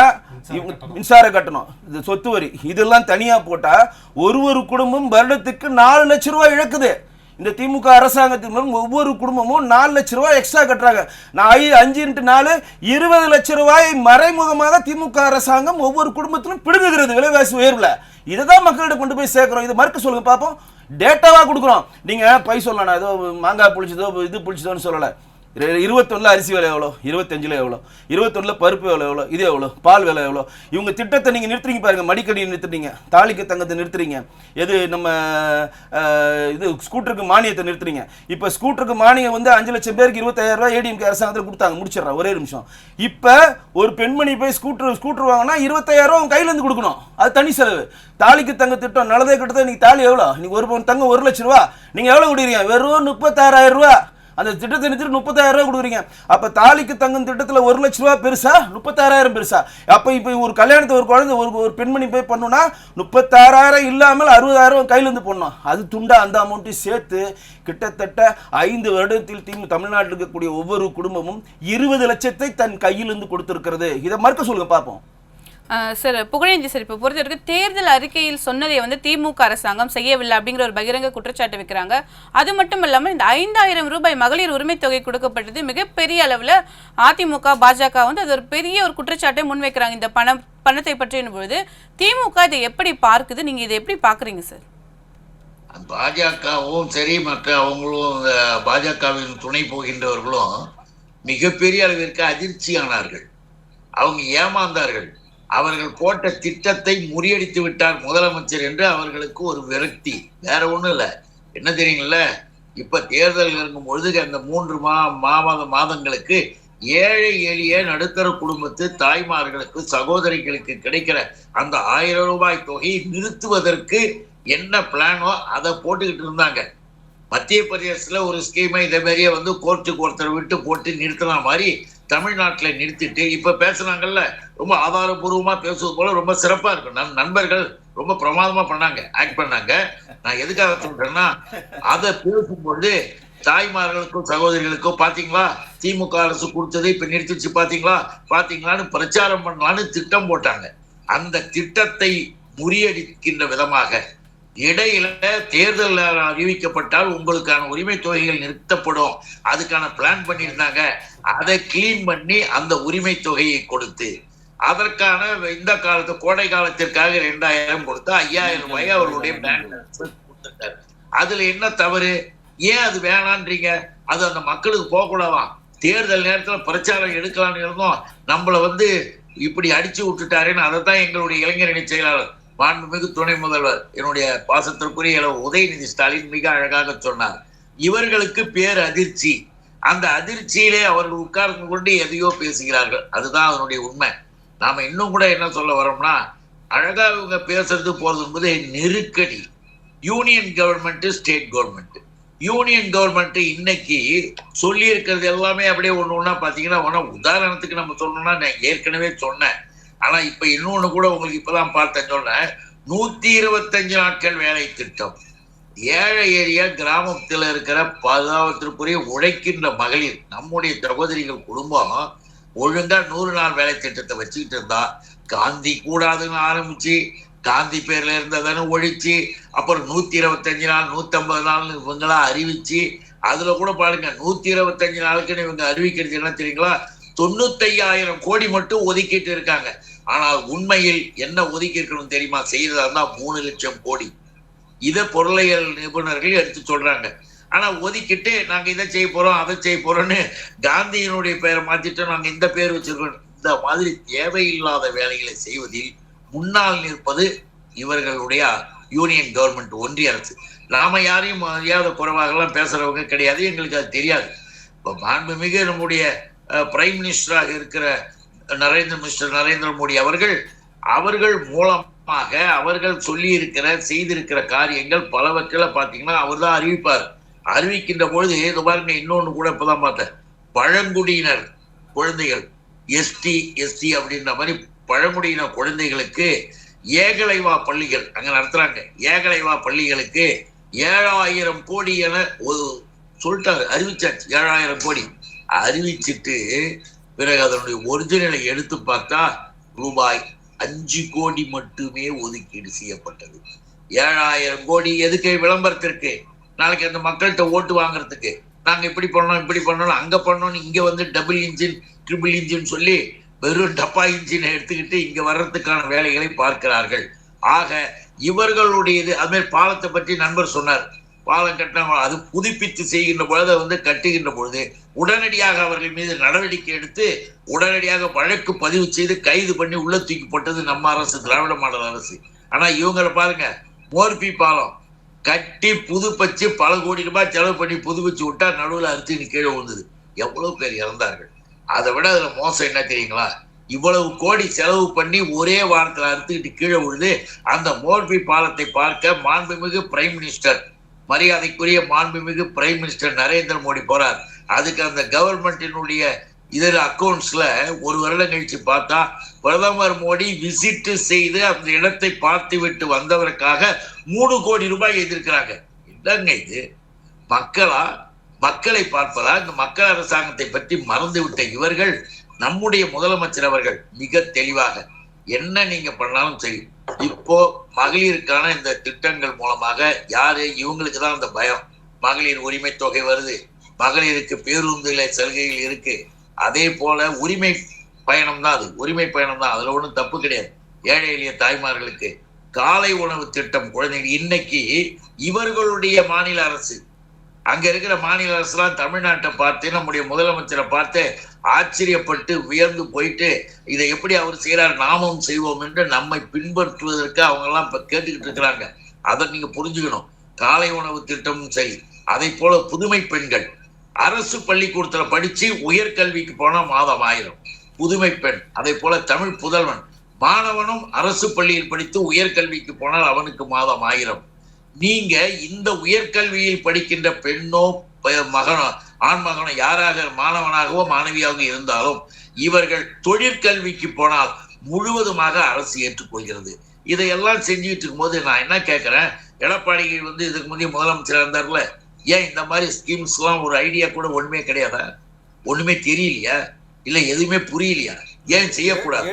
மின்சார கட்டணம், இது சொத்து வரி, இதெல்லாம் தனியாக போட்டால் ஒரு குடும்பம் வருடத்துக்கு 4 லட்சம் ரூபாய் இழக்குது. இந்த திமுக அரசாங்கத்தின் மூலம் ஒவ்வொரு குடும்பமும் 4 லட்சம் ரூபாய் எக்ஸ்ட்ரா கட்டுறாங்க. 5 × 4 20 லட்சம் ரூபாய் மறைமுகமாக திமுக அரசாங்கம் ஒவ்வொரு குடும்பத்திலும் பிடுங்குகிறது விலைவாசி உயர்வுல. இதை தான் மக்களிடம் கொண்டு போய் சேர்க்கிறோம். இதை மறுக்க சொல்லுங்க பார்ப்போம். டேட்டாவா கொடுக்குறோம். நீங்க பை சொல்லலாம், ஏதோ மாங்காய் புளிச்சதோ இது புளிச்சதோன்னு சொல்லலை. 21 அரிசி விலை எவ்வளோ, 25 எவ்வளோ, 21 பருப்பு விலை எவ்வளோ, இது எவ்வளோ, பால் விலை எவ்வளோ. இவங்க திட்டத்தை நீங்கள் நிறுத்துறீங்க பாருங்க. மடிக்கடி நிறுத்துறீங்க, தாலிக்கு தங்கத்தை நிறுத்துறீங்க, எது நம்ம இது ஸ்கூட்டருக்கு மானியத்தை நிறுத்துறீங்க. இப்போ ஸ்கூட்டருக்கு மானியம் வந்து 5 லட்சம் பேருக்கு 25,000 ரூபாய் ஏடிஎம்கே அரசாங்கத்தில் கொடுத்தாங்க. முடிச்சிடறேன் ஒரே நிமிஷம். இப்போ ஒரு பெண்மணி போய் ஸ்கூட்டர் வாங்கினா 25,000 ரூபா கையிலேருந்து கொடுக்கணும். அது தனி செலவு. தாலிக்கு தங்க திட்டம் நல்லதே கிட்டத்தட்ட இன்னைக்கு தாலி எவ்வளோ, இன்னைக்கு ஒரு தங்கம் 1 லட்சம் ரூபா. நீங்கள் எவ்வளோ கொடுக்குறீங்க? வெறும் 36,000 ரூபா. அந்த திட்டத்தை நிறுத்தி 30,000 ரூபாய் கொடுக்குறீங்க. அப்ப தாலிக்கு தங்கும் திட்டத்துல 1 லட்சம் ரூபாய் பெருசா, 36,000 பெருசா? அப்ப இப்ப ஒரு கல்யாணத்தை ஒரு குழந்தை ஒரு பெண்மணி போய் பண்ணுனா 36,000 இல்லாமல் 60,000 கையில இருந்து பண்ணணும். அது துண்டா அந்த அமௌண்ட்டையும் சேர்த்து கிட்டத்தட்ட 5 வருடத்தில் தமிழ்நாட்டில் இருக்கக்கூடிய ஒவ்வொரு குடும்பமும் 20 லட்சத்தை தன் கையிலிருந்து கொடுத்திருக்கிறது. இதை மறுக்க சொல்லுங்க பார்ப்போம். சார் புகழேந்தி சார், இப்போ பொறுத்தவரைக்கும் தேர்தல் அறிக்கையில் சொன்னதை வந்து திமுக அரசாங்கம் செய்யவில்லை அப்படிங்கிற ஒரு பகிரங்க குற்றச்சாட்டு வைக்கிறாங்க. அது மட்டும் இல்லாமல் இந்த 5,000 ரூபாய் மகளிர் உரிமை தொகை கொடுக்கப்பட்டது மிகப்பெரிய அளவில் அதிமுக பாஜக வந்து அது ஒரு பெரிய ஒரு குற்றச்சாட்டை முன்வைக்கிறாங்க. இந்த பணத்தை பற்றின பொழுது திமுக இதை எப்படி பார்க்குது, நீங்க இதை எப்படி பாக்குறீங்க சார்? பாஜகவும் சரி, மற்ற அவங்களும் பாஜகவின் துணை போகின்றவர்களும் மிகப்பெரிய அளவிற்கு அதிர்ச்சியானார்கள். அவங்க ஏமாந்தார்கள். அவர்கள் போட்ட திட்டத்தை முறியடித்து விட்டார் முதலமைச்சர் என்று அவர்களுக்கு ஒரு விரக்தி. வேற ஒண்ணும் இல்லை. என்ன தெரியுங்கள, இப்ப தேர்தல் இருக்கும் பொழுது அந்த 3 மாதங்களுக்கு ஏழை எளிய நடுத்தர குடும்பத்து தாய்மார்களுக்கு சகோதரிகளுக்கு கிடைக்கிற அந்த 1000 ரூபாய் தொகையை நிறுத்துவதற்கு என்ன பிளானோ அதை போட்டுக்கிட்டு இருந்தாங்க. மத்திய பிரதேசத்துல ஒரு ஸ்கீமை இதே மாதிரியே வந்து கோர்ட்டுக்கு ஒருத்தர் விட்டு போட்டு நிறுத்தின மாதிரி தமிழ்நாட்டில் நிறுத்திட்டு இப்ப பேசுனாங்கல்ல, ரொம்ப ஆதாரபூர்வமா பேசுவது போல ரொம்ப சிறப்பா இருக்கும். நண்பர்கள் ரொம்ப பிரமாதமா பண்ணாங்க, ஆக்ட் பண்ணாங்க. நான் எதுக்காக சொல்றேன்னா, அதை பேசும்பொழுது தாய்மார்களுக்கும் சகோதரிகளுக்கும் பாத்தீங்களா திமுக அரசு கொடுத்ததை இப்ப நிறுத்திச்சு பாத்தீங்களான்னு பிரச்சாரம் பண்ணலான்னு திட்டம் போட்டாங்க. அந்த திட்டத்தை முறியடிக்கின்ற விதமாக இடையில தேர்தல் அறிவிக்கப்பட்டால் உங்களுக்கான உரிமை தொகைகள் நிறுத்தப்படும், அதுக்கான பிளான் பண்ணியிருந்தாங்க. அதை கிளீன் பண்ணி அந்த உரிமை தொகையை கொடுத்து அதற்கான இந்த காலத்து கோடை காலத்திற்காக 2,000 கொடுத்து 5,000 ரூபாய் அவர்களுடைய பேங்க் கொடுத்துருக்காரு. அதுல என்ன தவறு? ஏன் அது வேணான்றீங்க? அது அந்த மக்களுக்கு போகக்கூடாதான். தேர்தல் நேரத்துல பிரச்சாரம் எடுக்கலாம்னு இருந்தோம், நம்மளை வந்து இப்படி அடிச்சு விட்டுட்டாருன்னு அதைத்தான் எங்களுடைய இளைஞரணி செயலாளர் மாண்புமிகு துணை முதல்வர் என்னுடைய பாசத்திற்குரிய உதயநிதி ஸ்டாலின் மிக அழகாக சொன்னார். இவர்களுக்கு பேர் அதிர்ச்சி. அந்த அதிர்ச்சியிலே அவர்கள் உட்கார்ந்து கொண்டு எதையோ பேசுகிறார்கள். அதுதான் அதனுடைய உண்மை. நாம இன்னும் கூட என்ன சொல்ல வரோம்னா, அழகா இவங்க பேசுறது போறது என்பது நெருக்கடி. Union government, state government. Union government இன்னைக்கு சொல்லி இருக்கிறது எல்லாமே அப்படியே ஒண்ணு பாத்தீங்கன்னா, உதாரணத்துக்கு நம்ம சொல்லணும்னா நான் ஏற்கனவே சொன்னேன். ஆனா இப்ப இன்னொன்னு கூட உங்களுக்கு இப்பதான் பார்த்தேன் சொன்னேன். 125 நாட்கள் வேலை திட்டம். ஏழை ஏரியா கிராமத்துல இருக்கிற பாதுகாவத்திற்குரிய உழைக்கின்ற மகளிர் நம்முடைய சகோதரிகள் குடும்பம் ஒழுங்கா 100 நாள் வேலை திட்டத்தை வச்சுக்கிட்டு இருந்தா, காந்தி கூடாதுன்னு ஆரம்பிச்சு காந்தி பேர்ல இருந்ததானே ஒழிச்சு, அப்புறம் 125 நாள் 150 நாள் இவங்களா அறிவிச்சு, அதுல கூட பாருங்க 125 நாளுக்குன்னு இவங்க அறிவிக்கிறது என்ன தெரியுங்களா, 95,000 கோடி மட்டும் ஒதுக்கிட்டு இருக்காங்க. ஆனால் உண்மையில் என்ன ஒதுக்கி இருக்கணும் தெரியுமா? செய்யறதா இருந்தா 3 லட்சம் கோடி. இதை பொருளியல் நிபுணர்கள் எடுத்து சொல்றாங்க. ஆனா ஒதுக்கிட்டு நாங்க இதை செய்ய போறோம் அதை செய்ய போறோம்னு காந்தியினுடைய பெயரை மாத்திட்டு நாங்க இந்த பேர் வச்சிருக்கோம். இந்த மாதிரி தேவையில்லாத வேலைகளை செய்வதில் முன்னால் நிற்பது இவர்களுடைய யூனியன் கவர்மெண்ட், ஒன்றிய அரசு. நாம யாரையும் மரியாதை குறைவாக எல்லாம் பேசுறவங்க கிடையாது, எங்களுக்கு அது தெரியாது. இப்ப மாண்புமிகு நம்முடைய பிரைம் மினிஸ்டராக இருக்கிற மிஸ்டர் நரேந்திர மோடி அவர்கள் மூலமாக அவர்கள் சொல்லி இருக்கிற செய்திருக்கிற காரியங்கள் பலவற்றில் பார்த்தீங்கன்னா அவர் தான் அறிவிப்பார். அறிவிக்கின்ற பொழுது இது பாருங்க, இன்னொன்று கூட இப்பதான் பார்த்தேன், பழங்குடியினர் குழந்தைகள் எஸ்டி அப்படின்ற மாதிரி பழங்குடியினர் குழந்தைகளுக்கு ஏகலைவா பள்ளிகள் அங்க நடத்துறாங்க. ஏகலைவா பள்ளிகளுக்கு 7,000 கோடி என சொல்லிட்டாரு, அறிவிச்சாச்சு. 7,000 கோடி அறிவிச்சிட்டு பிறகு அதனுடைய ஒரிஜினலை எடுத்து பார்த்தா ரூபாய் 5 கோடி மட்டுமே ஒதுக்கீடு செய்யப்பட்டது. 7,000 கோடி எதுக்கு? விளம்பரத்திற்கு. நாளைக்கு அந்த மக்கள்கிட்ட ஓட்டு வாங்குறதுக்கு. நாங்க இப்படி பண்ணோம் இப்படி பண்ணோம் அங்க பண்ணோம்னு இங்க வந்து டபுள் இன்ஜின் ட்ரிபிள் இன்ஜின் சொல்லி வெறும் டப்பா இன்ஜினை எடுத்துக்கிட்டு இங்க வர்றதுக்கான வேலைகளை பார்க்கிறார்கள். ஆக இவர்களுடையது. அது மாதிரி பாலத்தை பற்றி நண்பர் சொன்னார், பாலம் கட்டினாங்க, அது புதுப்பித்து செய்கின்ற பொழுது வந்து கட்டுகின்ற பொழுது உடனடியாக அவர்கள் மீது நடவடிக்கை எடுத்து உடனடியாக வழக்கு பதிவு செய்து கைது பண்ணி உள்ள தூக்கி போட்டது நம்ம அரசு, திராவிட மாடல் அரசு. ஆனா இவங்களை பாருங்க, மோர்பி பாலம் கட்டி புதுப்பிச்சு பல கோடி ரூபாய் செலவு பண்ணி புதுப்பிச்சு விட்டா நடுவில் அறுத்து கீழே விழுந்தது. எவ்வளவு பேர் இறந்தார்கள். அதை விட அதுல மோசம் என்ன தெரியுங்களா, இவ்வளவு கோடி செலவு பண்ணி ஒரே வாரத்தில் அறுத்துக்கிட்டு கீழே விழுது. அந்த மோர்பி பாலத்தை பார்க்க மாண்புமிகு பிரைம் மினிஸ்டர் மரியாதைக்குரிய மாண்புமிகு பிரைம் மினிஸ்டர் நரேந்திர மோடி போறார். அதுக்கு அந்த கவர்மெண்டினுடைய இதில் அக்கௌண்ட்ஸ்ல ஒரு வருடம் கழிச்சு பார்த்தா பிரதமர் மோடி விசிட் செய்து அந்த இடத்தை பார்த்து விட்டு வந்தவருக்காக 3 கோடி ரூபாய் எதிர்க்கிறாங்க. என்னங்க இது? மக்களா? மக்களை பார்ப்பதா? இந்த மக்கள் அரசாங்கத்தை பற்றி மறந்துவிட்ட இவர்கள், நம்முடைய முதலமைச்சர் அவர்கள் மிக தெளிவாக என்ன நீங்க பண்ணாலும் சரி, இப்போ மகளிருக்கான இந்த திட்டங்கள் மூலமாக யாரு இவங்களுக்கு தான் அந்த பயம். மகளிர் உரிமை தொகை வருது, மகளிருக்கு பேருந்துல சலுகைகள் இருக்கு, அதே போல உரிமை பயணம் தான், அது உரிமை பயணம் தான், அதுல ஒன்றும் தப்பு கிடையாது. ஏழை எளிய தாய்மார்களுக்கு காலை உணவு திட்டம் குழந்தைகள். இன்னைக்கு இவர்களுடைய மாநில அரசு, அங்க இருக்கிற மாநில அரசுலாம் தமிழ்நாட்டை பார்த்து நம்முடைய முதலமைச்சரை பார்த்து ஆச்சரியப்பட்டு வியந்து போயிட்டு இதை எப்படி அவர் செய்யறாரு நாமும் செய்வோம் என்று நம்மை பின்பற்றுவதற்கு அவங்க எல்லாம் இப்ப கேட்டுக்கிட்டு இருக்கிறாங்க. அதை நீங்க புரிஞ்சுக்கணும். காலை உணவு திட்டமும் சரி, அதை போல புதுமை பெண்கள் அரசு பள்ளிக்கூடத்துல படிச்சு உயர்கல்விக்கு போனா மாதம் 1000 புதுமை பெண். அதே போல தமிழ் புதல்வன் மாணவனும் அரசு பள்ளியில் படித்து உயர்கல்விக்கு போனால் அவனுக்கு மாதம் 1000. நீங்க இந்த உயர்கல்வியில் படிக்கின்ற பெண்ணோ மகனோ ஆண் மகனோ யாராக மாணவனாகவோ மாணவியாகவோ இருந்தாலும் இவர்கள் தொழிற்கல்விக்கு போனால் முழுவதுமாக அரசு ஏற்றுக்கொள்கிறது. இதையெல்லாம் செஞ்சுட்டு இருக்கும்போது நான் என்ன கேட்கிறேன், எடப்பாடி இதுக்கு முந்தைய முதலமைச்சராக இருந்தார்ல, ஏன் இந்த மாதிரி ஸ்கீம்ஸ் எல்லாம் ஒரு ஐடியா கூட ஒண்ணுமே கிடையாதா? ஒண்ணுமே தெரியலையா? இல்ல எதுவுமே புரியலையா? ஏன் செய்யக்கூடாது?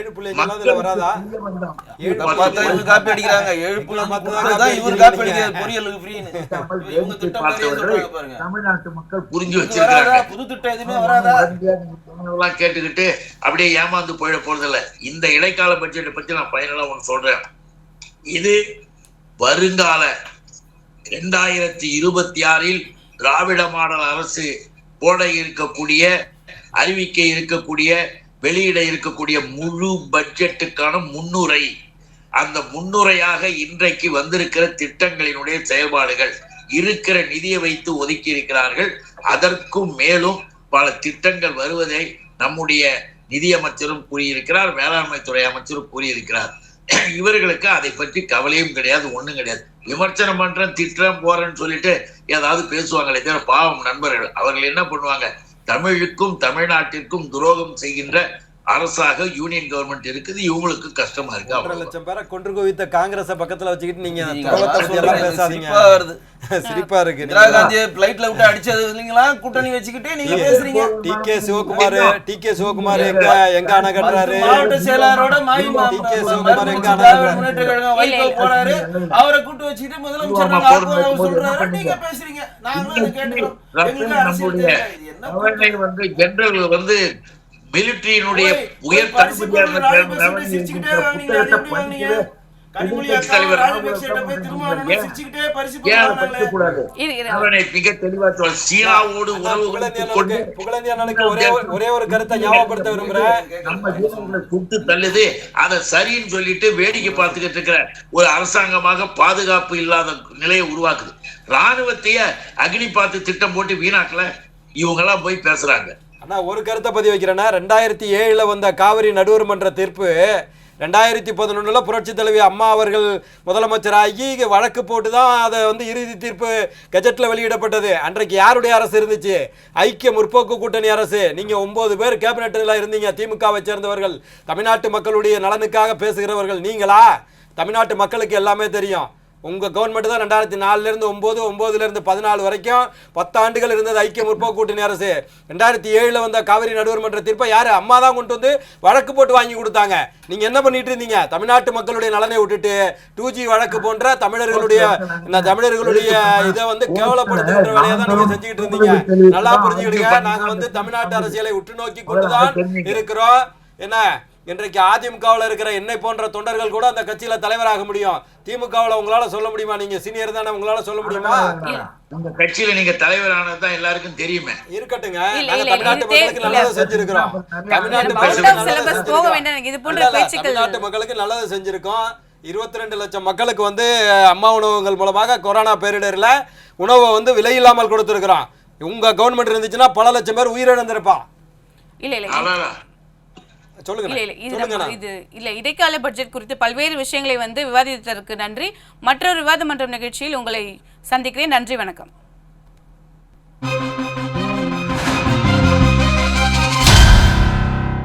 தமிழ்நாட்டு மக்கள் புரிஞ்சு வச்சிருக்காங்க. கேட்டுக்கிட்டு அப்படியே ஏமாந்து போயிட போறதில்ல. இந்த இடைக்கால பட்ஜெட்டை பத்தி நான் பயனெல்லாம் ஒண்ணு சொல்றேன். இது வருங்கால 2026 திராவிட மாடல் அரசு போட இருக்கக்கூடிய, அறிவிக்க இருக்கக்கூடிய, வெளியிட இருக்கக்கூடிய முழு பட்ஜெட்டுக்கான முன்னுரை. அந்த முன்னுரையாக இன்றைக்கு வந்திருக்கிற திட்டங்களினுடைய செயல்பாடுகள், இருக்கிற நிதியை வைத்து ஒதுக்கி இருக்கிறார்கள். அதற்கும் மேலும் பல திட்டங்கள் வருவதை நம்முடைய நிதியமைச்சரும் கூறியிருக்கிறார், வேளாண்மை துறை அமைச்சரும் கூறியிருக்கிறார். இவர்களுக்கு அதை பற்றி கவலையும் கிடையாது, ஒண்ணும் கிடையாது. விமர்சனம் பண்றேன், திட்டுறேன், போறேன்னு சொல்லிட்டு ஏதாவது பேசுவாங்களே தவிர பாவம் நண்பர்கள். அவர்கள் என்ன பண்ணுவாங்க, தமிழுக்கும் தமிழ்நாட்டிற்கும் துரோகம் செய்கின்ற அரசாக யூனியன் கவர்மெண்ட் இருக்குது. இவங்களுக்கு கஷ்டமா இருக்கு. 1.5 லட்சம் பேரை கொன்று குவித்த காங்கிரஸ பக்கத்துல வச்சுக்கிட்டு நீங்க பேசாதீங்க. சிரிப்பா இருக்கு. இந்திரா காந்தியை பிளைட்ல விட்டு அடிச்சது இல்லீங்களா, கூட்டணி வச்சுக்கிட்டே நீங்க பேசுறீங்க. டிகே சிவகுமார் எங்க அணை கட்டுறாரு? மாவட்ட செயலாளரோட டிகே சிவகுமார் எங்க அணை வைகோ போறாரு, அவரை கூட்டு வச்சுக்கிட்டு முதலமைச்சர் சொல்றாரு, நீங்க பேசுறீங்க. நாங்களும் கேட்டுக்கிறோம். ஜெனரல் மிலிட்டரியினுடைய உயர் மிக தெளிவா சீனாவோடு ஒரே ஒரு கருத்தை ஞாபகப்படுத்த விரும்புறேன். நம்ம சுட்டு தள்ளுது, அதை சரின்னு சொல்லிட்டு வேடிக்கை பார்த்துக்கிட்டு இருக்கிற ஒரு அரசாங்கமாக பாதுகாப்பு இல்லாத நிலையை உருவாக்குது. ராணுவத்தைய அக்னி பார்த்து திட்டம் போட்டு வீணாக்கல, இவங்க எல்லாம் போய் பேசுறாங்க. ஆனா ஒரு கருத்தை பதிவு வைக்கிறேன்னா, 2007 வந்த காவிரி நடுவர் மன்ற தீர்ப்பு 2011 புரட்சி தலைவி அம்மா அவர்கள் முதலமைச்சராகி வழக்கு போட்டு தான் அதை இறுதி தீர்ப்பு கெஜெட்டில் வெளியிடப்பட்டது. அன்றைக்கு யாருடைய அரசு இருந்துச்சு? ஐக்கிய முற்போக்கு கூட்டணி அரசு. நீங்கள் 9 பேர் கேபினெட்டில் இருந்தீங்க, திமுகவை சேர்ந்தவர்கள். தமிழ்நாட்டு மக்களுடைய நலனுக்காக பேசுகிறவர்கள் நீங்களா? தமிழ்நாட்டு மக்களுக்கு எல்லாமே தெரியும். உங்கள் கவர்மெண்ட் தான் 2004 9 14 வரைக்கும் 10 ஆண்டுகள் இருந்தது ஐக்கிய முற்போக்கு கூட்டணி அரசு. 2007 வந்த காவிரி நடுவர் மன்ற தீர்ப்பை யாரு? அம்மா தான் கொண்டு வந்து வழக்கு போட்டு வாங்கி கொடுத்தாங்க. நீங்கள் என்ன பண்ணிட்டு இருந்தீங்க? தமிழ்நாட்டு மக்களுடைய நலனை விட்டுட்டு 2G வழக்கு போன்ற தமிழர்களுடைய இதை கேவலப்படுத்துகின்ற வேலையை தான் நீங்கள் செஞ்சுக்கிட்டு இருந்தீங்க. நல்லா புரிஞ்சுக்கிடுங்க. நாங்கள் தமிழ்நாட்டு அரசியலை உற்று நோக்கி கொண்டுதான் இருக்கிறோம். என்ன, இன்றைக்கு அதிமுகவில் இருக்கிற என்னை போன்ற தொண்டர்கள் கூட அந்த கட்சியில தலைவராக முடியும். திமுகவில் உங்களால சொல்ல முடியுமா? நீங்க சீனியர் தானே, உங்களால சொல்ல முடியுமா? உங்க கட்சியில நீங்க தலைவரானதான் எல்லாருக்கும் தெரியுமே. இருக்கட்டுங்க, நாங்க தமிழ்நாட்டு மக்களுக்கு நல்லது செஞ்சிருக்கிறோம். தமிழ்நாட்டு மக்களுக்கு நல்லது செஞ்சிருக்கோம். 22 லட்சம் மக்களுக்கு அம்மா உணவகங்கள் மூலமாக கொரோனா பேரிடர்ல உணவை விலை இல்லாமல் கொடுத்திருக்கிறோம். உங்க கவர்மெண்ட் இருந்துச்சுன்னா பல லட்சம் பேர் உயிரிழந்திருப்பான். இல்ல சொல்லுங்க இல்ல இது இல்ல இடைக்கால பட்ஜெட் குறித்து பல்வேறு விஷயங்களை வந்து விவாதித்ததற்கு நன்றி. மற்றொரு விவாத மன்றம் நிகழ்ச்சியில் உங்களை சந்திக்கிறேன். நன்றி, வணக்கம்.